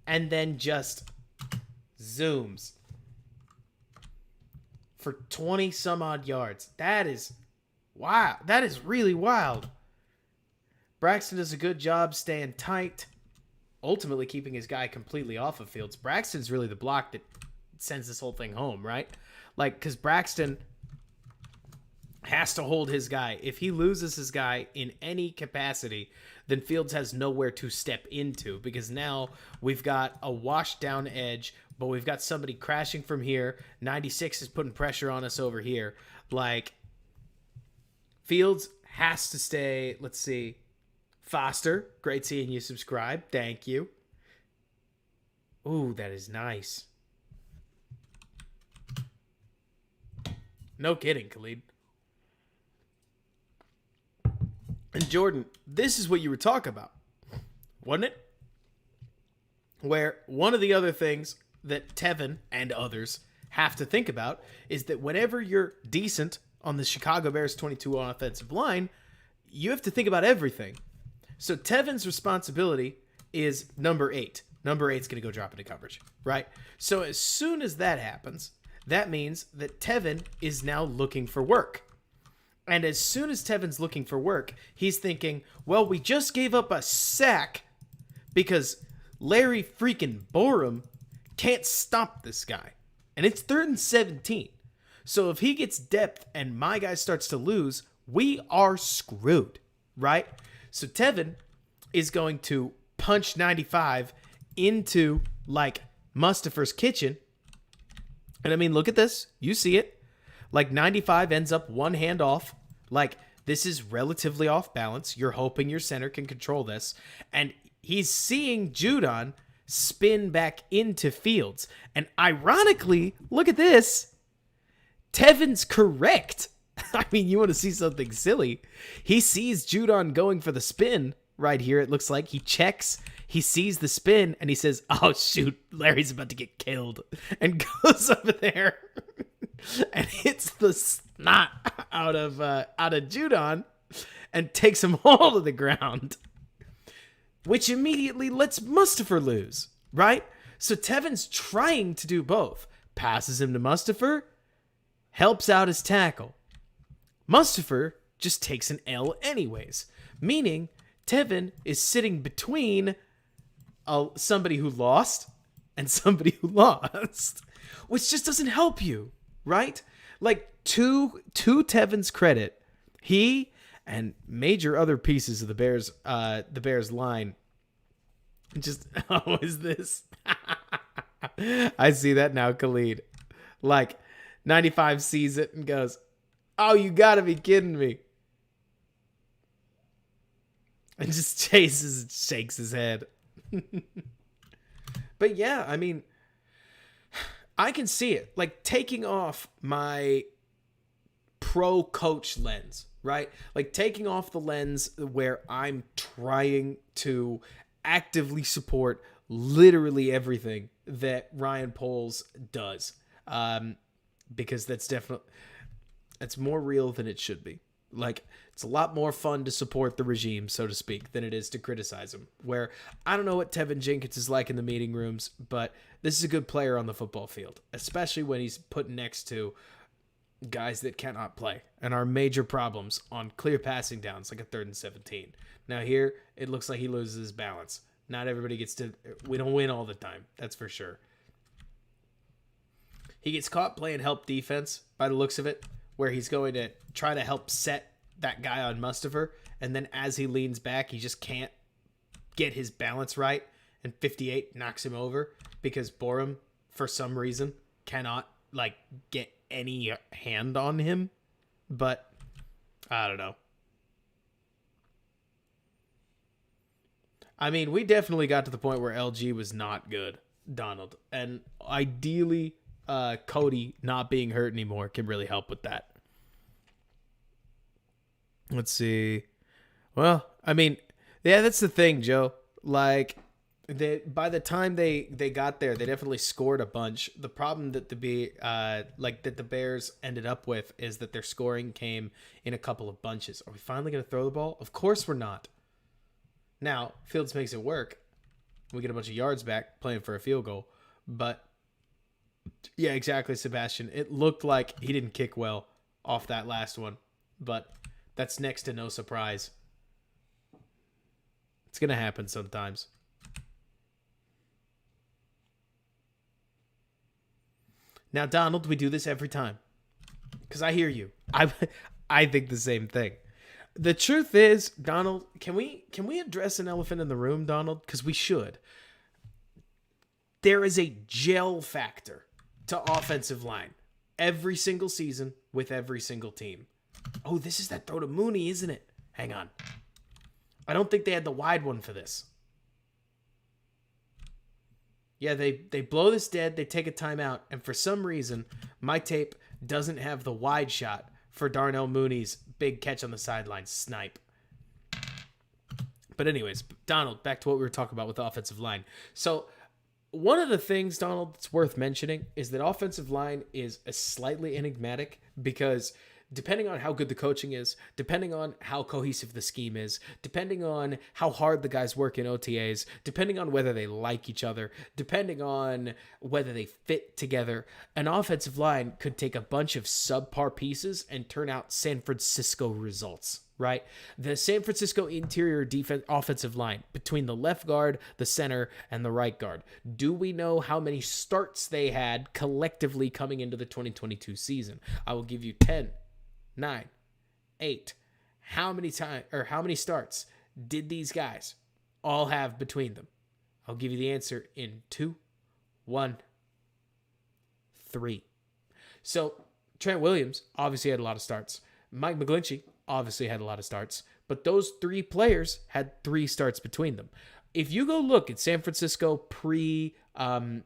[SPEAKER 1] and then just zooms for 20-some-odd yards. That is wow. That is really wild. Braxton does a good job staying tight, ultimately keeping his guy completely off of Fields. Braxton's really the block that sends this whole thing home, right? Like, because Braxton has to hold his guy. If he loses his guy in any capacity, then Fields has nowhere to step into, because now we've got a washed down edge, but we've got somebody crashing from here. 96 is putting pressure on us over here. Like, Fields has to stay, let's see, Foster, great seeing you subscribe. Thank you. Ooh, that is nice. No kidding, Khalid. And Jordan, this is what you were talking about, wasn't it? Where one of the other things that Tevin and others have to think about is that whenever you're decent on the Chicago Bears 22 offensive line, you have to think about everything. So Tevin's responsibility is number 8. Number 8's going to go drop into coverage, right? So as soon as that happens, that means that Tevin is now looking for work. And as soon as Tevin's looking for work, he's thinking, well, we just gave up a sack because Larry freaking Borum can't stop this guy. And it's 3rd and 17. So if he gets depth and my guy starts to lose, we are screwed, right? So Tevin is going to punch 95 into, like, Mustipher's kitchen. And I mean, look at this. You see it. Like, 95 ends up one hand off. Like, this is relatively off balance. You're hoping your center can control this. And he's seeing Judon spin back into Fields. And ironically, look at this. Tevin's correct. I mean, you want to see something silly. He sees Judon going for the spin right here. It looks like he checks. He sees the spin and he says, oh, shoot, Larry's about to get killed. And goes over there and hits the snot out of Judon and takes him all to the ground, which immediately lets Mustipher lose, right? So Tevin's trying to do both. Passes him to Mustipher, helps out his tackle. Mustipher just takes an L anyways, meaning Tevin is sitting between somebody who lost and somebody who lost, which just doesn't help you, right? Like, to Tevin's credit, he and major other pieces of the Bears line just, oh, is this? I see that now, Khalid. Like, 95 sees it and goes, oh, you gotta be kidding me. And just chases and shakes his head. But yeah, I mean, I can see it. Like, taking off my pro coach lens, right? Like, taking off the lens where I'm trying to actively support literally everything that Ryan Poles does. Because that's more real than it should be. Like, it's a lot more fun to support the regime, so to speak, than it is to criticize him. Where, I don't know what Tevin Jenkins is like in the meeting rooms, but this is a good player on the football field, especially when he's put next to guys that cannot play and are major problems on clear passing downs, like a 3rd and 17. Now here, it looks like he loses his balance. Not everybody we don't win all the time, that's for sure. He gets caught playing help defense by the looks of it, where he's going to try to help set that guy on Mustafa, and then as he leans back, he just can't get his balance right, and 58 knocks him over because Borum, for some reason, cannot, like, get any hand on him. But, I don't know. I mean, we definitely got to the point where LG was not good, Donald. And ideally, Cody not being hurt anymore can really help with that. Let's see. Well, I mean, yeah, that's the thing, Joe. Like, by the time they got there, they definitely scored a bunch. The problem that the Bears ended up with is that their scoring came in a couple of bunches. Are we finally going to throw the ball? Of course we're not. Now, Fields makes it work. We get a bunch of yards back playing for a field goal. But, yeah, exactly, Sebastian. It looked like he didn't kick well off that last one. But that's next to no surprise. It's going to happen sometimes. Now, Donald, we do this every time. Because I hear you. I think the same thing. The truth is, Donald, can we address an elephant in the room, Donald? Because we should. There is a gel factor to offensive line every single season with every single team. Oh, this is that throw to Mooney, isn't it? Hang on. I don't think they had the wide one for this. Yeah, they blow this dead, they take a timeout, and for some reason, my tape doesn't have the wide shot for Darnell Mooney's big catch on the sideline snipe. But anyways, Donald, back to what we were talking about with the offensive line. So one of the things, Donald, that's worth mentioning is that offensive line is a slightly enigmatic because depending on how good the coaching is, depending on how cohesive the scheme is, depending on how hard the guys work in OTAs, depending on whether they like each other, depending on whether they fit together, an offensive line could take a bunch of subpar pieces and turn out San Francisco results, right? The San Francisco interior defense offensive line between the left guard, the center, and the right guard. Do we know how many starts they had collectively coming into the 2022 season? I will give you 10. 9, 8. How many starts did these guys all have between them? I'll give you the answer in 2, 1, 3. So Trent Williams obviously had a lot of starts. Mike McGlinchey obviously had a lot of starts, but those 3 players had 3 starts between them. If you go look at San Francisco preseason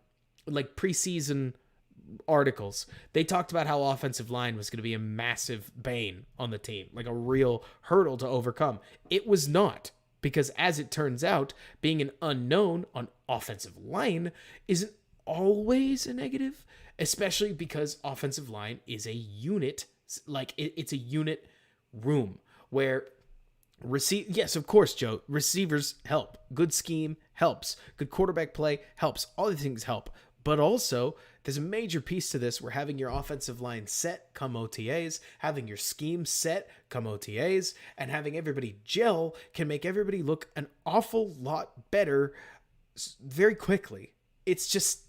[SPEAKER 1] articles, they talked about how offensive line was going to be a massive bane on the team, like a real hurdle to overcome. It was not, because as it turns out, being an unknown on offensive line isn't always a negative, especially because offensive line is a unit, like it's a unit room where yes, of course, Joe, receivers help. Good scheme helps. Good quarterback play helps. All these things help. But also, there's a major piece to this where having your offensive line set come OTAs, having your scheme set come OTAs, and having everybody gel can make everybody look an awful lot better very quickly. it's just,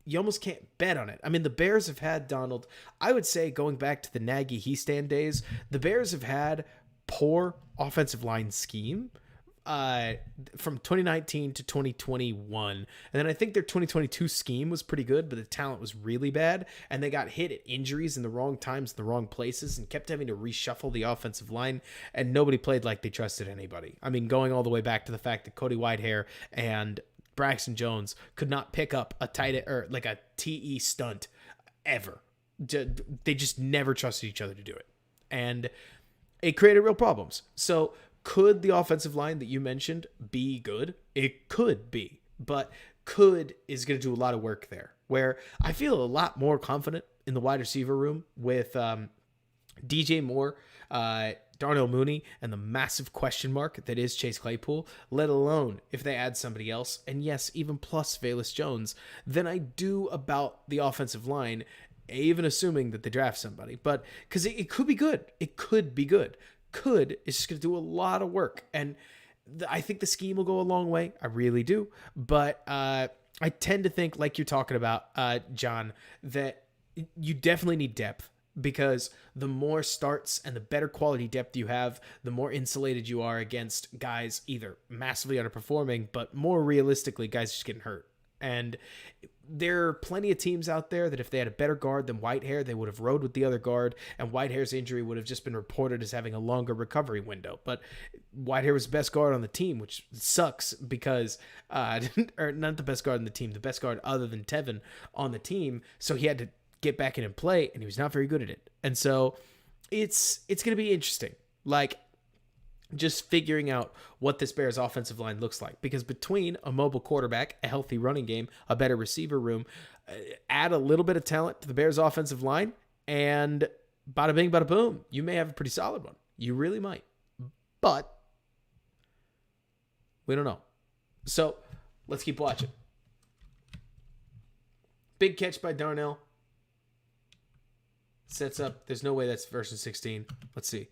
[SPEAKER 1] you almost can't bet on it. I mean, the Bears have had Donald. I would say going back to the Nagy Hiestand days, the Bears have had poor offensive line scheme from 2019 to 2021. And then I think their 2022 scheme was pretty good, but the talent was really bad. And they got hit at injuries in the wrong times, in the wrong places, and kept having to reshuffle the offensive line. And nobody played like they trusted anybody. I mean, going all the way back to the fact that Cody Whitehair and Braxton Jones could not pick up a tight or like a TE stunt ever. They just never trusted each other to do it. And it created real problems. So could the offensive line that you mentioned be good? It could be, but could is going to do a lot of work there, where I feel a lot more confident in the wide receiver room with DJ Moore, Darnell Mooney, and the massive question mark that is Chase Claypool, let alone if they add somebody else, and yes, even plus Velus Jones, than I do about the offensive line, even assuming that they draft somebody. But because it could be good. It could be good. Could is just going to do a lot of work. And I think the scheme will go a long way. I really do. But I tend to think, like you're talking about, John, that you definitely need depth. Because the more starts and the better quality depth you have, the more insulated you are against guys either massively underperforming, but more realistically, guys just getting hurt. And there are plenty of teams out there that if they had a better guard than Whitehair, they would have rode with the other guard, and Whitehair's injury would have just been reported as having a longer recovery window. But Whitehair was the best guard on the team, which sucks because, or not the best guard on the team, the best guard other than Tevin on the team. So he had to get back in and play, and he was not very good at it. And so it's going to be interesting. Like, just figuring out what this Bears offensive line looks like. Because between a mobile quarterback, a healthy running game, a better receiver room, add a little bit of talent to the Bears offensive line, and bada bing, bada boom, you may have a pretty solid one. You really might. But we don't know. So let's keep watching. Big catch by Darnell. Sets up. There's no way that's versus 16. Let's see.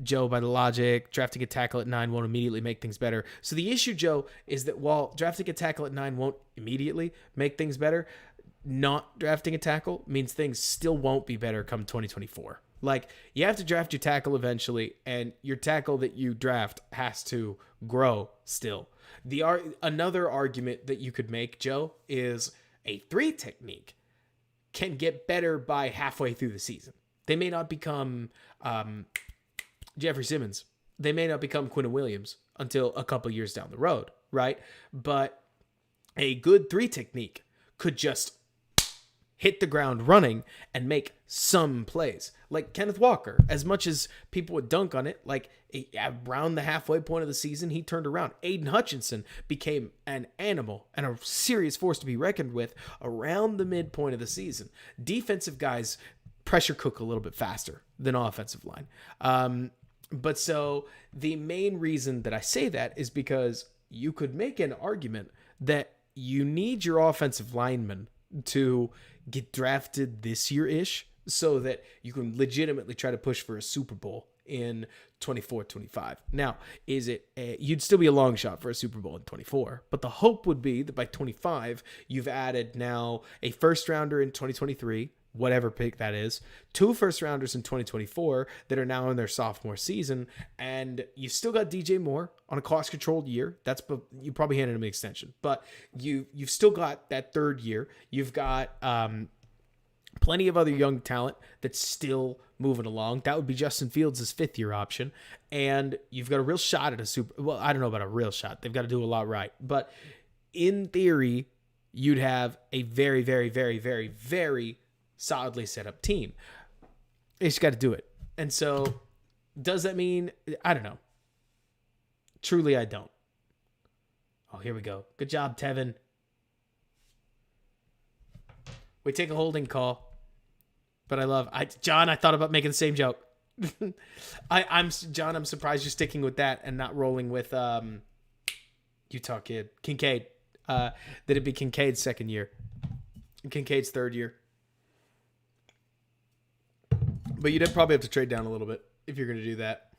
[SPEAKER 1] Joe, by the logic, drafting a tackle at 9 won't immediately make things better. So the issue, Joe, is that while drafting a tackle at 9 won't immediately make things better, not drafting a tackle means things still won't be better come 2024. Like, you have to draft your tackle eventually, and your tackle that you draft has to grow still. Another argument that you could make, Joe, is a 3 technique can get better by halfway through the season. They may not become Jeffrey Simmons. They may not become Quinnen Williams until a couple years down the road, right? But a good 3 technique could just hit the ground running and make some plays. Like Kenneth Walker, as much as people would dunk on it, like around the halfway point of the season, he turned around. Aiden Hutchinson became an animal and a serious force to be reckoned with around the midpoint of the season. Defensive guys pressure cook a little bit faster than offensive line. But so the main reason that I say that is because you could make an argument that you need your offensive linemen to get drafted this year-ish so that you can legitimately try to push for a Super Bowl in 24-25. Now, you'd still be a long shot for a Super Bowl in 24, but the hope would be that by 25, you've added now a first rounder in 2023, whatever pick that is, 2 first rounders in 2024 that are now in their sophomore season, and you've still got DJ Moore on a cost-controlled year. You probably handed him an extension, but you've still got that 3rd year. You've got plenty of other young talent that's still moving along. That would be Justin Fields' 5th-year option, and you've got a real shot at a Super. Well, I don't know about a real shot. They've got to do a lot right, but in theory, you'd have a very, very, very, very, very solidly set up team. You just got to do it. And so does that mean, I don't know. Truly, I don't. Oh, here we go. Good job, Tevin. We take a holding call, but John, I thought about making the same joke. I'm surprised you're sticking with that and not rolling with Utah kid, Kincaid. That it'd be Kincaid's 2nd year. Kincaid's 3rd year. But you'd probably have to trade down a little bit if you're going to do that.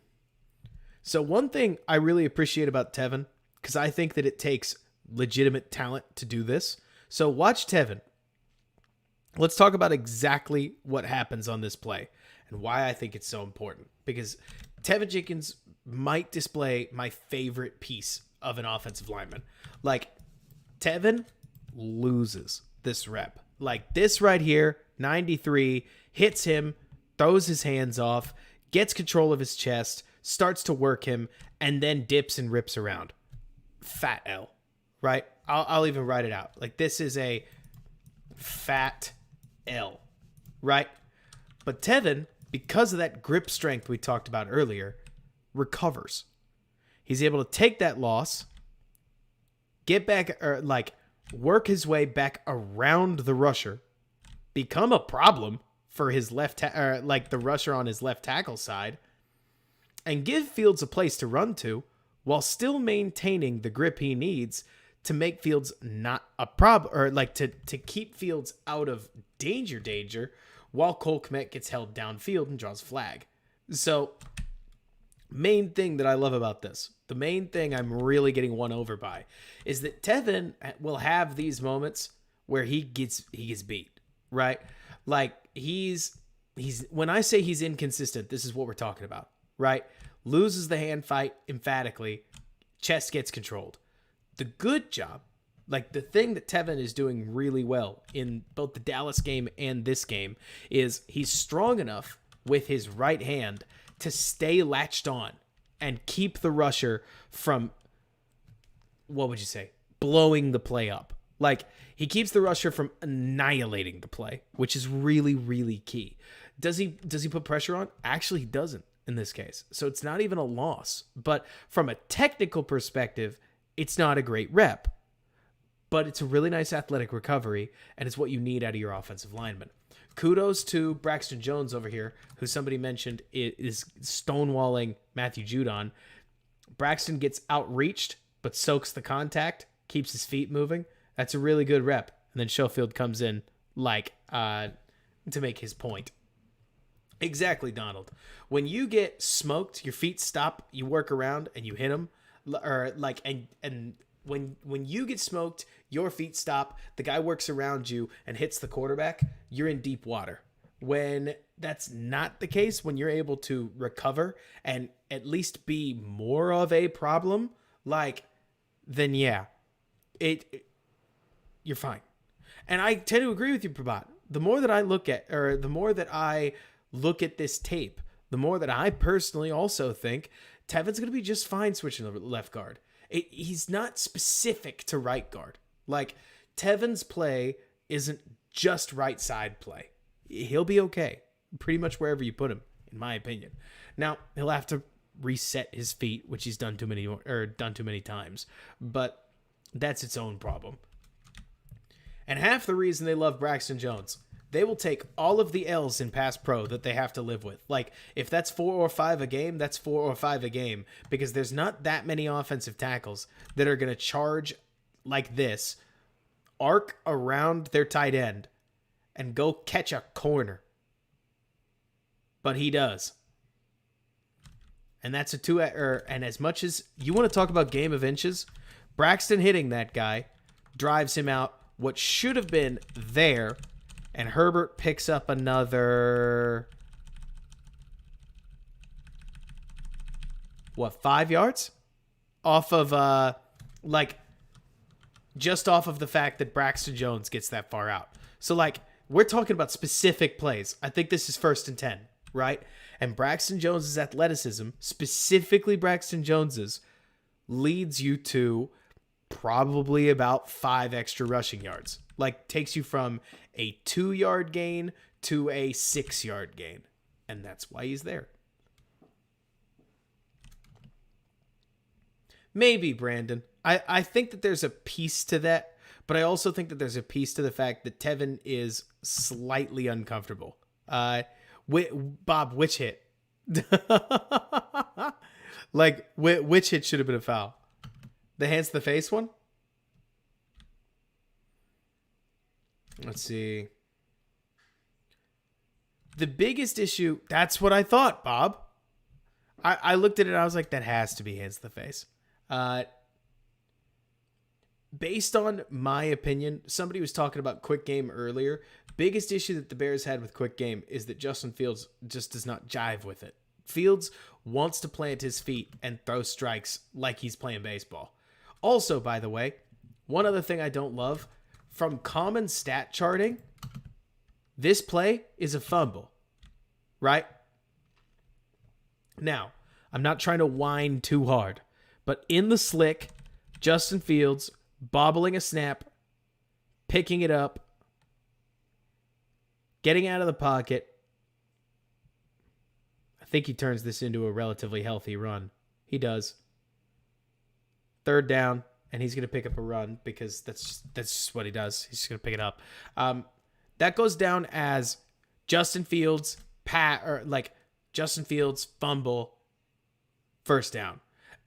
[SPEAKER 1] So one thing I really appreciate about Tevin, because I think that it takes legitimate talent to do this. So watch Tevin. Let's talk about exactly what happens on this play and why I think it's so important. Because Tevin Jenkins might display my favorite piece of an offensive lineman. Like, Tevin loses this rep. Like this right here, 93, hits him, throws his hands off, gets control of his chest, starts to work him, and then dips and rips around. Fat L, right? I'll even write it out. Like, this is a fat L, right? But Tevin, because of that grip strength we talked about earlier, recovers. He's able to take that loss, get back, or like work his way back around the rusher, become a problem for his like the rusher on his left tackle side, and give Fields a place to run to while still maintaining the grip he needs to make Fields not a problem, or like to keep Fields out of danger while Cole Kmet gets held downfield and draws flag. So main thing that I love about this, the main thing I'm really getting won over by, is that Tevin will have these moments where he gets beat, right? Like he's when I say he's inconsistent, this is what we're talking about, right? Loses the hand fight emphatically, chest gets controlled. The good job, like the thing that Tevin is doing really well in both the Dallas game and this game, is he's strong enough with his right hand to stay latched on and keep the rusher from, what would you say, blowing the play up. Like, he keeps the rusher from annihilating the play, which is really, really key. Does he put pressure on? Actually, he doesn't in this case. So it's not even a loss. But from a technical perspective, it's not a great rep. But it's a really nice athletic recovery, and it's what you need out of your offensive lineman. Kudos to Braxton Jones over here, who somebody mentioned is stonewalling Matthew Judon. Braxton gets outreached, but soaks the contact, keeps his feet moving. That's a really good rep. And then Schofield comes in to make his point. Exactly, Donald. When you get smoked, your feet stop, you work around, and you hit them, and when you get smoked, your feet stop, the guy works around you and hits the quarterback, you're in deep water. When that's not the case, when you're able to recover and at least be more of a problem, then yeah, you're fine. And I tend to agree with you, Prabhat. The more that I look at this tape, the more that I personally also think Tevin's going to be just fine switching the left guard. He's not specific to right guard. Like, Tevin's play isn't just right side play. He'll be okay pretty much wherever you put him, in my opinion. Now, he'll have to reset his feet, which he's done too many times, but that's its own problem. And half the reason they love Braxton Jones, they will take all of the L's in pass pro that they have to live with. Like, if that's 4 or 5 a game, that's 4 or 5 a game, because there's not that many offensive tackles that are going to charge like this, arc around their tight end, and go catch a corner. But he does. And that's a 2, and as much as you want to talk about game of inches, Braxton hitting that guy drives him out what should have been there, and Herbert picks up another, 5 yards? Off of, just off of the fact that Braxton Jones gets that far out. So, we're talking about specific plays. I think this is 1st and 10, right? And Braxton Jones's athleticism, specifically Braxton Jones's, leads you to probably about 5 extra rushing yards. Takes you from a 2-yard gain to a 6-yard gain. And that's why he's there. Maybe, Brandon. I think that there's a piece to that, but I also think that there's a piece to the fact that Tevin is slightly uncomfortable. Bob, which hit? Which hit should have been a foul? The hands to the face one? Let's see. The biggest issue, that's what I thought, Bob. I looked at it and I was like, that has to be hands to the face. based on my opinion, somebody was talking about quick game earlier. Biggest issue that the Bears had with quick game is that Justin Fields just does not jive with it. Fields wants to plant his feet and throw strikes like he's playing baseball. Also, by the way, one other thing I don't love, from common stat charting, this play is a fumble, right? Now, I'm not trying to whine too hard, but in the slick, Justin Fields bobbling a snap, picking it up, getting out of the pocket. I think he turns this into a relatively healthy run. He does. Third down, and he's going to pick up a run because that's just what he does. He's just going to pick it up. That goes down as Justin Fields Justin Fields fumble, first down.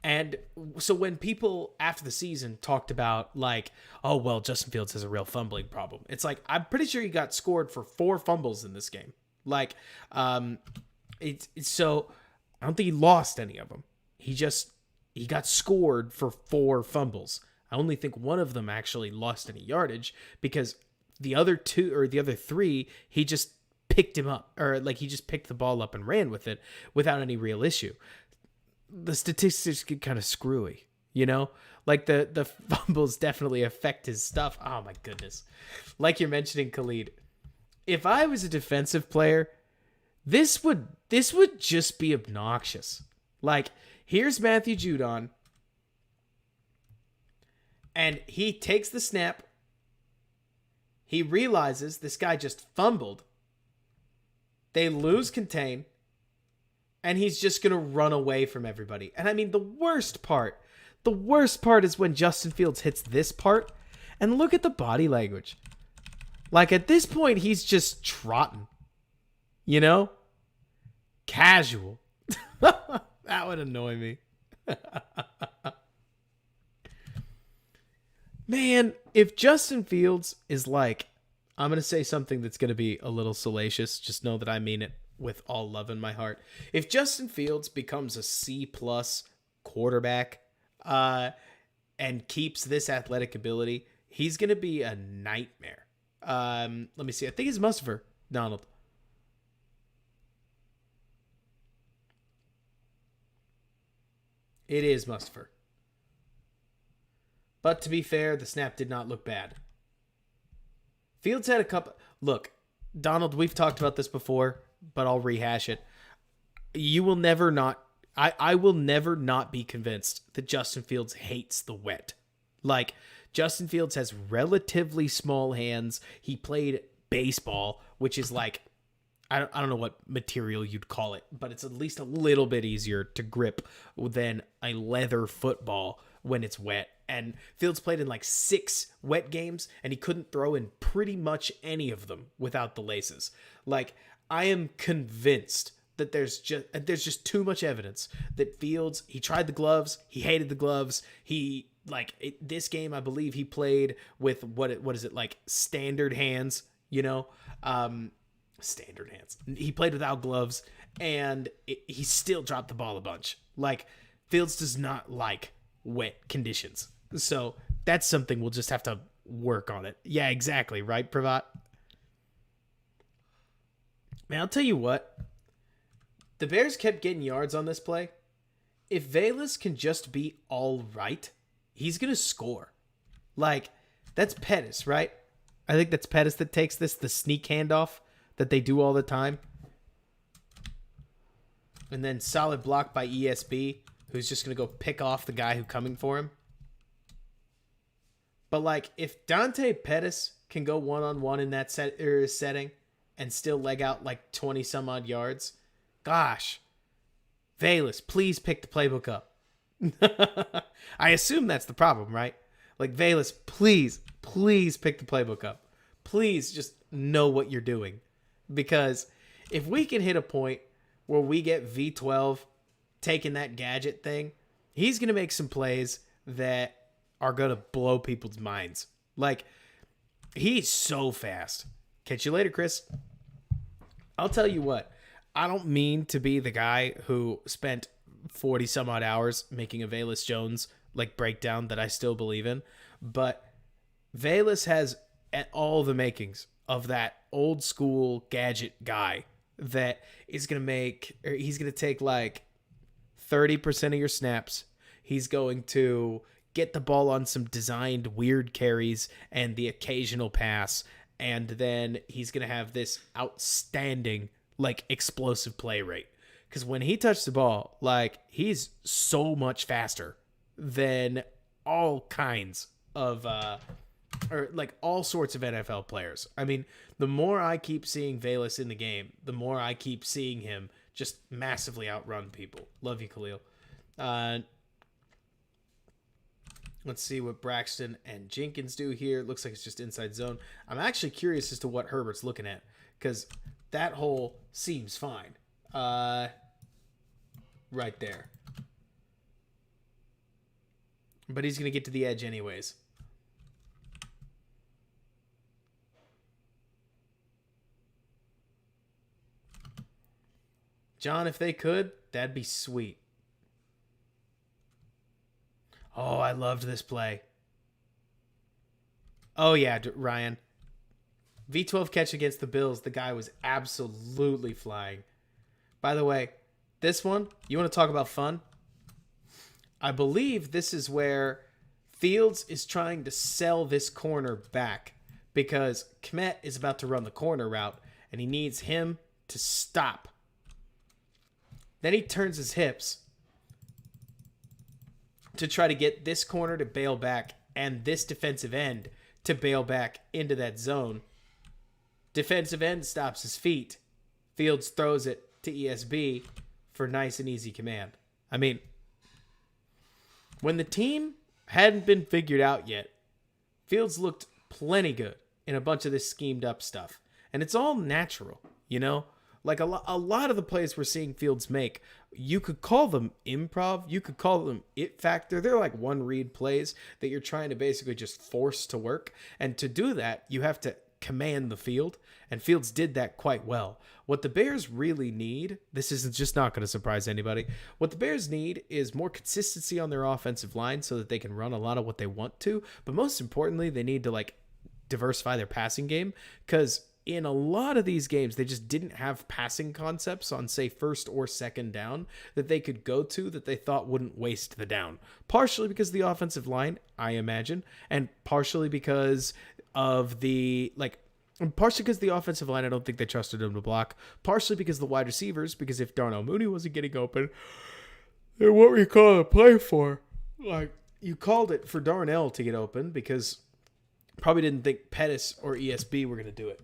[SPEAKER 1] And so when people after the season talked about like, oh, well, Justin Fields has a real fumbling problem. It's like, I'm pretty sure he got scored for 4 fumbles in this game. Like, so I don't think he lost any of them. He got scored for 4 fumbles. I only think one of them actually lost any yardage because the other 3, he just picked him up, or like he just picked the ball up and ran with it without any real issue. The statistics get kind of screwy, you know? Like the fumbles definitely affect his stuff. Oh my goodness. Like you're mentioning, Khalid. If I was a defensive player, this would just be obnoxious. Like, here's Matthew Judon, and he takes the snap. He realizes this guy just fumbled. They lose contain. And he's just going to run away from everybody. And I mean, the worst part is when Justin Fields hits this part. And look at the body language. Like, at this point, he's just trotting. You know? Casual. That would annoy me. Man, if Justin Fields is like, I'm going to say something that's going to be a little salacious. Just know that I mean it with all love in my heart. If Justin Fields becomes a C+ quarterback and keeps this athletic ability, he's going to be a nightmare. Let me see. I think it's Mustipher, Donald. It is Mustipher. But to be fair, the snap did not look bad. Fields had a couple... Look, Donald, we've talked about this before, but I'll rehash it. You will never not... I will never not be convinced that Justin Fields hates the wet. Like, Justin Fields has relatively small hands. He played baseball, which is like... I don't know what material you'd call it, but it's at least a little bit easier to grip than a leather football when it's wet. And Fields played in like 6 wet games, and he couldn't throw in pretty much any of them without the laces. Like, I am convinced that there's just too much evidence that Fields, he tried the gloves, he hated the gloves, this game, I believe he played with what is it, like standard hands, you know? Standard hands. He played without gloves, and he still dropped the ball a bunch. Like, Fields does not like wet conditions. So that's something we'll just have to work on it. Yeah, exactly. Right, Pravat? Man, I'll tell you what. The Bears kept getting yards on this play. If Velus can just be all right, he's going to score. Like, that's Pettis, right? I think that's Pettis that takes this, the sneak handoff that they do all the time. And then solid block by ESB, who's just going to go pick off the guy who's coming for him. But, like, if Dante Pettis can go one-on-one in that setting and still leg out, like, 20-some-odd yards, gosh, Velus, please pick the playbook up. I assume that's the problem, right? Like, Velus, please pick the playbook up. Please just know what you're doing. Because if we can hit a point where we get V12 taking that gadget thing, he's going to make some plays that are going to blow people's minds. Like, he's so fast. Catch you later, Chris. I'll tell you what. I don't mean to be the guy who spent 40 some odd hours making a Velus Jones like breakdown that I still believe in. but Velus has all the makings of that old school gadget guy that is going to he's going to take like 30% of your snaps. He's going to get the ball on some designed weird carries and the occasional pass. And then he's going to have this outstanding, like, explosive play rate. Because when he touched the ball, like, he's so much faster than all kinds of, or like all sorts of NFL players. I mean, the more I keep seeing Velus in the game, the more I keep seeing him just massively outrun people. Love you, Khalil. Let's see what Braxton and Jenkins do here. Looks like it's just inside zone. I'm actually curious as to what Herbert's looking at, because that hole seems fine. Right there. But he's going to get to the edge anyways. John, if they could, that'd be sweet. Oh, I loved this play. Oh, yeah, Ryan. V12 catch against the Bills. The guy was absolutely flying. By the way, this one, you want to talk about fun? I believe this is where Fields is trying to sell this corner back because Kmet is about to run the corner route and he needs him to stop. Then he turns his hips to try to get this corner to bail back and this defensive end to bail back into that zone. Defensive end stops his feet. Fields throws it to ESB for nice and easy command. I mean, when the team hadn't been figured out yet, Fields looked plenty good in a bunch of this schemed up stuff. And it's all natural, you know? Like a lot of the plays we're seeing Fields make, you could call them improv. You could call them it factor. They're like one read plays that you're trying to basically just force to work. And to do that, you have to command the field. And Fields did that quite well. What the Bears really need, this is just not going to surprise anybody. What the Bears need is more consistency on their offensive line so that they can run a lot of what they want to. But most importantly, they need to like diversify their passing game, because in a lot of these games, they just didn't have passing concepts on, say, first or second down that they could go to that they thought wouldn't waste the down. Partially because of the offensive line, I imagine, and partially because of the, partially because the offensive line, I don't think they trusted him to block. Partially because of the wide receivers, because if Darnell Mooney wasn't getting open, then what were you calling a play for? Like, you called it for Darnell to get open because probably didn't think Pettis or ESB were going to do it.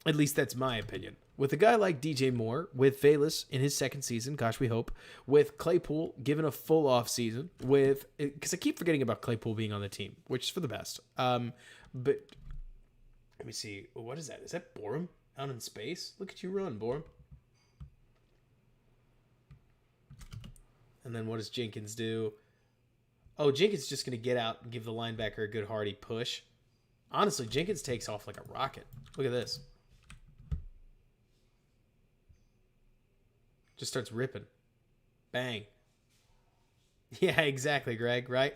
[SPEAKER 1] At least that's my opinion. With a guy like DJ Moore, with Velus in his second season, gosh, we hope, with Claypool given a full off season, because I keep forgetting about Claypool being on the team, which is for the best. But let me see, what is that? Is that Borum out in space? Look at you run, Borum. And then what does Jenkins do? Oh, Jenkins is just going to get out and give the linebacker a good hearty push. Honestly, Jenkins takes off like a rocket. Look at this. Just starts ripping. Bang. Yeah, exactly, Greg, right?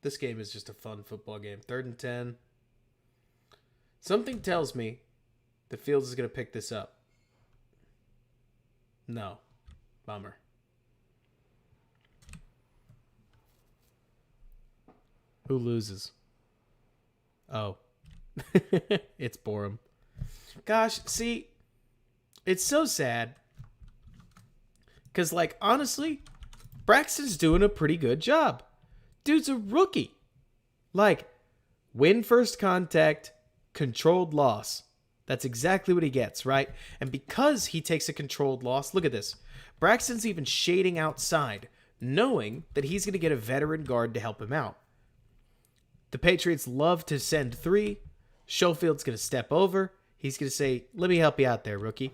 [SPEAKER 1] This game is just a fun football game. 3rd and 10. Something tells me the Fields is going to pick this up. No. Bummer. Who loses? Oh. It's Borum. Gosh, see, it's so sad. Because, like, honestly, Braxton's doing a pretty good job. Dude's a rookie. Like, win first contact, controlled loss. That's exactly what he gets, right? And because he takes a controlled loss, look at this. Braxton's even shading outside, knowing that he's going to get a veteran guard to help him out. The Patriots love to send 3. Schofield's going to step over. He's going to say, let me help you out there, rookie.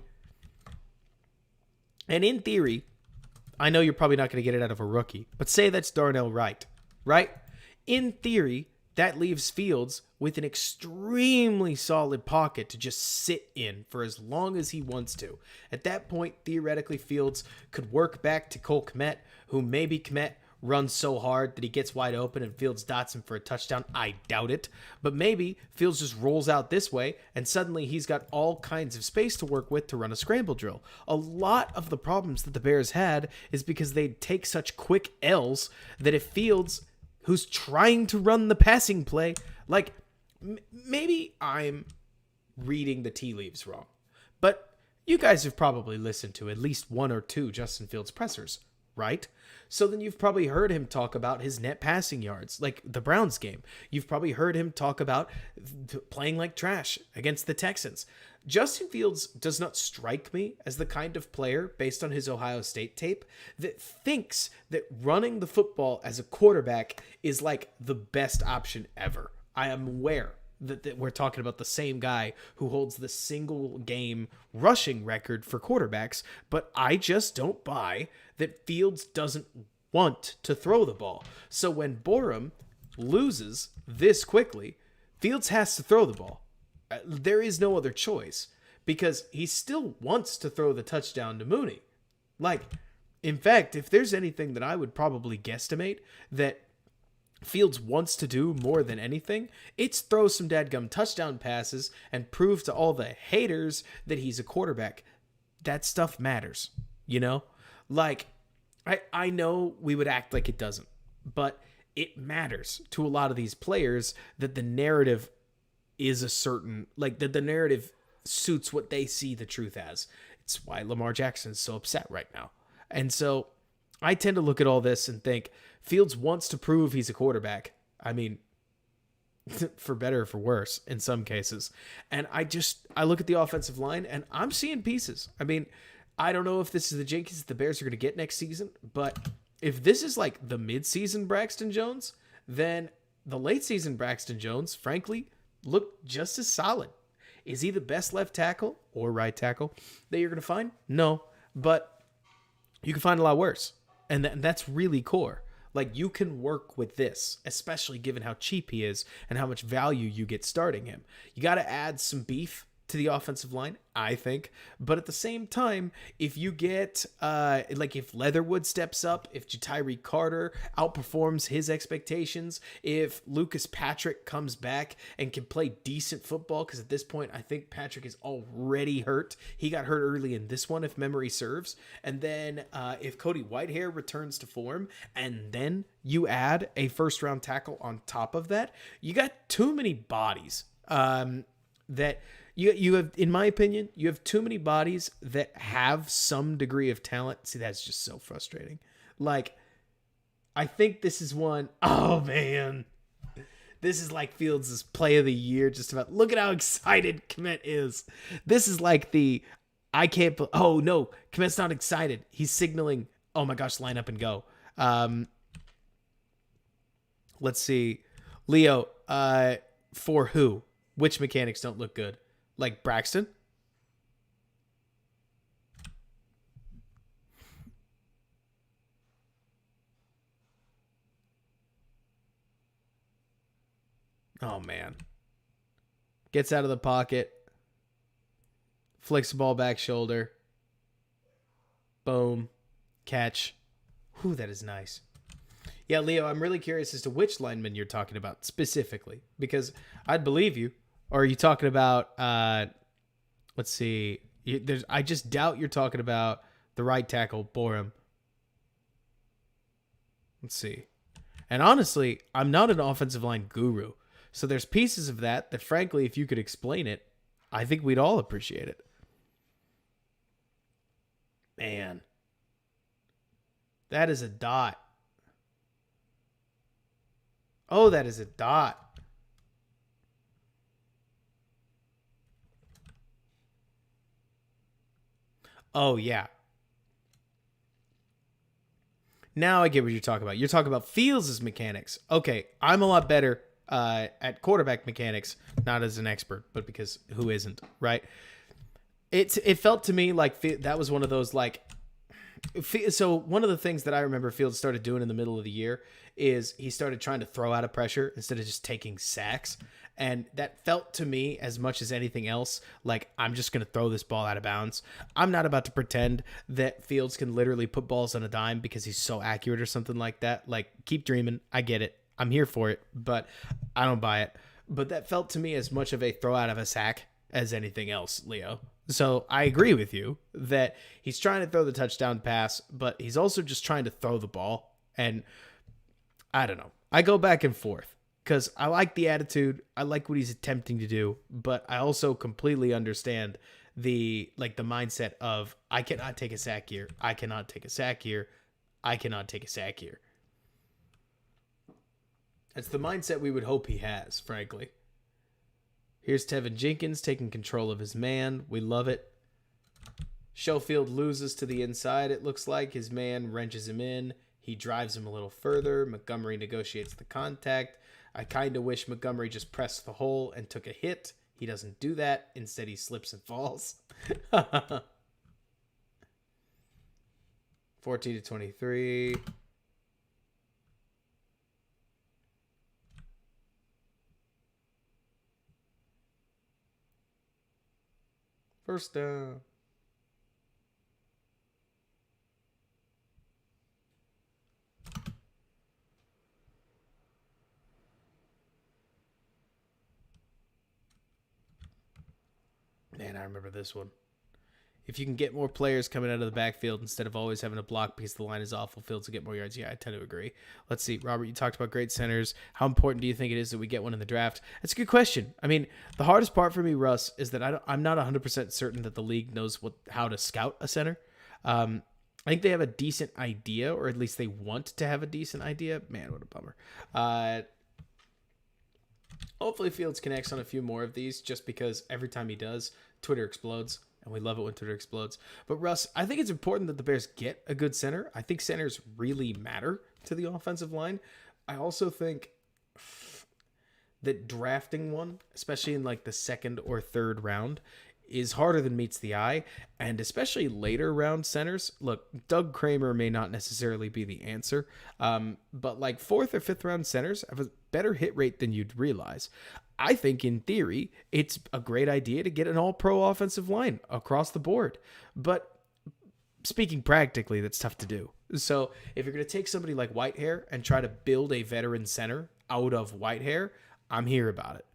[SPEAKER 1] And in theory, I know you're probably not going to get it out of a rookie, but say that's Darnell Wright, right? In theory, that leaves Fields with an extremely solid pocket to just sit in for as long as he wants to. At that point, theoretically, Fields could work back to Cole Kmet, who maybe Kmet runs so hard that he gets wide open and Fields dots him for a touchdown. I doubt it. But maybe Fields just rolls out this way and suddenly he's got all kinds of space to work with to run a scramble drill. A lot of the problems that the Bears had is because they take such quick L's that if Fields, who's trying to run the passing play, like maybe I'm reading the tea leaves wrong, but you guys have probably listened to at least one or two Justin Fields pressers, right? So then you've probably heard him talk about his net passing yards, like the Browns game. You've probably heard him talk about playing like trash against the Texans. Justin Fields does not strike me as the kind of player, based on his Ohio State tape, that thinks that running the football as a quarterback is like the best option ever. I am aware that we're talking about the same guy who holds the single game rushing record for quarterbacks, but I just don't buy that Fields doesn't want to throw the ball. So when Borom loses this quickly, Fields has to throw the ball. There is no other choice because he still wants to throw the touchdown to Mooney. Like, in fact, if there's anything that I would probably guesstimate that Fields wants to do more than anything, it's throw some dadgum touchdown passes and prove to all the haters that he's a quarterback. That stuff matters, you know? Like, I know we would act like it doesn't, but it matters to a lot of these players that the narrative is a certain, like, that the narrative suits what they see the truth as. It's why Lamar Jackson is so upset right now. And so I tend to look at all this and think Fields wants to prove he's a quarterback. I mean, for better or for worse in some cases. And I look at the offensive line and I'm seeing pieces. I mean, I don't know if this is the Jenkins the Bears are going to get next season, but if this is like the mid-season Braxton Jones, then the late-season Braxton Jones, frankly, looked just as solid. Is he the best left tackle or right tackle that you're going to find? No, but you can find a lot worse. And that's really core. Like, you can work with this, especially given how cheap he is and how much value you get starting him. You got to add some beef to the offensive line, I think. But at the same time, if you get, if Leatherwood steps up, if Ja'Tyre Carter outperforms his expectations, if Lucas Patrick comes back and can play decent football, because at this point, I think Patrick is already hurt. He got hurt early in this one, if memory serves. And then if Cody Whitehair returns to form, and then you add a first-round tackle on top of that, you got too many bodies that... You have, in my opinion, you have too many bodies that have some degree of talent. See, that's just so frustrating. Like, I think this is one, oh man, this is like Fields' play of the year, just about. Look at how excited Kmet is. This is like oh no, Kmet's not excited. He's signaling, oh my gosh, line up and go. Let's see. Leo, for who? Which mechanics don't look good? Like Braxton? Oh, man. Gets out of the pocket. Flicks the ball back shoulder. Boom. Catch. Whew, that is nice. Yeah, Leo, I'm really curious as to which lineman you're talking about specifically, because I'd believe you. Or are you talking about, let's see, I just doubt you're talking about the right tackle, Borom. Let's see. And honestly, I'm not an offensive line guru. So there's pieces of that frankly, if you could explain it, I think we'd all appreciate it. Man. That is a dot. Oh, that is a dot. Oh, yeah. Now I get what you're talking about. You're talking about Fields' mechanics. Okay, I'm a lot better at quarterback mechanics, not as an expert, but because who isn't, right? It felt to me like that was one of those, like, So one of the things that I remember Fields started doing in the middle of the year is he started trying to throw out of pressure instead of just taking sacks. And that felt to me, as much as anything else, like I'm just going to throw this ball out of bounds. I'm not about to pretend that Fields can literally put balls on a dime because he's so accurate or something like that. Like, keep dreaming. I get it. I'm here for it, but I don't buy it. But that felt to me as much of a throw out of a sack as anything else, Leo. So I agree with you that he's trying to throw the touchdown pass, but he's also just trying to throw the ball. And I don't know. I go back and forth because I like the attitude. I like what he's attempting to do, but I also completely understand the mindset of I cannot take a sack here. I cannot take a sack here. I cannot take a sack here. That's the mindset we would hope he has, frankly. Here's Tevin Jenkins taking control of his man. We love it. Schofield loses to the inside, it looks like. His man wrenches him in. He drives him a little further. Montgomery negotiates the contact. I kind of wish Montgomery just pressed the hole and took a hit. He doesn't do that. Instead, he slips and falls. 14-23. First down. Man, I remember this one. If you can get more players coming out of the backfield instead of always having to block because the line is awful, Fields will get more yards. Yeah, I tend to agree. Let's see. Robert, you talked about great centers. How important do you think it is that we get one in the draft? That's a good question. I mean, the hardest part for me, Russ, is that I'm not 100% certain that the league knows how to scout a center. I think they have a decent idea, or at least they want to have a decent idea. Man, what a bummer. Hopefully Fields connects on a few more of these just because every time he does, Twitter explodes. And we love it when Twitter explodes. But Russ, I think it's important that the Bears get a good center. I think centers really matter to the offensive line. I also think that drafting one, especially in like the second or third round, is harder than meets the eye. And especially later round centers. Look, Doug Kramer may not necessarily be the answer. But like fourth or fifth round centers have a better hit rate than you'd realize. I think in theory, it's a great idea to get an all-pro offensive line across the board. But speaking practically, that's tough to do. So if you're going to take somebody like Whitehair and try to build a veteran center out of Whitehair, I'm here about it.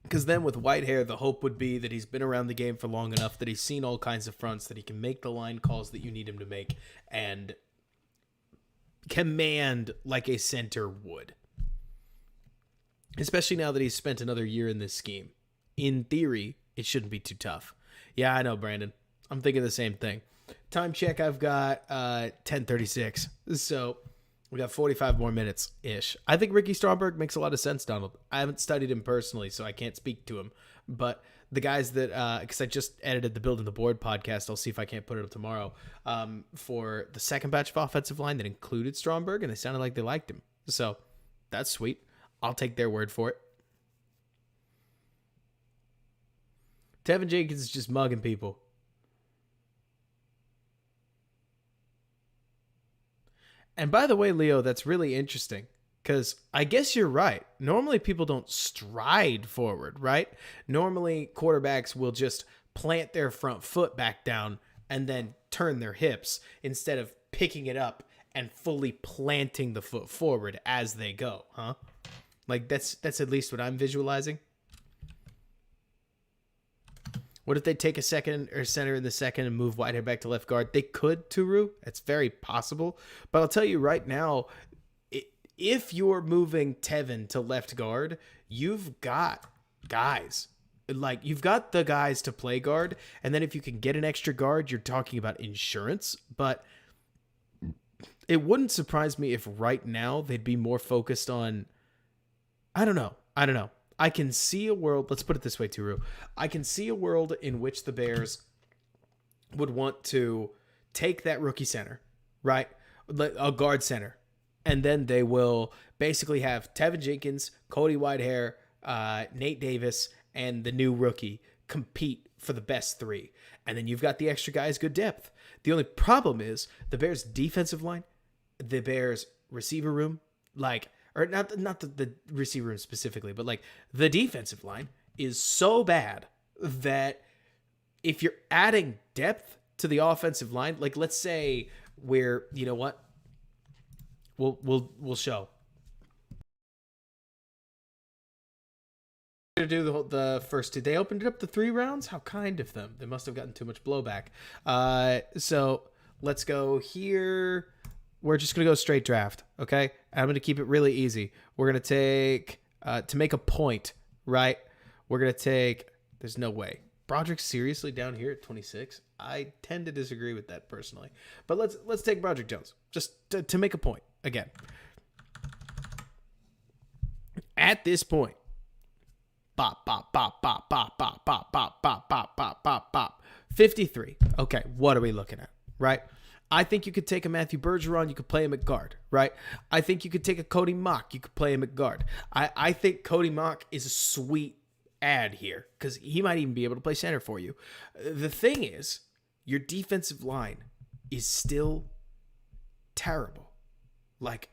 [SPEAKER 1] Because then with Whitehair, the hope would be that he's been around the game for long enough, that he's seen all kinds of fronts, that he can make the line calls that you need him to make, and command like a center would. Especially now that he's spent another year in this scheme. In theory, it shouldn't be too tough. Yeah, I know, Brandon. I'm thinking the same thing. Time check, I've got 10:36. So we got 45 more minutes-ish. I think Ricky Stromberg makes a lot of sense, Donald. I haven't studied him personally, so I can't speak to him. But the guys that, because I just edited the Building the Board podcast, I'll see if I can't put it up tomorrow, for the second batch of offensive line that included Stromberg, and they sounded like they liked him. So that's sweet. I'll take their word for it. Tevin Jenkins is just mugging people. And by the way, Leo, that's really interesting. Because I guess you're right. Normally people don't stride forward, right? Normally quarterbacks will just plant their front foot back down and then turn their hips instead of picking it up and fully planting the foot forward as they go, huh? Like that's at least what I'm visualizing. What if they take a second or center in the second and move Whitehair back to left guard? They could, Turu. It's very possible. But I'll tell you right now, if you're moving Tevin to left guard, you've got guys. Like, you've got the guys to play guard. And then if you can get an extra guard, you're talking about insurance. But it wouldn't surprise me if right now they'd be more focused on... I don't know. I can see a world, let's put it this way, Turu. I can see a world in which the Bears would want to take that rookie center, right? A guard center. And then they will basically have Tevin Jenkins, Cody Whitehair, Nate Davis, and the new rookie compete for the best three. And then you've got the extra guys, good depth. The only problem is the Bears' defensive line, the Bears' receiver room, or not the receiver room specifically, but like the defensive line is so bad that if you're adding depth to the offensive line, like let's say we're, you know what, we'll show. To do the first two, they opened it up to 3 rounds. How kind of them. They must have gotten too much blowback. So let's go here. We're just gonna go straight draft, okay? I'm gonna keep it really easy. We're gonna take to make a point, right? We're gonna take. There's no way Broderick's seriously down here at 26. I tend to disagree with that personally, but let's take Broderick Jones just to make a point again. At this point. Bop, bop, bop, bop, bop, bop, bop, bop, bop, bop, bop, bop, bop. 53. Okay, what are we looking at, right? I think you could take a Matthew Bergeron, you could play him at guard, right? I think you could take a Cody Mock, you could play him at guard. I think Cody Mock is a sweet add here because he might even be able to play center for you. The thing is, your defensive line is still terrible. Like,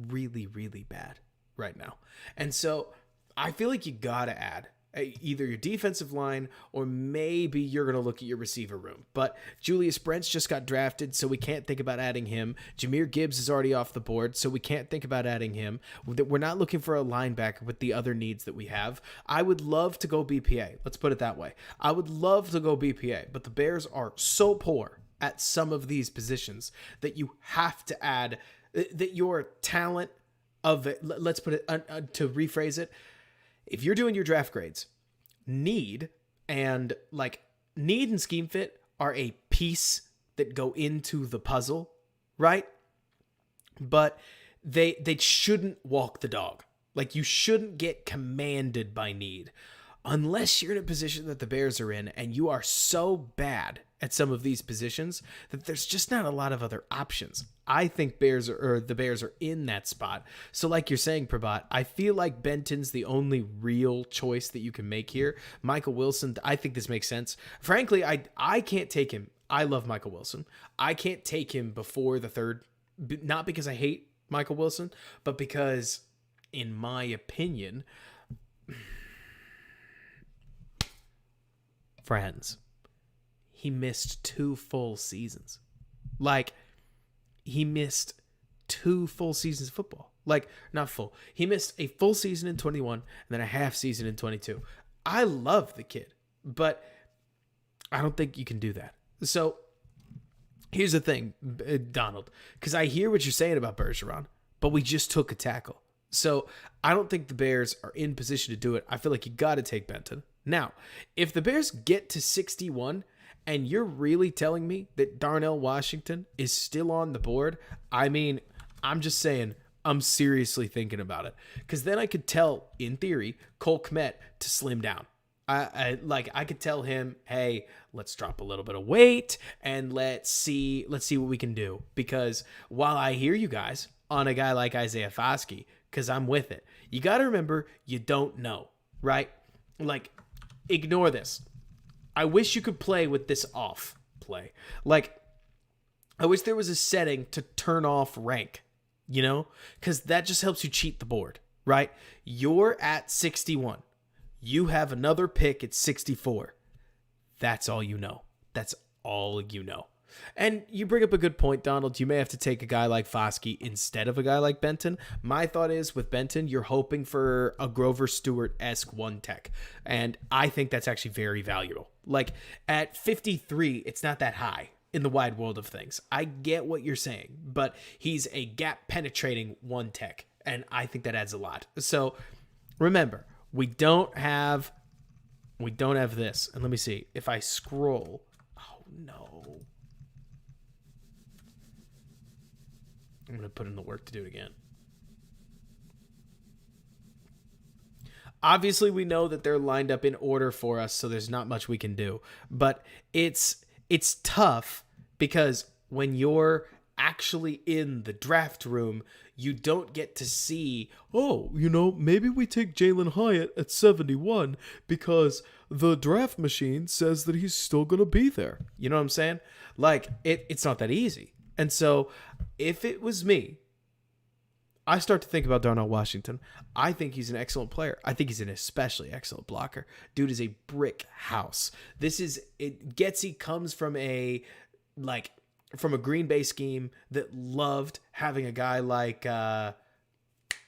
[SPEAKER 1] really, really bad right now. And so I feel like you got to add either your defensive line or maybe you're going to look at your receiver room. But Julius Brents just got drafted, so we can't think about adding him. Jahmyr Gibbs is already off the board, so we can't think about adding him. We're not looking for a linebacker with the other needs that we have. I would love to go BPA. Let's put it that way. I would love to go BPA, but the Bears are so poor at some of these positions that you have to add that your talent of it. Let's put it to rephrase it. If you're doing your draft grades, need and scheme fit are a piece that go into the puzzle, right? But they shouldn't walk the dog. Like, you shouldn't get commanded by need unless you're in a position that the Bears are in and you are so bad at some of these positions that there's just not a lot of other options. I think the Bears are in that spot. So like you're saying, Prabhat, I feel like Benton's the only real choice that you can make here. Michael Wilson, I think this makes sense. Frankly, I can't take him. I love Michael Wilson. I can't take him before the third, not because I hate Michael Wilson, but because, in my opinion, friends, he missed 2 full seasons. Like, he missed 2 full seasons of football. Like, not full. He missed a full season in 21 and then a half season in 22. I love the kid, but I don't think you can do that. So here's the thing, Donald, because I hear what you're saying about Bergeron, but we just took a tackle. So I don't think the Bears are in position to do it. I feel like you got to take Benton. Now, if the Bears get to 61 and you're really telling me that Darnell Washington is still on the board, I mean, I'm just saying I'm seriously thinking about it. Because then I could tell, in theory, Cole Kmet to slim down. I could tell him, hey, let's drop a little bit of weight and let's see what we can do. Because while I hear you guys on a guy like Isaiah Foskey, because I'm with it, you got to remember, you don't know, right? Like, ignore this. I wish you could play with this off play. Like, I wish there was a setting to turn off rank, because that just helps you cheat the board, right? You're at 61. You have another pick at 64. That's all you know. That's all you know. And you bring up a good point, Donald. You may have to take a guy like Foskey instead of a guy like Benton. My thought is, with Benton, you're hoping for a Grover Stewart-esque one tech. And I think that's actually very valuable. Like, at 53, it's not that high in the wide world of things. I get what you're saying, but he's a gap-penetrating one tech. And I think that adds a lot. So, remember, we don't have this. And let me see. If I scroll... Oh, no. I'm going to put in the work to do it again. Obviously, we know that they're lined up in order for us, so there's not much we can do. But it's tough because when you're actually in the draft room, you don't get to see, oh, you know, maybe we take Jalen Hyatt at 71 because the draft machine says that he's still going to be there. You know what I'm saying? Like, it's not that easy. And so if it was me, I start to think about Darnell Washington. I think he's an excellent player. I think he's an especially excellent blocker. Dude is a brick house. Getsy comes from a Green Bay scheme that loved having a guy like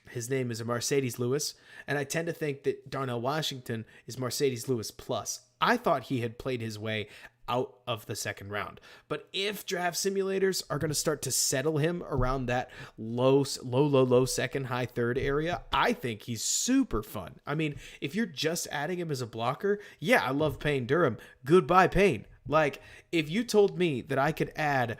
[SPEAKER 1] his name is Mercedes Lewis, and I tend to think that Darnell Washington is Mercedes Lewis plus. I thought he had played his way out of the second round. But if draft simulators are going to start to settle him around that low second, high third area, I think he's super fun. I mean, if you're just adding him as a blocker, yeah, I love Payne Durham. Goodbye, Payne. Like, if you told me that I could add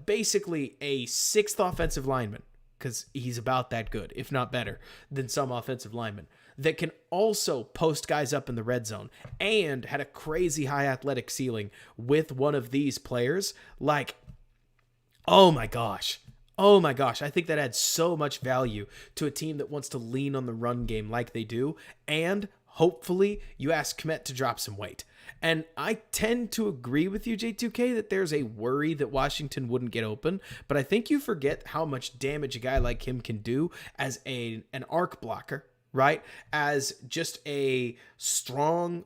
[SPEAKER 1] basically a sixth offensive lineman, because he's about that good, if not better, than some offensive linemen, that can also post guys up in the red zone and had a crazy high athletic ceiling with one of these players, like, oh my gosh. I think that adds so much value to a team that wants to lean on the run game like they do. And hopefully you ask Kmet to drop some weight. And I tend to agree with you, J2K, that there's a worry that Washington wouldn't get open, but I think you forget how much damage a guy like him can do as an arc blocker, right? As just a strong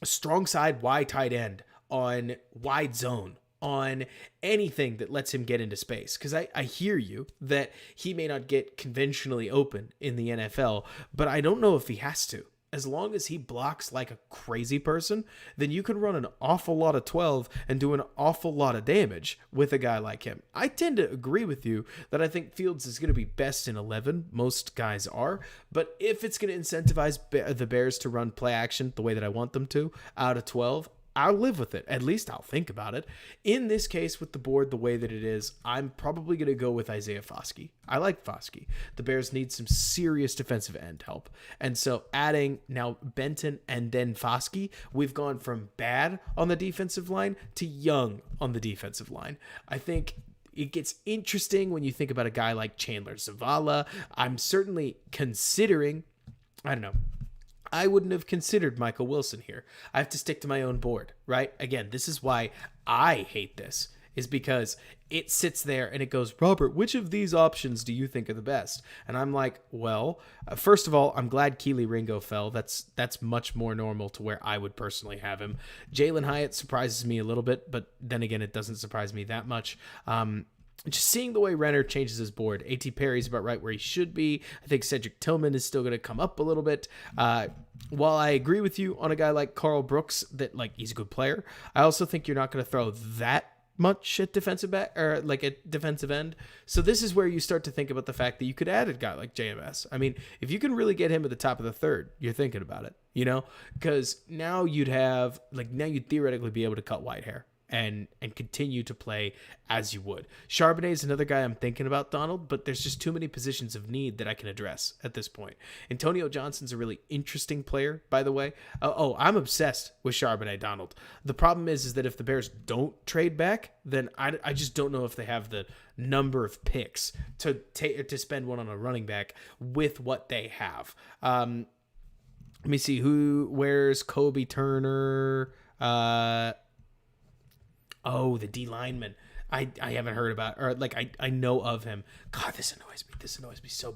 [SPEAKER 1] side wide tight end on wide zone, on anything that lets him get into space. Because I hear you that he may not get conventionally open in the NFL, but I don't know if he has to. As long as he blocks like a crazy person, then you can run an awful lot of 12 and do an awful lot of damage with a guy like him. I tend to agree with you that I think Fields is going to be best in 11. Most guys are. But if it's going to incentivize the Bears to run play action the way that I want them to out of 12, I'll live with it. At least I'll think about it. In this case, with the board the way that it is, I'm probably going to go with Isaiah Foskey. I like Foskey. The Bears need some serious defensive end help. And so adding now Benton and then Foskey, we've gone from bad on the defensive line to young on the defensive line. I think it gets interesting when you think about a guy like Chandler Zavala. I'm certainly considering, I don't know, I wouldn't have considered Michael Wilson here. I have to stick to my own board, right? Again, this is why I hate this, is because it sits there and it goes, Robert, which of these options do you think are the best? And I'm like, well, first of all, I'm glad Kelee Ringo fell. That's much more normal to where I would personally have him. Jalen Hyatt surprises me a little bit, but then again, it doesn't surprise me that much. Just seeing the way Renner changes his board, A.T. Perry's about right where he should be. I think Cedric Tillman is still going to come up a little bit. While I agree with you on a guy like Carl Brooks that like he's a good player, I also think you're not going to throw that much at defensive back or like at defensive end. So this is where you start to think about the fact that you could add a guy like JMS. I mean, if you can really get him at the top of the third, you're thinking about it, you know, because now you'd theoretically be able to cut Whitehair and continue to play as you would. Charbonnet is another guy I'm thinking about, Donald, but there's just too many positions of need that I can address at this point. Antonio Johnson's a really interesting player, by the way. I'm obsessed with Charbonnet, Donald. The problem is that if the Bears don't trade back, then I just don't know if they have the number of picks to spend one on a running back with what they have. Let me see where's Kobe Turner? The D lineman. I haven't heard about, or like I know of him. God, this annoys me. This annoys me so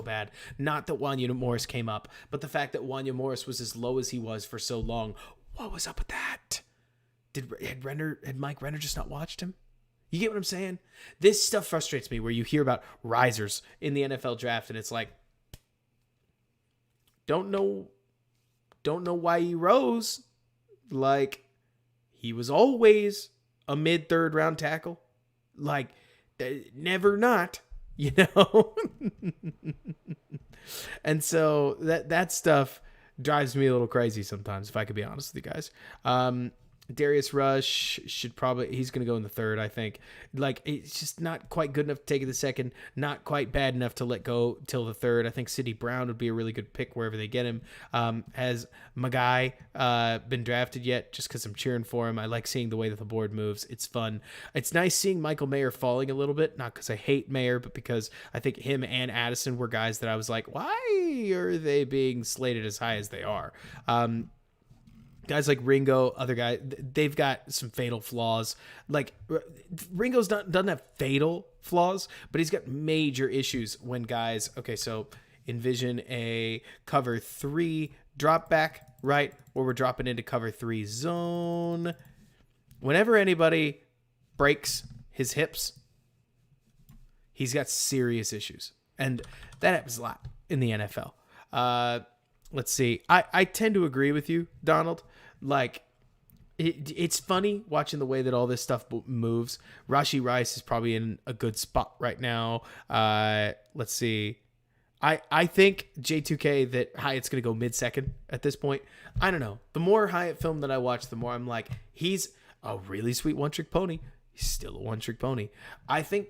[SPEAKER 1] bad. Not that Wanya Morris came up, but the fact that Wanya Morris was as low as he was for so long. What was up with that? Had Mike Renner just not watched him? You get what I'm saying? This stuff frustrates me where you hear about risers in the NFL draft and it's like, don't know why he rose. Like, he was always a mid-third round tackle. Like, never not, you know? And so that stuff drives me a little crazy sometimes, if I could be honest with you guys. Darius Rush should probably, he's going to go in the third, I think. Like, it's just not quite good enough to take it the second, not quite bad enough to let go till the third. I think Sidney Brown would be a really good pick wherever they get him. Has Magai been drafted yet? Just because I'm cheering for him. I like seeing the way that the board moves. It's fun. It's nice seeing Michael Mayer falling a little bit, not because I hate Mayer, but because I think him and Addison were guys that I was like, why are they being slated as high as they are? Guys like Ringo, other guys, they've got some fatal flaws. Like, Ringo's doesn't have fatal flaws, but he's got major issues when guys, okay, so envision a cover 3 drop back, right? Where we're dropping into cover 3 zone. Whenever anybody breaks his hips, he's got serious issues. And that happens a lot in the NFL. Let's see. I tend to agree with you, Donald. Like, it's funny watching the way that all this stuff moves. Rashee Rice is probably in a good spot right now. Let's see. I think J2K that Hyatt's going to go mid-second at this point. I don't know. The more Hyatt film that I watch, the more I'm like, he's a really sweet one-trick pony. He's still a one-trick pony. I think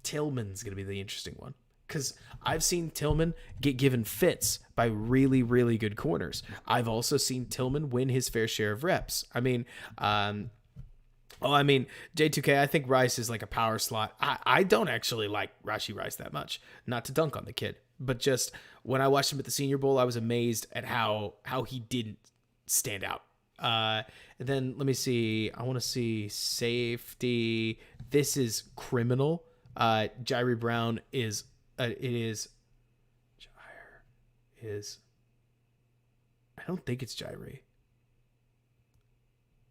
[SPEAKER 1] Tillman's going to be the interesting one. Because I've seen Tillman get given fits by really, really good corners. I've also seen Tillman win his fair share of reps. I mean, J2K, I think Rice is like a power slot. I don't actually like Rashee Rice that much. Not to dunk on the kid, but just when I watched him at the Senior Bowl, I was amazed at how he didn't stand out. And then let me see. I want to see safety. This is criminal. Jyrie Brown is... I don't think it's Jyrie.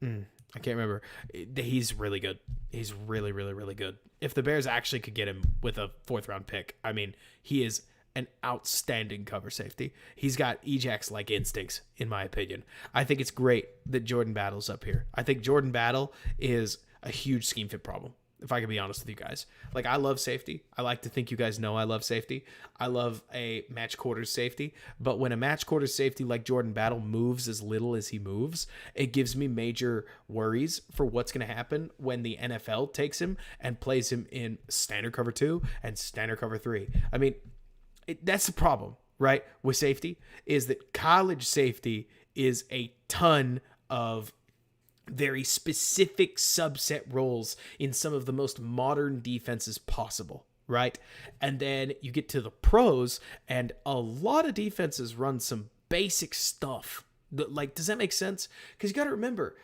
[SPEAKER 1] I can't remember. He's really good. He's really, really, really good. If the Bears actually could get him with a 4th round pick, I mean, he is an outstanding cover safety. He's got Ajax-like instincts, in my opinion. I think it's great that Jordan Battle's up here. I think Jordan Battle is a huge scheme fit problem, if I can be honest with you guys. Like, I love safety. I like to think you guys know I love safety. I love a match quarters safety. But when a match quarters safety like Jordan Battle moves as little as he moves, it gives me major worries for what's going to happen when the NFL takes him and plays him in standard cover 2 and standard cover 3. I mean, that's the problem, right, with safety, is that college safety is a ton of very specific subset roles in some of the most modern defenses possible, right? And then you get to the pros, and a lot of defenses run some basic stuff. Like, does that make sense? Because you got to remember,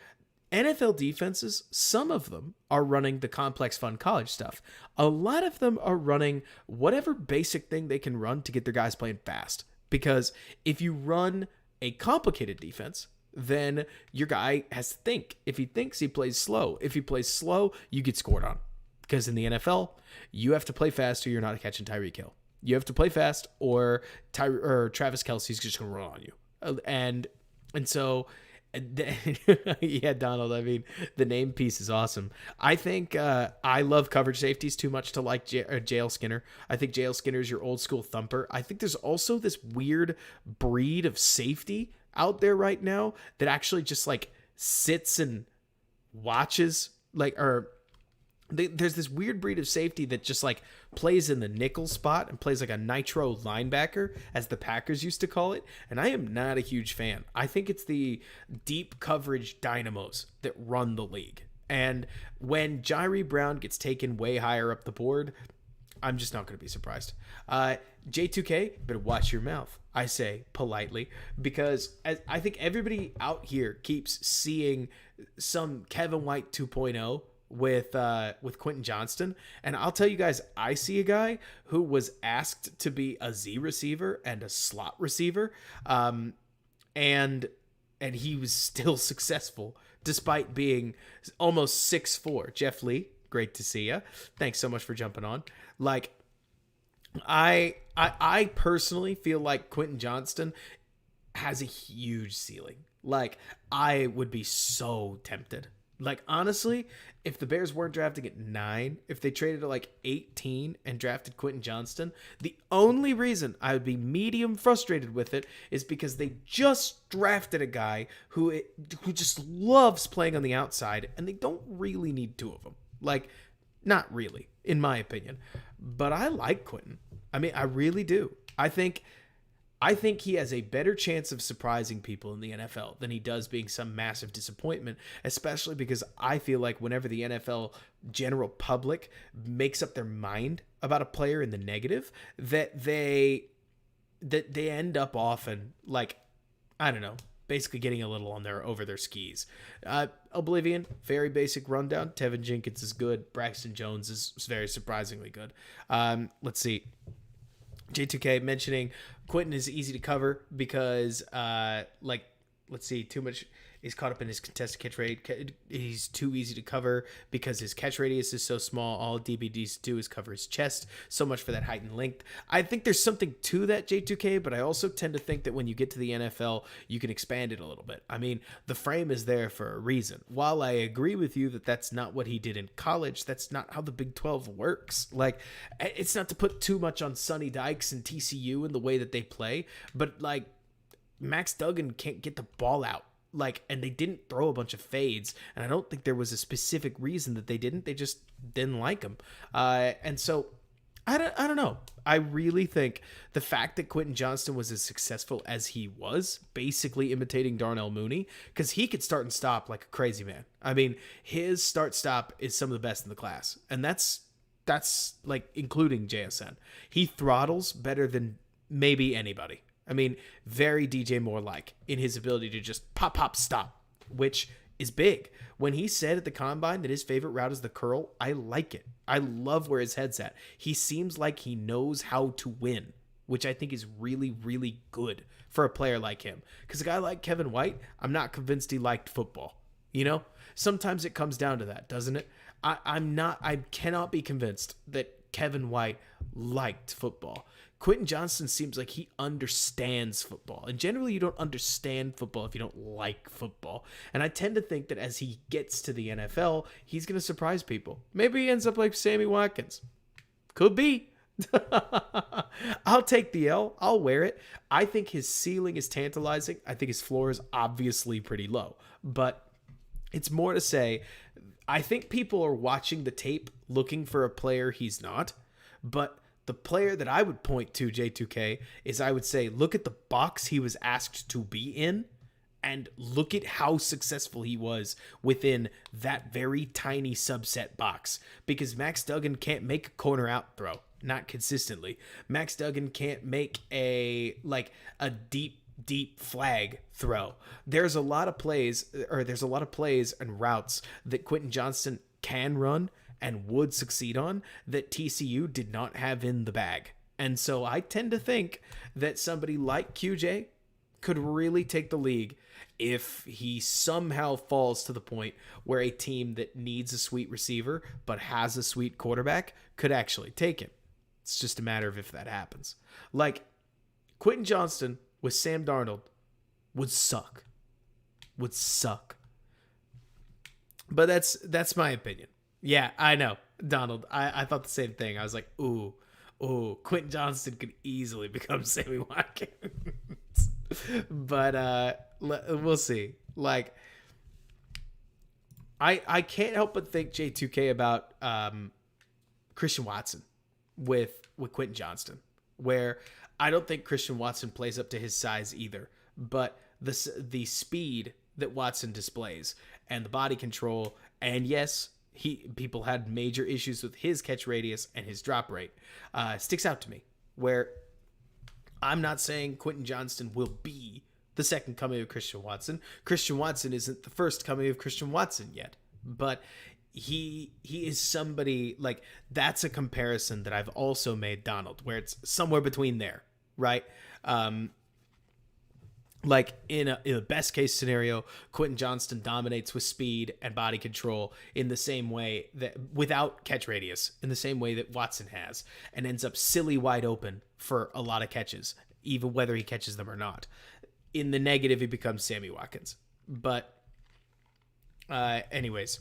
[SPEAKER 1] NFL defenses, some of them are running the complex, fun college stuff. A lot of them are running whatever basic thing they can run to get their guys playing fast. Because if you run a complicated defense, then your guy has to think. If he thinks, he plays slow. If he plays slow, you get scored on. Because in the NFL, you have to play fast or you're not catching Tyreek Hill. You have to play fast or Travis Kelce's just going to run on you. And so... yeah, Donald, I mean, the name piece is awesome. I think I love coverage safeties too much to like J.L. Skinner. I think J.L. Skinner is your old school thumper. I think there's also this weird breed of safety out there right now that actually just like sits and watches, like, or there's this weird breed of safety that just like plays in the nickel spot and plays like a nitro linebacker, as the Packers used to call it. And I am not a huge fan. I think it's the deep coverage dynamos that run the league. And when Jyrie Brown gets taken way higher up the board, I'm just not going to be surprised. J2K, better watch your mouth, I say politely, because I think everybody out here keeps seeing some Kevin White 2.0 with Quentin Johnston. And I'll tell you guys, I see a guy who was asked to be a Z receiver and a slot receiver. And he was still successful despite being almost 6'4". Jeff Lee, great to see you. Thanks so much for jumping on. Like, I personally feel like Quentin Johnston has a huge ceiling. Like, I would be so tempted Like, honestly, if the Bears weren't drafting at 9, if they traded at like 18 and drafted Quentin Johnston, the only reason I would be medium frustrated with it is because they just drafted a guy who just loves playing on the outside, and they don't really need two of them. Like, not really, in my opinion. But I like Quentin. I mean, I really do. I think he has a better chance of surprising people in the NFL than he does being some massive disappointment, especially because I feel like whenever the NFL general public makes up their mind about a player in the negative, that they end up often like, I don't know, basically getting a little over their skis. Oblivion, very basic rundown. Tevin Jenkins is good. Braxton Jones is very surprisingly good. Let's see. J2K mentioning Quentin is easy to cover because, let's see, too much is caught up in his contested catch rate. He's too easy to cover because his catch radius is so small. All DBDs do is cover his chest. So much for that height and length. I think there's something to that, J2K, but I also tend to think that when you get to the NFL, you can expand it a little bit. I mean, the frame is there for a reason. While I agree with you that that's not what he did in college, that's not how the Big 12 works. Like, it's not to put too much on Sonny Dykes and TCU in the way that they play, but, like, Max Duggan can't get the ball out. Like, and they didn't throw a bunch of fades, and I don't think there was a specific reason that they didn't. They just didn't like him. And so I don't know. I really think the fact that Quentin Johnston was as successful as he was, basically imitating Darnell Mooney, because he could start and stop like a crazy man. I mean, his start-stop is some of the best in the class, and that's like including JSN. He throttles better than maybe anybody. I mean, very DJ Moore-like in his ability to just pop, stop, which is big. When he said at the Combine that his favorite route is the curl, I like it. I love where his head's at. He seems like he knows how to win, which I think is really, really good for a player like him. Because a guy like Kevin White, I'm not convinced he liked football. You know? Sometimes it comes down to that, doesn't it? I cannot be convinced that Kevin White liked football. Quentin Johnston seems like he understands football. And generally, you don't understand football if you don't like football. And I tend to think that as he gets to the NFL, he's going to surprise people. Maybe he ends up like Sammy Watkins. Could be. I'll take the L. I'll wear it. I think his ceiling is tantalizing. I think his floor is obviously pretty low. But it's more to say, I think people are watching the tape looking for a player he's not. But the player that I would point to, J2K, is I would say, look at the box he was asked to be in and look at how successful he was within that very tiny subset box. Because Max Duggan can't make a corner out throw, not consistently. Max Duggan can't make a deep flag throw. There's a lot of plays and routes that Quentin Johnston can run and would succeed on that TCU did not have in the bag. And so I tend to think that somebody like QJ could really take the league if he somehow falls to the point where a team that needs a sweet receiver but has a sweet quarterback could actually take him. It's just a matter of if that happens. Like, Quentin Johnston with Sam Darnold would suck. But that's my opinion. Yeah, I know, Donald. I thought the same thing. I was like, ooh, Quentin Johnston could easily become Sammy Watkins. But we'll see. Like, I can't help but think, J2K, about Christian Watson with Quentin Johnston, where I don't think Christian Watson plays up to his size either. But the speed that Watson displays and the body control, and yes, people had major issues with his catch radius and his drop rate, sticks out to me, where I'm not saying Quentin Johnston will be the second coming of Christian Watson. Christian Watson isn't the first coming of Christian Watson yet, but he is somebody, like, that's a comparison that I've also made Donald, where it's somewhere between there, right? Like, in a best case scenario, Quentin Johnston dominates with speed and body control in the same way that, without catch radius, in the same way that Watson has, and ends up silly wide open for a lot of catches, even whether he catches them or not. In the negative, he becomes Sammy Watkins. But Anyways,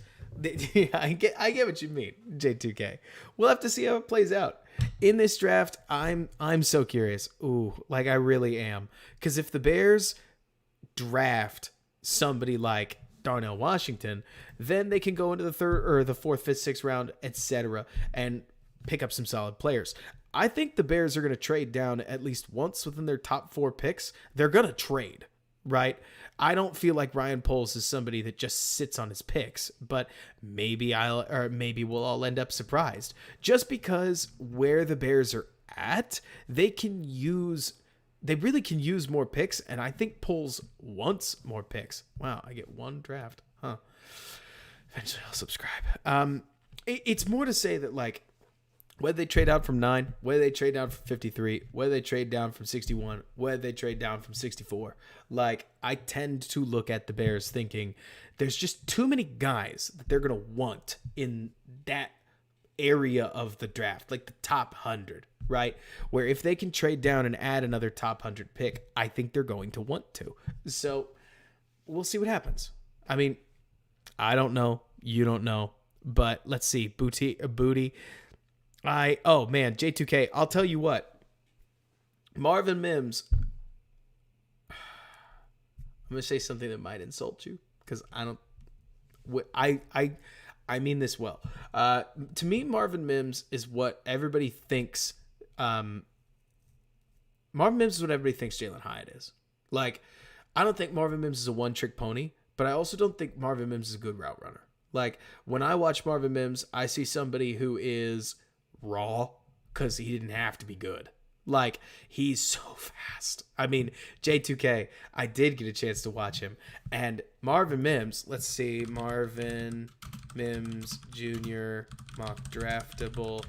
[SPEAKER 1] I get what you mean, J2K. We'll have to see how it plays out. In this draft, I'm so curious. Ooh, like I really am. Because if the Bears draft somebody like Darnell Washington, then they can go into the third or the fourth, fifth, sixth round, etc., and pick up some solid players. I think the Bears are going to trade down at least once within their top 4 picks. They're going to trade, right? I don't feel like Ryan Poles is somebody that just sits on his picks, but maybe we'll all end up surprised. Just because where the Bears are at, they really can use more picks, and I think Poles wants more picks. Wow, I get 1 draft. Huh. Eventually I'll subscribe. It's more to say that, like, whether they trade out from 9, whether they trade down from 53, whether they trade down from 61, whether they trade down from 64, like, I tend to look at the Bears thinking there's just too many guys that they're going to want in that area of the draft, like the top 100, right? Where if they can trade down and add another top 100 pick, I think they're going to want to. So we'll see what happens. I mean, I don't know. You don't know. But let's see. Booty. Oh man, J2K, I'll tell you what. Marvin Mims. I'm going to say something that might insult you because I mean this well. To me, Marvin Mims is what everybody thinks. Marvin Mims is what everybody thinks Jalin Hyatt is. Like, I don't think Marvin Mims is a one-trick pony, but I also don't think Marvin Mims is a good route runner. Like, when I watch Marvin Mims, I see somebody who is raw because he didn't have to be good. Like, he's so fast. I mean, J2K, I did get a chance to watch him. And Marvin Mims, let's see, Marvin Mims Jr. mock draftable.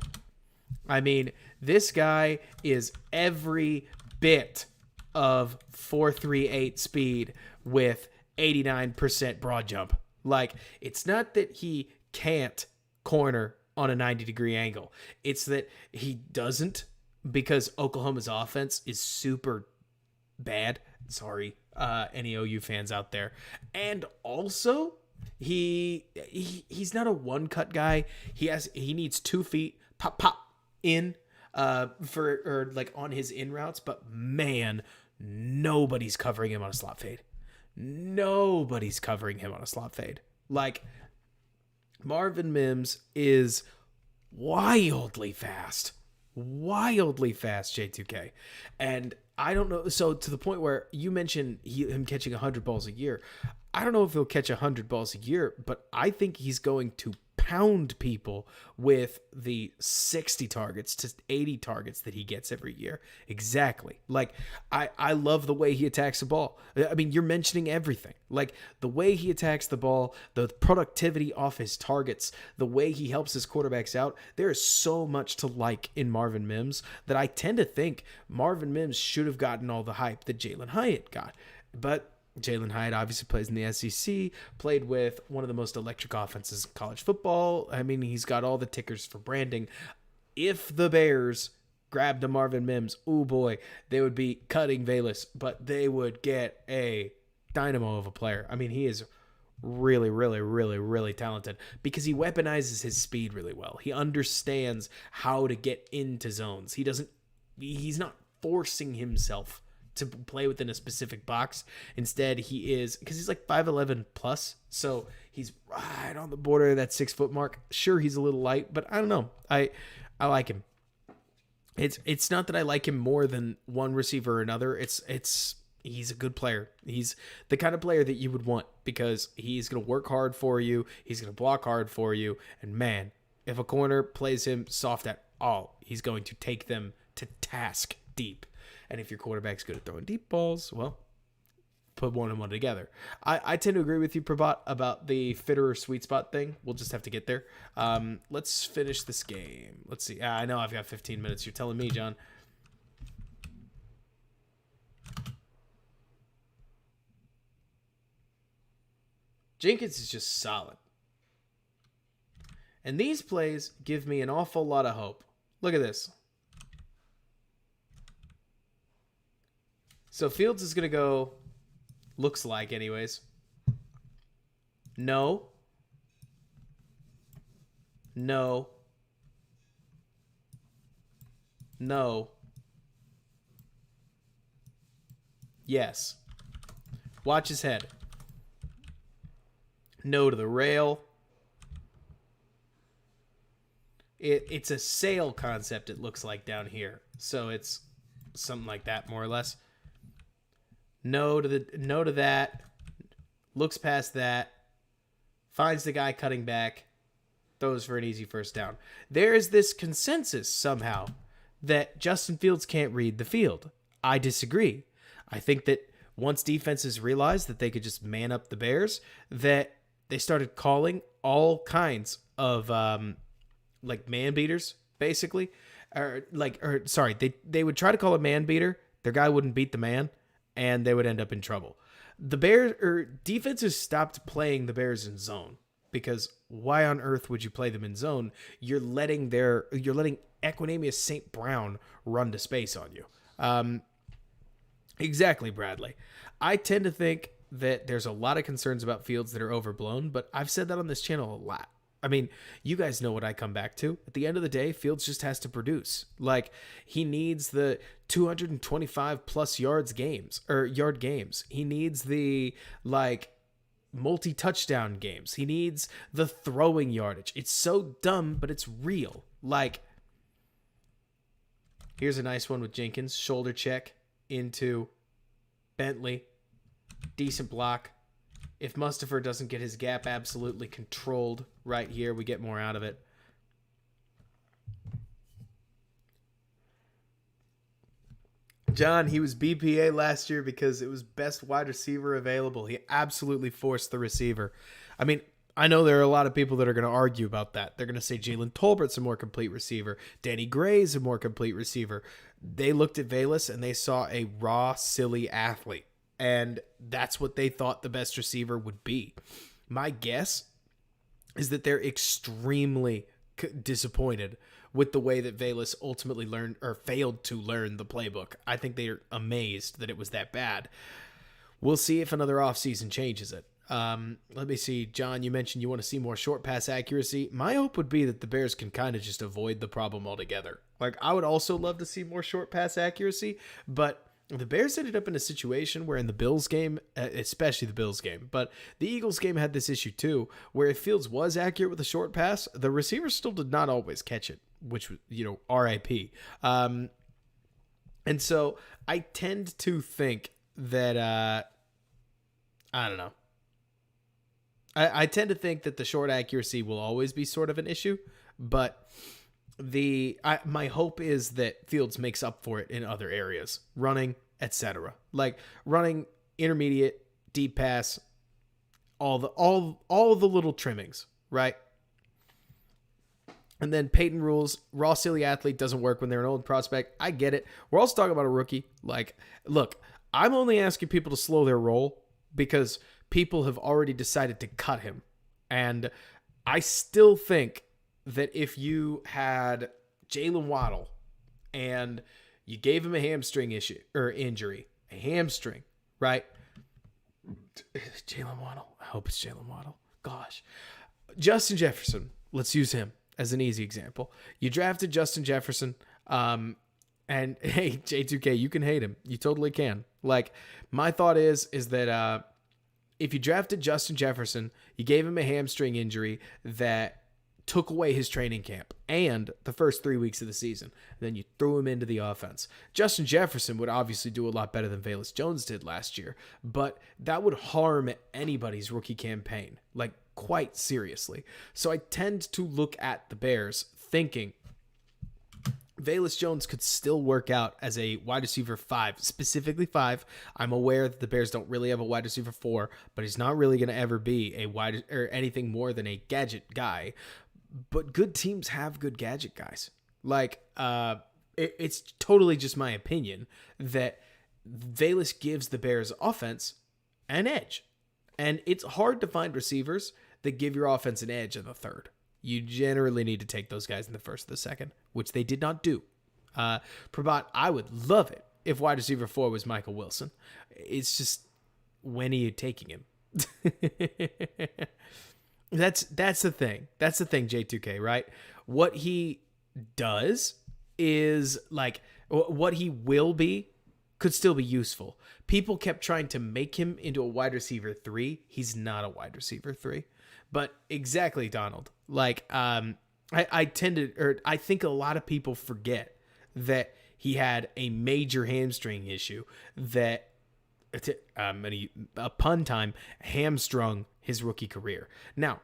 [SPEAKER 1] I mean, this guy is every bit of 4.38 speed with 89% broad jump. Like, it's not that he can't corner on a 90-degree angle. It's that he doesn't, because Oklahoma's offense is super bad. Sorry, any OU fans out there. And also, he's not a one-cut guy. He needs 2 feet, pop in for like on his in routes. But man, nobody's covering him on a slot fade. Nobody's covering him on a slot fade. Like, Marvin Mims is wildly fast, J2K. And I don't know. So to the point where you mentioned him catching 100 balls a year. I don't know if he'll catch 100 balls a year, but I think he's going to pound people with the 60 targets to 80 targets that he gets every year. Exactly. Like, I love the way he attacks the ball. I mean, you're mentioning everything. Like, the way he attacks the ball, the productivity off his targets, the way he helps his quarterbacks out. There is so much to like in Marvin Mims that I tend to think Marvin Mims should have gotten all the hype that Jalin Hyatt got. But Jalin Hyatt obviously plays in the SEC, played with one of the most electric offenses in college football. I mean, he's got all the tickers for branding. If the Bears grabbed a Marvin Mims, oh boy, they would be cutting Velus, but they would get a dynamo of a player. I mean, he is really, really, really, really talented because he weaponizes his speed really well. He understands how to get into zones. He's not forcing himself to play within a specific box. Instead, he is, because he's like 5'11 plus, so he's right on the border of that 6 foot mark. Sure, he's a little light, but I don't know. I like him. It's not that I like him more than one receiver or another. He's a good player. He's the kind of player that you would want because he's going to work hard for you. He's going to block hard for you. And man, if a corner plays him soft at all, he's going to take them to task deep. And if your quarterback's good at throwing deep balls, well, put one and one together. I tend to agree with you, Prabhat, about the Fitterer sweet spot thing. We'll just have to get there. Let's finish this game. Let's see. I know I've got 15 minutes. You're telling me, John. Jenkins is just solid. And these plays give me an awful lot of hope. Look at this. So Fields is going to go, looks like anyways, No. No. No. Yes. Watch his head. No to the rail. It's a sail concept, it looks like down here. So it's something like that, more or less. No to that. Looks past that. Finds the guy cutting back. Throws for an easy first down. There is this consensus somehow that Justin Fields can't read the field. I disagree. I think that once defenses realized that they could just man up the Bears, that they started calling all kinds of like man beaters, basically. They would try to call a man beater. Their guy wouldn't beat the man, and they would end up in trouble. The defenses stopped playing the Bears in zone, because why on earth would you play them in zone? You're letting Equanimeous St. Brown run to space on you. Exactly, Bradley. I tend to think that there's a lot of concerns about Fields that are overblown, but I've said that on this channel a lot. I mean, you guys know what I come back to. At the end of the day, Fields just has to produce. Like, he needs the 225 plus yard games. He needs the, like, multi-touchdown games. He needs the throwing yardage. It's so dumb, but it's real. Like, here's a nice one with Jenkins. Shoulder check into Bentley. Decent block. If Mustipher doesn't get his gap absolutely controlled right here, we get more out of it. John, he was BPA last year because it was best wide receiver available. He absolutely forced the receiver. I mean, I know there are a lot of people that are going to argue about that. They're going to say Jalen Tolbert's a more complete receiver. Danny Gray's a more complete receiver. They looked at Velus and they saw a raw, silly athlete. And that's what they thought the best receiver would be. My guess is that they're extremely disappointed with the way that Velus ultimately learned or failed to learn the playbook. I think they're amazed that it was that bad. We'll see if another offseason changes it. Let me see. John, you mentioned you want to see more short pass accuracy. My hope would be that the Bears can kind of just avoid the problem altogether. Like, I would also love to see more short pass accuracy, but the Bears ended up in a situation where in the Bills game, especially the Bills game, but the Eagles game had this issue too, where if Fields was accurate with a short pass, the receiver still did not always catch it, which was, RIP. And so I tend to think that, I don't know. I tend to think that the short accuracy will always be sort of an issue, but my hope is that Fields makes up for it in other areas, running, etc. Like running, intermediate, deep pass, all the little trimmings, right? And then Peyton rules, raw silly athlete doesn't work when they're an old prospect. I get it. We're also talking about a rookie. Like, look, I'm only asking people to slow their roll because people have already decided to cut him. And I still think that if you had Jalen Waddle and you gave him a hamstring injury, a hamstring, right? Jalen Waddle. I hope it's Jalen Waddle. Gosh. Justin Jefferson. Let's use him as an easy example. You drafted Justin Jefferson, and hey, J2K, you can hate him. You totally can. Like, my thought is that if you drafted Justin Jefferson, you gave him a hamstring injury that took away his training camp and the first 3 weeks of the season. Then you threw him into the offense. Justin Jefferson would obviously do a lot better than Velus Jones did last year, but that would harm anybody's rookie campaign, like quite seriously. So I tend to look at the Bears thinking Velus Jones could still work out as a wide receiver 5, specifically 5. I'm aware that the Bears don't really have a wide receiver 4, but he's not really going to ever be a wide or anything more than a gadget guy. But good teams have good gadget guys. Like, it's totally just my opinion that Velus gives the Bears offense an edge. And it's hard to find receivers that give your offense an edge in the third. You generally need to take those guys in the first or the second, which they did not do. Prabhat, I would love it if wide receiver 4 was Michael Wilson. It's just, when are you taking him? That's the thing. That's the thing, J2K, right? What he does is like what he will be could still be useful. People kept trying to make him into a wide receiver 3. He's not a wide receiver 3. But exactly, Donald. Like I think a lot of people forget that he had a major hamstring issue that a pun time hamstrung his rookie career. Now,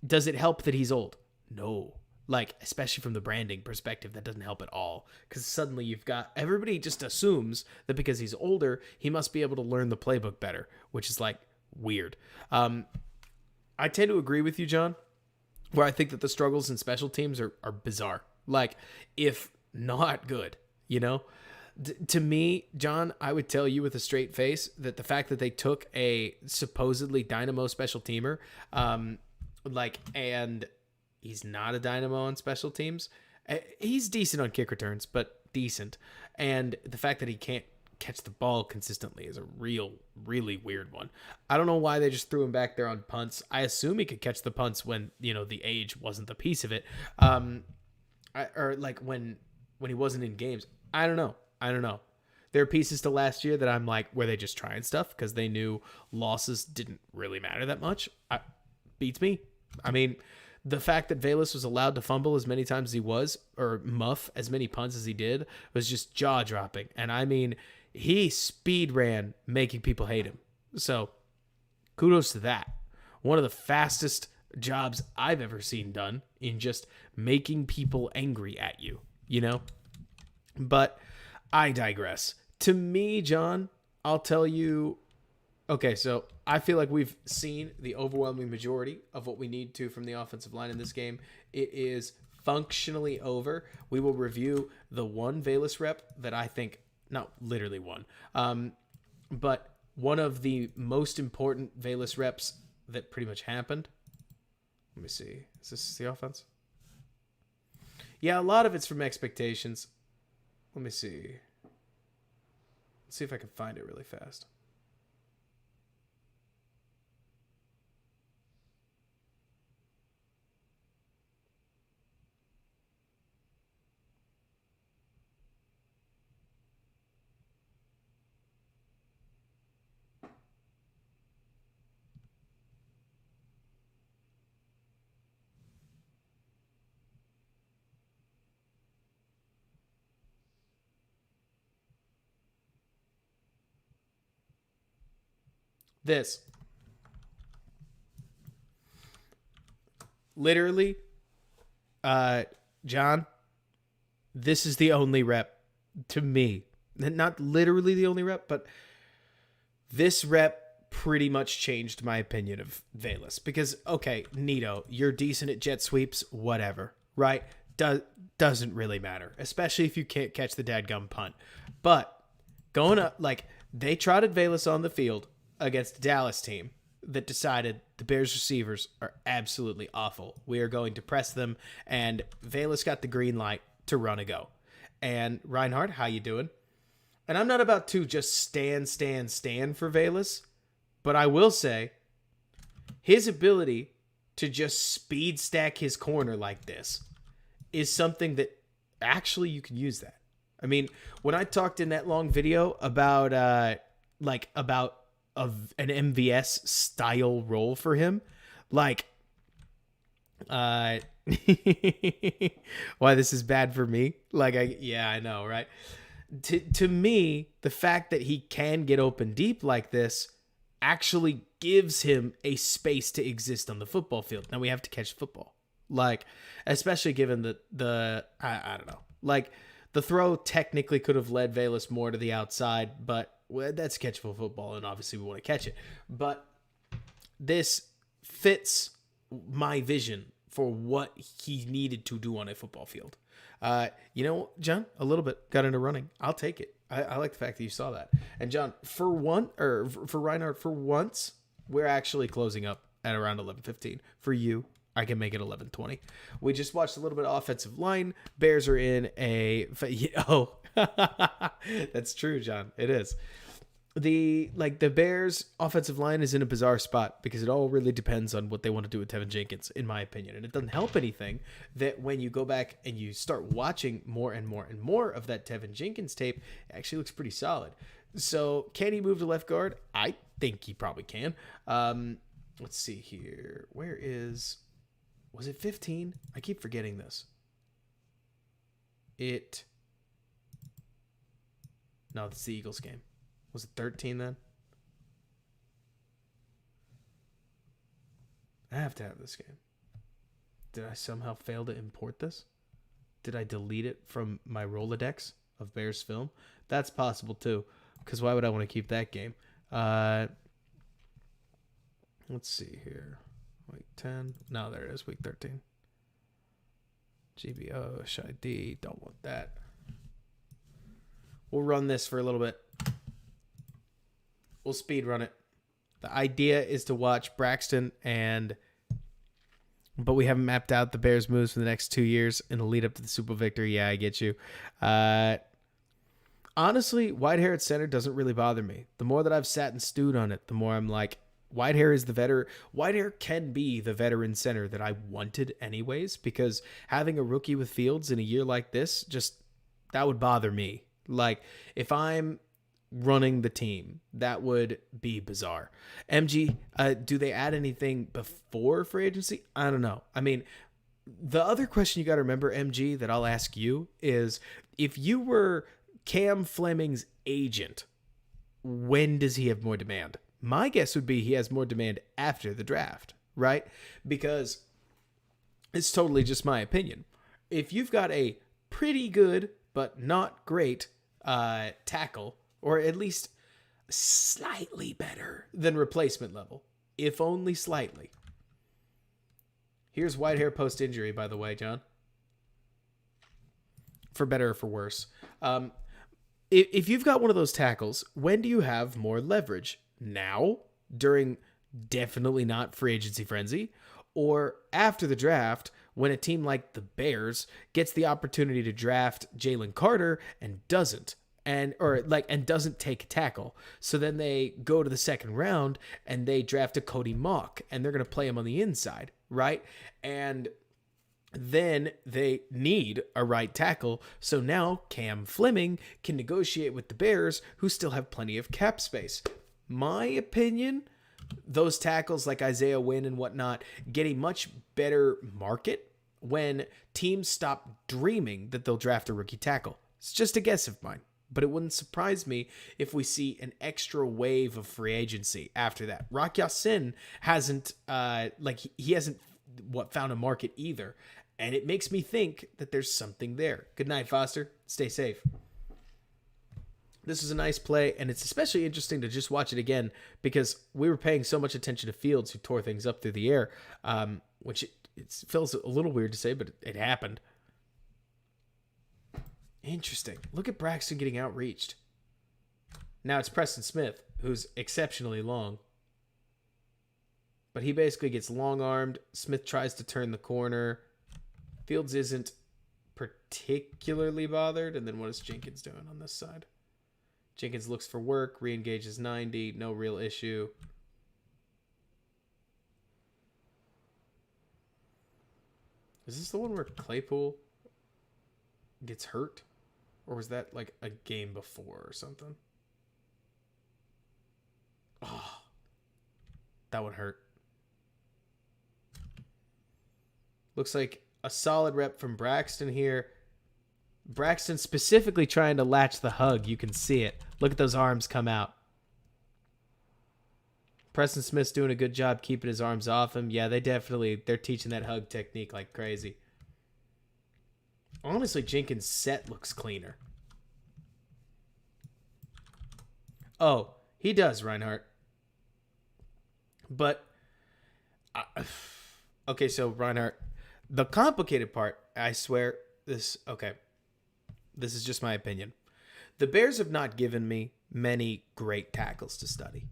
[SPEAKER 1] does it help that he's old? No. Like, especially from the branding perspective, that doesn't help at all. Because suddenly you've got, everybody just assumes that because he's older, he must be able to learn the playbook better, which is like weird. I tend to agree with you, John, where I think that the struggles in special teams are bizarre. Like, if not good, you know? To me, John, I would tell you with a straight face that the fact that they took a supposedly dynamo special teamer, and he's not a dynamo on special teams. He's decent on kick returns, but decent. And the fact that he can't catch the ball consistently is a really weird one. I don't know why they just threw him back there on punts. I assume he could catch the punts when, the age wasn't the piece of it. Or like when he wasn't in games. I don't know. There are pieces to last year that I'm like, were they just trying stuff because they knew losses didn't really matter that much? Beats me. I mean, the fact that Velus was allowed to fumble as many times as he was, or muff as many punts as he did, was just jaw-dropping. And I mean, he speed ran, making people hate him. So, kudos to that. One of the fastest jobs I've ever seen done in just making people angry at you, But I digress. To me, John, I'll tell you. Okay, so I feel like we've seen the overwhelming majority of what we need to from the offensive line in this game. It is functionally over. We will review the one Velus rep that I think, not literally one, but one of the most important Velus reps that pretty much happened. Let me see. Is this the offense? Yeah, a lot of it's from expectations. Let me see. Let's see if I can find it really fast. This. Literally, John, this is the only rep to me. Not literally the only rep, but this rep pretty much changed my opinion of Velus. Because, okay, Nito, you're decent at jet sweeps, whatever, right? Doesn't really matter, especially if you can't catch the dadgum punt. But going up, like, they trotted Velus on the field against a Dallas team that decided the Bears receivers are absolutely awful. We are going to press them, and Velus got the green light to run a go. And Reinhardt, how you doing? And I'm not about to just stand for Velus, but I will say his ability to just speed stack his corner like this is something that actually you can use that. I mean, when I talked in that long video about an MVS style role for him, like, why this is bad for me. Like, I know, right? To me, the fact that he can get open deep like this actually gives him a space to exist on the football field. Now we have to catch football, like, especially given the I don't know, like, the throw technically could have led Velus more to the outside, but that's catchable football, and obviously we want to catch it. But this fits my vision for what he needed to do on a football field. John, a little bit got into running. I'll take it. I like the fact that you saw that. And John, for Reinhardt, for once, we're actually closing up at around 11:15. For you, I can make it 11:20. We just watched a little bit of offensive line. Bears are in a... Oh, that's true, John. It is. the Bears offensive line is in a bizarre spot because it all really depends on what they want to do with Tevin Jenkins, in my opinion. And it doesn't help anything that when you go back and you start watching more and more and more of that Tevin Jenkins tape, it actually looks pretty solid. So can he move to left guard? I think he probably can. Let's see here. Was it 15? I keep forgetting this. No, it's the Eagles game. Was it 13 then? I have to have this game. Did I somehow fail to import this? Did I delete it from my Rolodex of Bears film? That's possible too, because why would I want to keep that game? Let's see here. Week 10. No, there it is. Week 13. GBO, SHID. Don't want that. We'll run this for a little bit. We'll speed run it. The idea is to watch Braxton but we haven't mapped out the Bears moves for the next 2 years in the lead up to the Super Bowl victory. Yeah, I get you. Honestly, Whitehair at center doesn't really bother me. The more that I've sat and stewed on it, the more I'm like, Whitehair is the veteran. Whitehair can be the veteran center that I wanted anyways, because having a rookie with Fields in a year like this, that would bother me. Like, if I'm running the team, that would be bizarre. MG, do they add anything before free agency? I don't know. I mean, the other question you got to remember, MG, that I'll ask you is, if you were Cam Fleming's agent, when does he have more demand? My guess would be he has more demand after the draft, right? Because it's totally just my opinion. If you've got a pretty good but not great tackle, or at least slightly better than replacement level, if only slightly. Here's Whitehair post-injury, by the way, John. For better or for worse. If you've got one of those tackles, when do you have more leverage? Now, during definitely not free agency frenzy, or after the draft, when a team like the Bears gets the opportunity to draft Jalen Carter and doesn't, and doesn't take a tackle. So then they go to the second round and they draft a Cody Mock, and they're going to play him on the inside, right? And then they need a right tackle. So now Cam Fleming can negotiate with the Bears, who still have plenty of cap space. My opinion, those tackles like Isaiah Wynn and whatnot get a much better market when teams stop dreaming that they'll draft a rookie tackle. It's just a guess of mine, but it wouldn't surprise me if we see an extra wave of free agency after that. Rock Ya-Sin hasn't he hasn't found a market either, and it makes me think that there's something there. Good night, Foster. Stay safe. This is a nice play, and it's especially interesting to just watch it again because we were paying so much attention to Fields, who tore things up through the air, which it feels a little weird to say, but it happened. Interesting. Look at Braxton getting outreached. Now it's Preston Smith, who's exceptionally long. But he basically gets long-armed. Smith tries to turn the corner. Fields isn't particularly bothered. And then what is Jenkins doing on this side? Jenkins looks for work, re-engages 90, no real issue. Is this the one where Claypool gets hurt? Or was that like a game before or something? Oh, that would hurt. Looks like a solid rep from Braxton here. Braxton specifically trying to latch the hug. You can see it. Look at those arms come out. Preston Smith's doing a good job keeping his arms off him. Yeah, they're teaching that hug technique like crazy. Honestly, Jenkins' set looks cleaner. Oh, he does, Reinhardt. But, okay, so Reinhardt, the complicated part, I swear, this is just my opinion. The Bears have not given me many great tackles to study.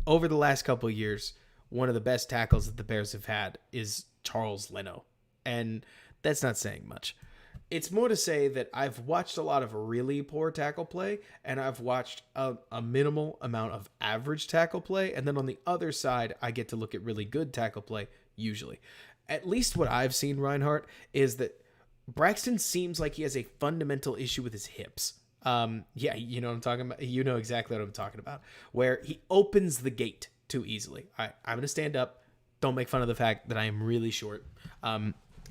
[SPEAKER 1] Over the last couple of years, one of the best tackles that the Bears have had is Charles Leno. And that's not saying much. it's more to say that I've watched a lot of really poor tackle play, and I've watched a minimal amount of average tackle play, and then on the other side, I get to look at really good tackle play, usually. At least what I've seen, Reinhardt, is that Braxton seems like he has a fundamental issue with his hips. Yeah, you know what I'm talking about? You know exactly what I'm talking about. Where he opens the gate too easily. All right, I'm going to stand up. Don't make fun of the fact that I am really short.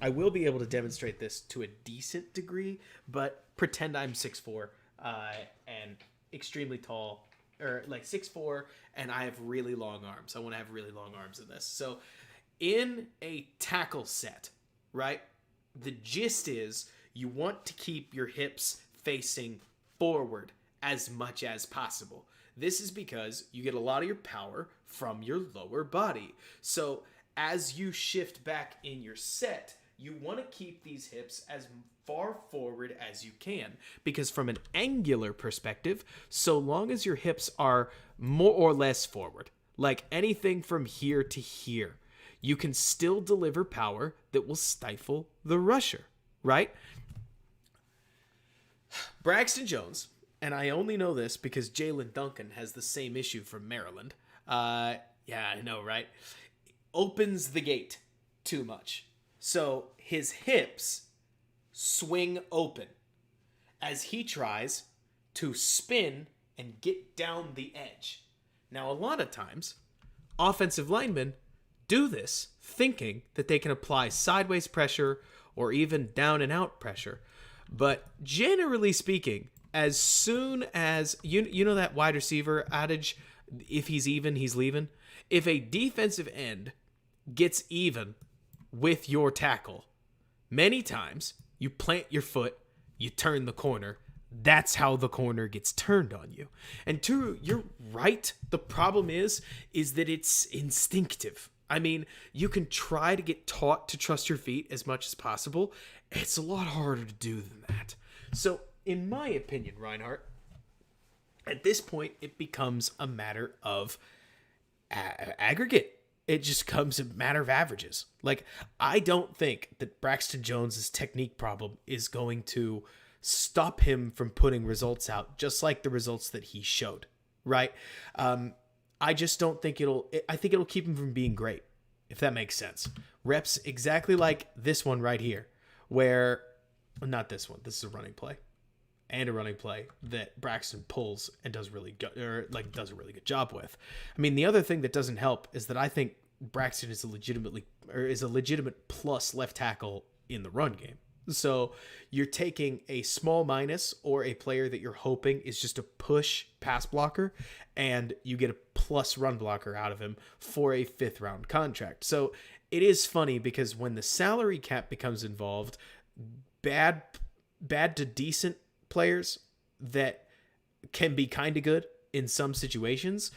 [SPEAKER 1] I will be able to demonstrate this to a decent degree, but pretend I'm 6'4", and extremely tall, or like 6'4", and I have really long arms. I want to have really long arms in this. So in a tackle set, right, the gist is you want to keep your hips facing forward as much as possible. This is because you get a lot of your power from your lower body. So as you shift back in your set, you want to keep these hips as far forward as you can, because from an angular perspective, so long as your hips are more or less forward, like anything from here to here, you can still deliver power that will stifle the rusher, right? Braxton Jones, and I only know this because Jalen Duncan has the same issue from Maryland. Yeah, I know, right? Opens the gate too much. So his hips swing open as he tries to spin and get down the edge. Now, a lot of times, offensive linemen do this thinking that they can apply sideways pressure or even down and out pressure. But generally speaking, as soon as, you know that wide receiver adage, if he's even, he's leaving? If a defensive end gets even with your tackle, many times you plant your foot, you turn the corner. That's how the corner gets turned on you. And two, you're right. The problem is that it's instinctive. I mean, you can try to get taught to trust your feet as much as possible. It's a lot harder to do than that. So, in my opinion, Reinhardt, at this point, it becomes a matter of aggregate. It just comes a matter of averages. Like, I don't think that Braxton Jones's technique problem is going to stop him from putting results out, just like the results that he showed, right? I just don't think I think it'll keep him from being great, if that makes sense. Reps exactly like this one right here, where, not this one, this is a running play, and a running play that Braxton pulls and does really good, or like does a really good job with. I mean, the other thing that doesn't help is that I think Braxton is a legitimate plus left tackle in the run game. So you're taking a small minus or a player that you're hoping is just a push pass blocker, and you get a plus run blocker out of him for a 5th round contract. So it is funny because when the salary cap becomes involved, bad to decent players that can be kind of good in some situations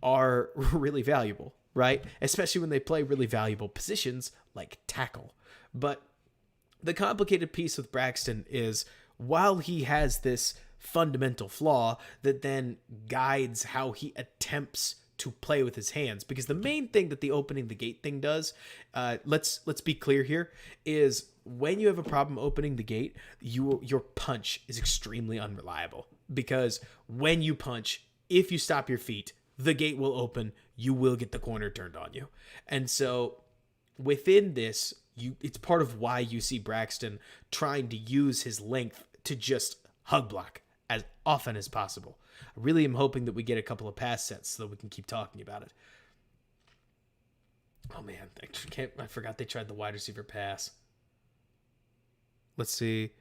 [SPEAKER 1] are really valuable, right? Especially when they play really valuable positions like tackle. But the complicated piece with Braxton is, while he has this fundamental flaw that then guides how he attempts to play with his hands, because the main thing that the opening the gate thing does, let's be clear here, is when you have a problem opening the gate, your punch is extremely unreliable, because when you punch, if you stop your feet, the gate will open, you will get the corner turned on you. And so within this, it's part of why you see Braxton trying to use his length to just hug block as often as possible. I really am hoping that we get a couple of pass sets so that we can keep talking about it. Oh man, I forgot they tried the wide receiver pass. Let's see.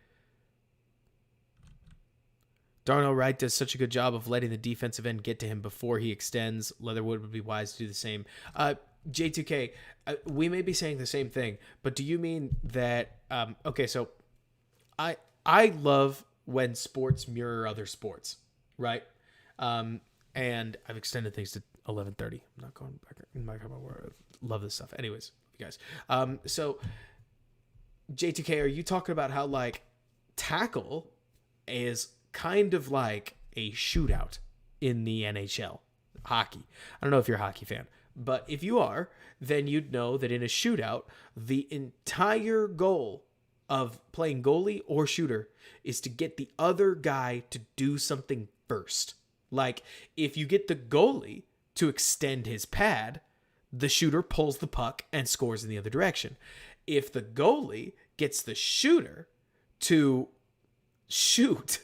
[SPEAKER 1] Darnell Wright does such a good job of letting the defensive end get to him before he extends. Leatherwood would be wise to do the same. J2K, we may be saying the same thing, but do you mean that, okay, so I love when sports mirror other sports, right? And I've extended things to 11:30. I'm not going back in my word. Love this stuff. Anyways, you guys. So J2K, are you talking about how like tackle is kind of like a shootout in the NHL hockey? I don't know if you're a hockey fan, but if you are, then you'd know that in a shootout, the entire goal of playing goalie or shooter is to get the other guy to do something first. Like, if you get the goalie to extend his pad, the shooter pulls the puck and scores in the other direction. If the goalie gets the shooter to shoot,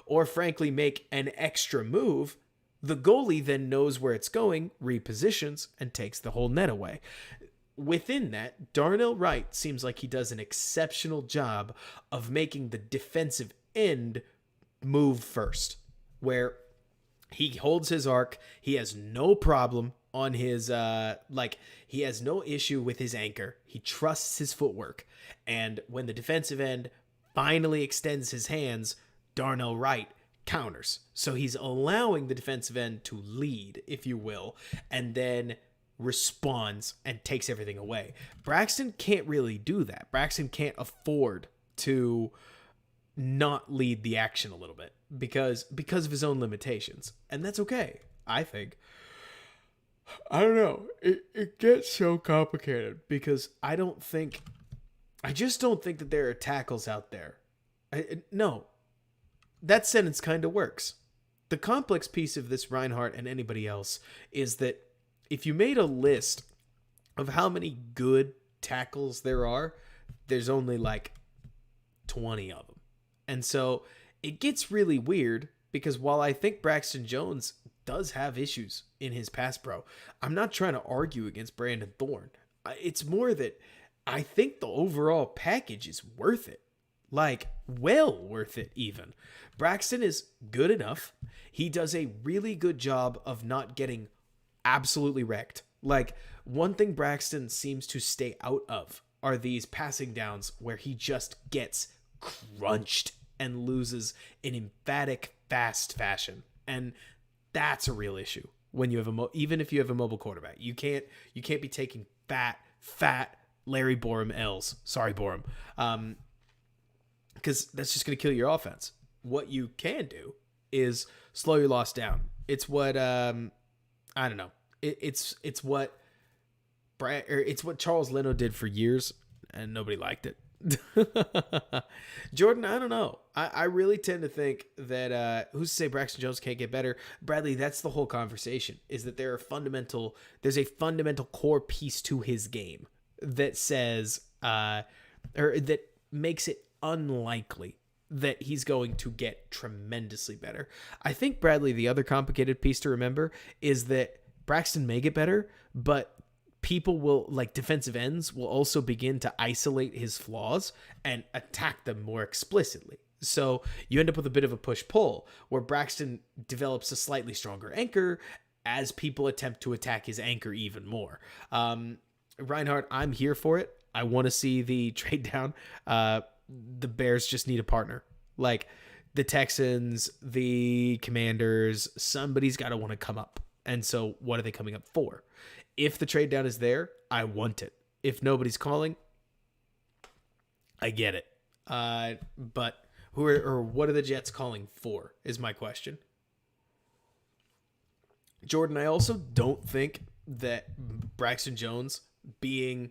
[SPEAKER 1] or frankly make an extra move, the goalie then knows where it's going, repositions, and takes the whole net away. Within that, Darnell Wright seems like he does an exceptional job of making the defensive end move first, where he holds his arc. He has no problem on his, he has no issue with his anchor. He trusts his footwork. And when the defensive end finally extends his hands, Darnell Wright counters. So he's allowing the defensive end to lead, if you will, and then responds and takes everything away. Braxton can't really do that. Braxton can't afford to not lead the action a little bit because of his own limitations. And that's okay, I think. I don't know. It gets so complicated because I just don't think that there are tackles out there. No. That sentence kind of works. The complex piece of this Reinhart and anybody else is that if you made a list of how many good tackles there are, there's only like 20 of them. And so it gets really weird because while I think Braxton Jones does have issues in his pass pro, I'm not trying to argue against Brandon Thorne. It's more that I think the overall package is worth it. Like, well worth it even. Braxton is good enough. He does a really good job of not getting absolutely wrecked. Like, one thing Braxton seems to stay out of are these passing downs where he just gets crunched and loses in emphatic, fast fashion. And that's a real issue when you have even if you have a mobile quarterback. You can't be taking fat Larry Borum L's. Sorry, Borum. Because that's just going to kill your offense. What you can do is slow your loss down. It's what I don't know. It's what Charles Leno did for years, and nobody liked it. Jordan, I don't know. I really tend to think that who's to say Braxton Jones can't get better? Bradley, that's the whole conversation. Is that there's a fundamental core piece to his game that says or that makes it unlikely that he's going to get tremendously better. I think, Bradley, the other complicated piece to remember is that Braxton may get better, but people will, like defensive ends, will also begin to isolate his flaws and attack them more explicitly. So you end up with a bit of a push-pull where Braxton develops a slightly stronger anchor as people attempt to attack his anchor even more. Reinhart, I'm here for it. I want to see the trade down. The Bears just need a partner. Like the Texans, the Commanders, somebody's got to want to come up. And so what are they coming up for? If the trade down is there, I want it. If nobody's calling, I get it. But what are the Jets calling for is my question. Jordan, I also don't think that Braxton Jones being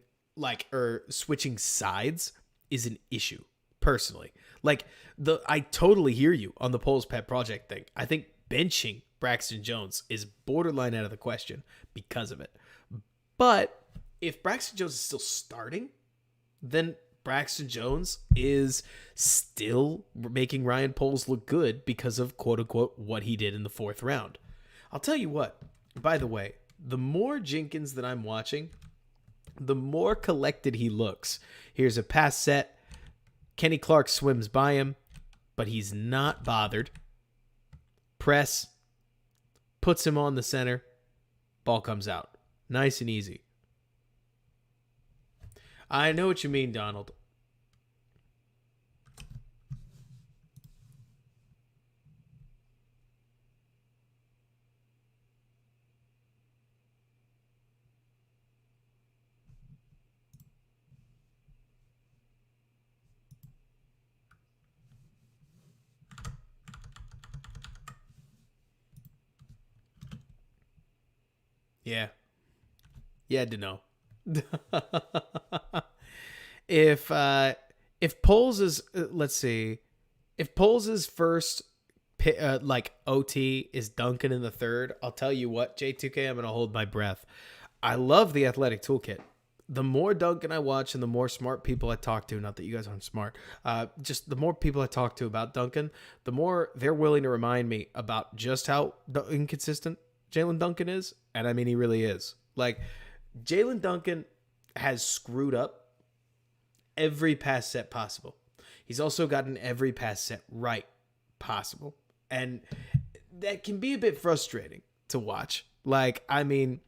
[SPEAKER 1] switching sides is an issue personally. I totally hear you on the Poles Pet Project thing. I think benching Braxton Jones is borderline out of the question because of it. But if Braxton Jones is still starting, then Braxton Jones is still making Ryan Poles look good because of quote unquote what he did in the 4th round. I'll tell you what, by the way, the more Jenkins that I'm watching, the more collected he looks. Here's a pass set. Kenny Clark swims by him, but he's not bothered. Press, puts him on the center. Ball comes out. Nice and easy. I know what you mean, Donald. Yeah. You had to know. If if Poles is let's see, if Poles' first like OT is Duncan in the third, I'll tell you what, J2K, I'm gonna hold my breath. I love the athletic toolkit. The more Duncan I watch and the more smart people I talk to, not that you guys aren't smart, just the more people I talk to about Duncan, the more they're willing to remind me about just how inconsistent Jalen Duncan is. And I mean, he really is. Like, Jalen Duncan has screwed up every pass set possible. He's also gotten every pass set right possible. And that can be a bit frustrating to watch. Like, I mean,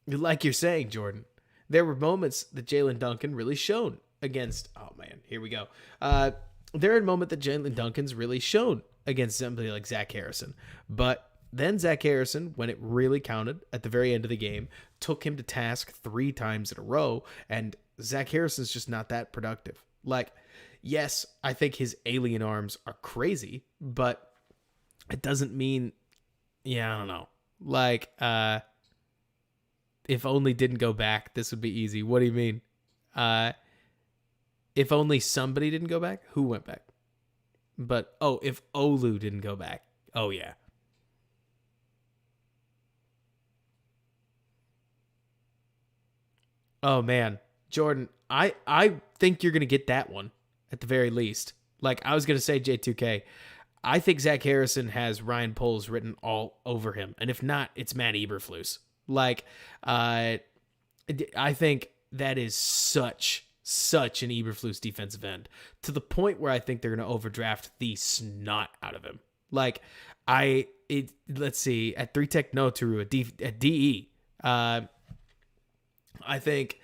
[SPEAKER 1] like you're saying, Jordan, there were moments that Jalen Duncan really shone against. Oh, man, here we go. There are moments that Jalen Duncan's really shone against somebody like Zach Harrison. But then Zach Harrison, when it really counted at the very end of the game, took him to task 3 times in a row. And Zach Harrison's just not that productive. Like, yes, I think his alien arms are crazy, but it doesn't mean, I don't know. Like, if only didn't go back, this would be easy. What do you mean? If only somebody didn't go back, who went back? But, if Olu didn't go back. Oh, yeah. Oh, man. Jordan, I think you're going to get that one at the very least. Like, I was going to say J2K. I think Zach Harrison has Ryan Poles written all over him. And if not, it's Matt Eberflus. Like, I think that is such an Eberflus defensive end, to the point where I think they're going to overdraft the snot out of him. Like, let's see, at 3-tech no Turu at DE. I think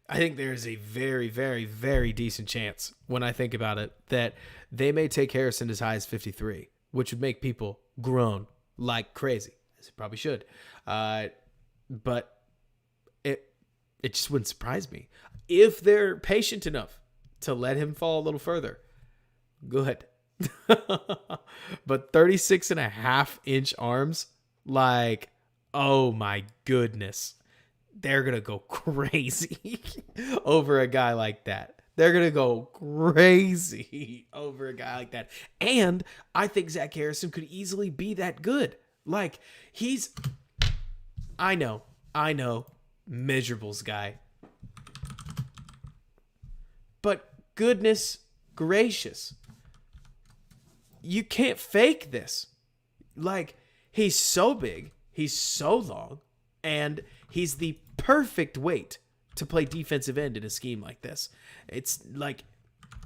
[SPEAKER 1] there's a very, very, very decent chance, when I think about it, that they may take Harrison as high as 53, which would make people groan like crazy, as it probably should. But it just wouldn't surprise me. If they're patient enough to let him fall a little further, good. But 36.5-inch arms, like, oh my goodness. They're going to go crazy over a guy like that. They're going to go crazy over a guy like that. And I think Zach Harrison could easily be that good. Like, I know, measurables guy. But goodness gracious, you can't fake this. Like, he's so big, he's so long, and he's the perfect weight to play defensive end in a scheme like this. It's like,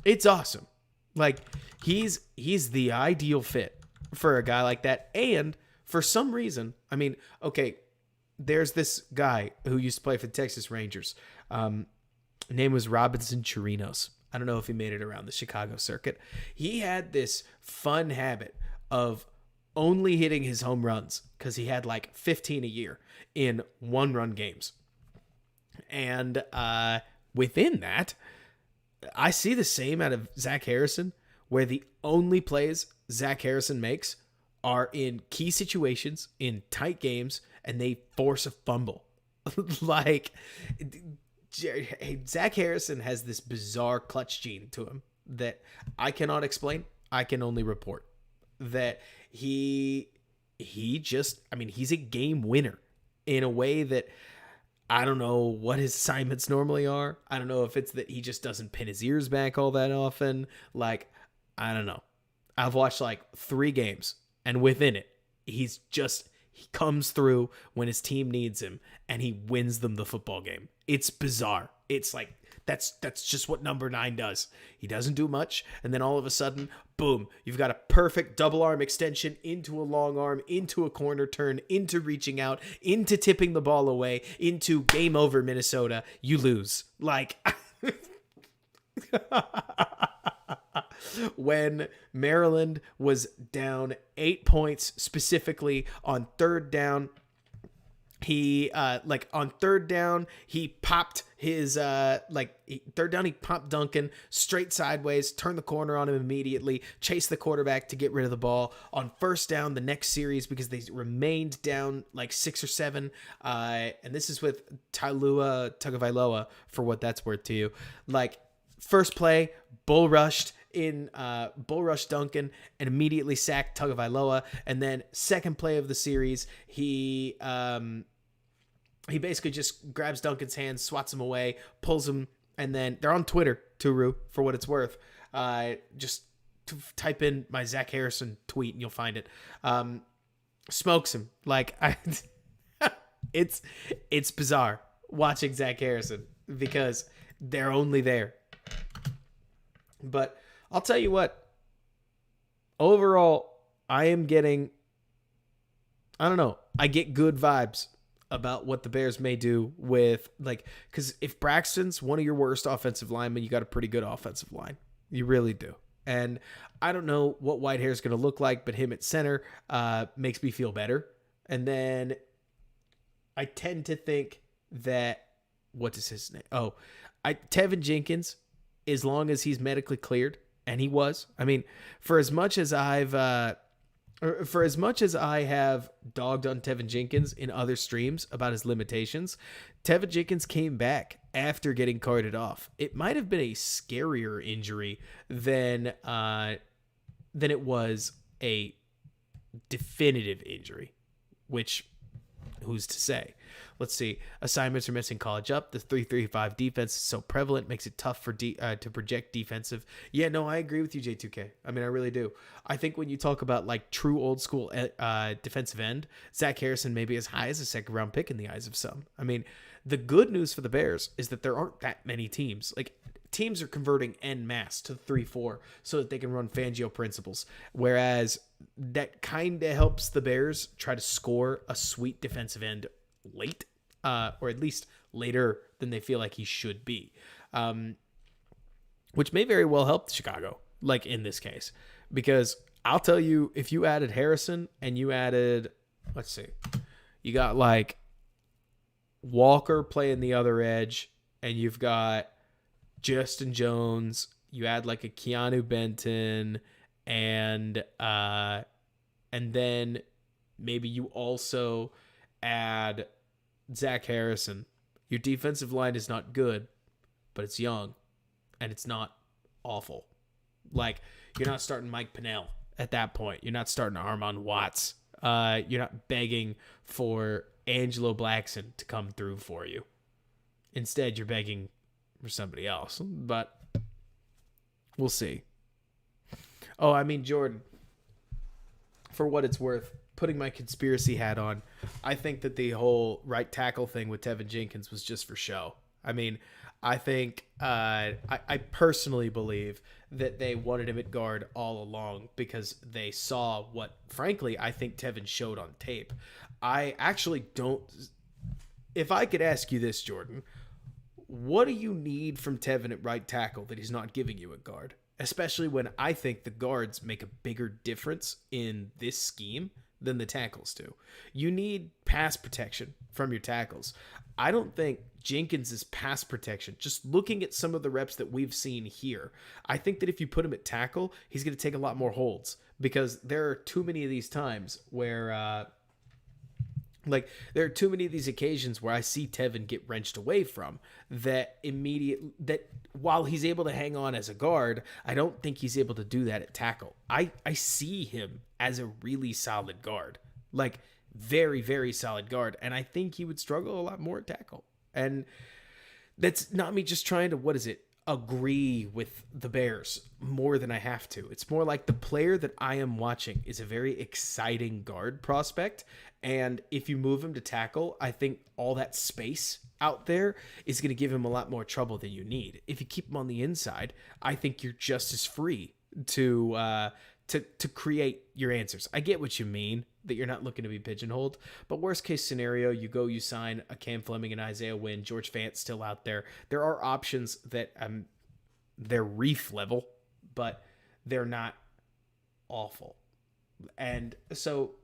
[SPEAKER 1] it's awesome. Like, he's the ideal fit for a guy like that. And for some reason, I mean, okay, there's this guy who used to play for the Texas Rangers. Name was Robinson Chirinos. I don't know if he made it around the Chicago circuit. He had this fun habit of only hitting his home runs, because he had like 15 a year in 1-run games. And within that, I see the same out of Zach Harrison, where the only plays Zach Harrison makes are in key situations, in tight games, and they force a fumble. Like, Zach Harrison has this bizarre clutch gene to him that I cannot explain. I can only report that he just, I mean, he's a game winner in a way that I don't know what his assignments normally are. I don't know if it's that he just doesn't pin his ears back all that often. Like, I don't know. I've watched like 3 games, and within it, he comes through when his team needs him, and he wins them the football game. It's bizarre. It's like, that's just what number 9 does. He doesn't do much, and then all of a sudden, boom, you've got a perfect double arm extension into a long arm, into a corner turn, into reaching out, into tipping the ball away, into game over Minnesota. You lose. Like, when Maryland was down 8 points, specifically on 3rd down, he on 3rd down he popped his 3rd down he popped Duncan straight sideways, turned the corner on him immediately, chased the quarterback to get rid of the ball. On 1st down the next series, because they remained down like 6 or 7, and this is with Tagovailoa, for what that's worth to you, like, first play, bull rushed Duncan and immediately sacked Tagovailoa. And then second play of the series, he basically just grabs Duncan's hands, swats him away, pulls him, and then they're on Twitter, Turu, for what it's worth. Just type in my Zach Harrison tweet and you'll find it. Smokes him. It's bizarre watching Zach Harrison because they're only there. But I'll tell you what, overall, I get good vibes about what the Bears may do with, because if Braxton's one of your worst offensive linemen, you got a pretty good offensive line. You really do. And I don't know what Whitehair's going to look like, but him at center makes me feel better. And then I tend to think that, what is his name? Tevin Jenkins, as long as he's medically cleared, and he was. I mean, for as much as I have dogged on Tevin Jenkins in other streams about his limitations, Tevin Jenkins came back after getting carted off. It might have been a scarier injury than it was a definitive injury, which who's to say? Let's see. Assignments are missing college up. The 3-3-5 defense is so prevalent, makes it tough for to project defensive. Yeah, no, I agree with you, J2K. I mean, I really do. I think when you talk about true old school defensive end, Zach Harrison may be as high as a second round pick in the eyes of some. I mean, the good news for the Bears is that there aren't that many teams. Teams are converting en masse to 3-4 so that they can run Fangio principles. Whereas that kind of helps the Bears try to score a sweet defensive end late, or at least later than they feel like he should be, which may very well help Chicago, in this case, because I'll tell you, if you added Harrison and you added, let's see, you got Walker playing the other edge, and you've got Justin Jones, you add a Keanu Benton, and then maybe you also add Zach Harrison. Your defensive line is not good, but it's young, and it's not awful. You're not starting Mike Pennell at that point. You're not starting Armand Watts. You're not begging for Angelo Blackson to come through for you. Instead, you're begging for somebody else, but we'll see. Oh, I mean, Jordan, for what it's worth, putting my conspiracy hat on, I think that the whole right tackle thing with Tevin Jenkins was just for show. I mean, I think I personally believe that they wanted him at guard all along because they saw what, frankly, I think Tevin showed on tape. I actually don't. If I could ask you this, Jordan, what do you need from Tevin at right tackle that he's not giving you at guard? Especially when I think the guards make a bigger difference in this scheme than the tackles do. You need pass protection from your tackles. I don't think Jenkins' pass protection, just looking at some of the reps that we've seen here, I think that if you put him at tackle, he's going to take a lot more holds because there are too many of these times where there are too many of these occasions where I see Tevin get wrenched away from that while he's able to hang on as a guard, I don't think he's able to do that at tackle. I see him as a really solid guard, very, very solid guard. And I think he would struggle a lot more at tackle. And that's not me just trying to, agree with the Bears more than I have to. It's more like the player that I am watching is a very exciting guard prospect. And if you move him to tackle, I think all that space out there is going to give him a lot more trouble than you need. If you keep him on the inside, I think you're just as free to create your answers. I get what you mean, that you're not looking to be pigeonholed, but worst case scenario, you sign a Cam Fleming and Isaiah Wynn, George Fant's still out there. There are options that they're reef level, but they're not awful. And so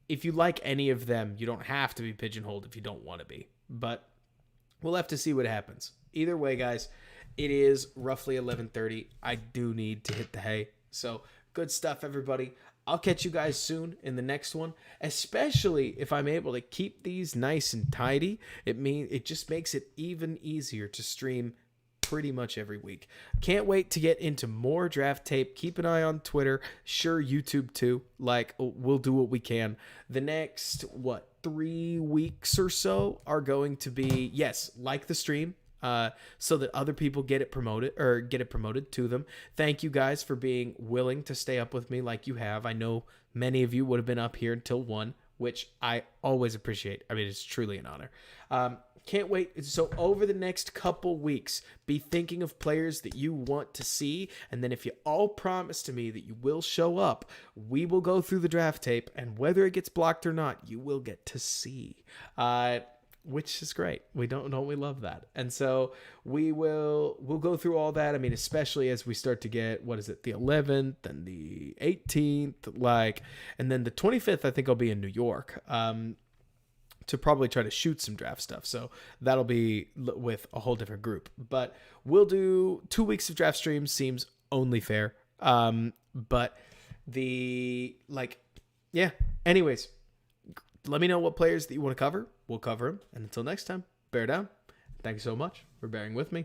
[SPEAKER 1] if you like any of them, you don't have to be pigeonholed if you don't want to be, but we'll have to see what happens. Either way, guys, it is roughly 11:30. I do need to hit the hay. So good stuff, everybody. I'll catch you guys soon in the next one, especially if I'm able to keep these nice and tidy. It just makes it even easier to stream pretty much every week. Can't wait to get into more draft tape. Keep an eye on Twitter. Sure, YouTube too. Like, we'll do what we can. The next, 3 weeks or so are going to be, yes, like the stream. So that other people get it promoted to them. Thank you guys for being willing to stay up with me like you have. I know many of you would have been up here until 1, which I always appreciate. I mean, it's truly an honor. Can't wait. So over the next couple weeks, be thinking of players that you want to see. And then if you all promise to me that you will show up, we will go through the draft tape. And whether it gets blocked or not, you will get to see. Which is great. We love that. And so we'll go through all that. I mean, especially as we start to get, the 11th and the 18th, and then the 25th, I think I'll be in New York, to probably try to shoot some draft stuff. So that'll be with a whole different group, but we'll do 2 weeks of draft streams seems only fair. But anyways, let me know what players that you want to cover. We'll cover them. And until next time, bear down. Thank you so much for bearing with me.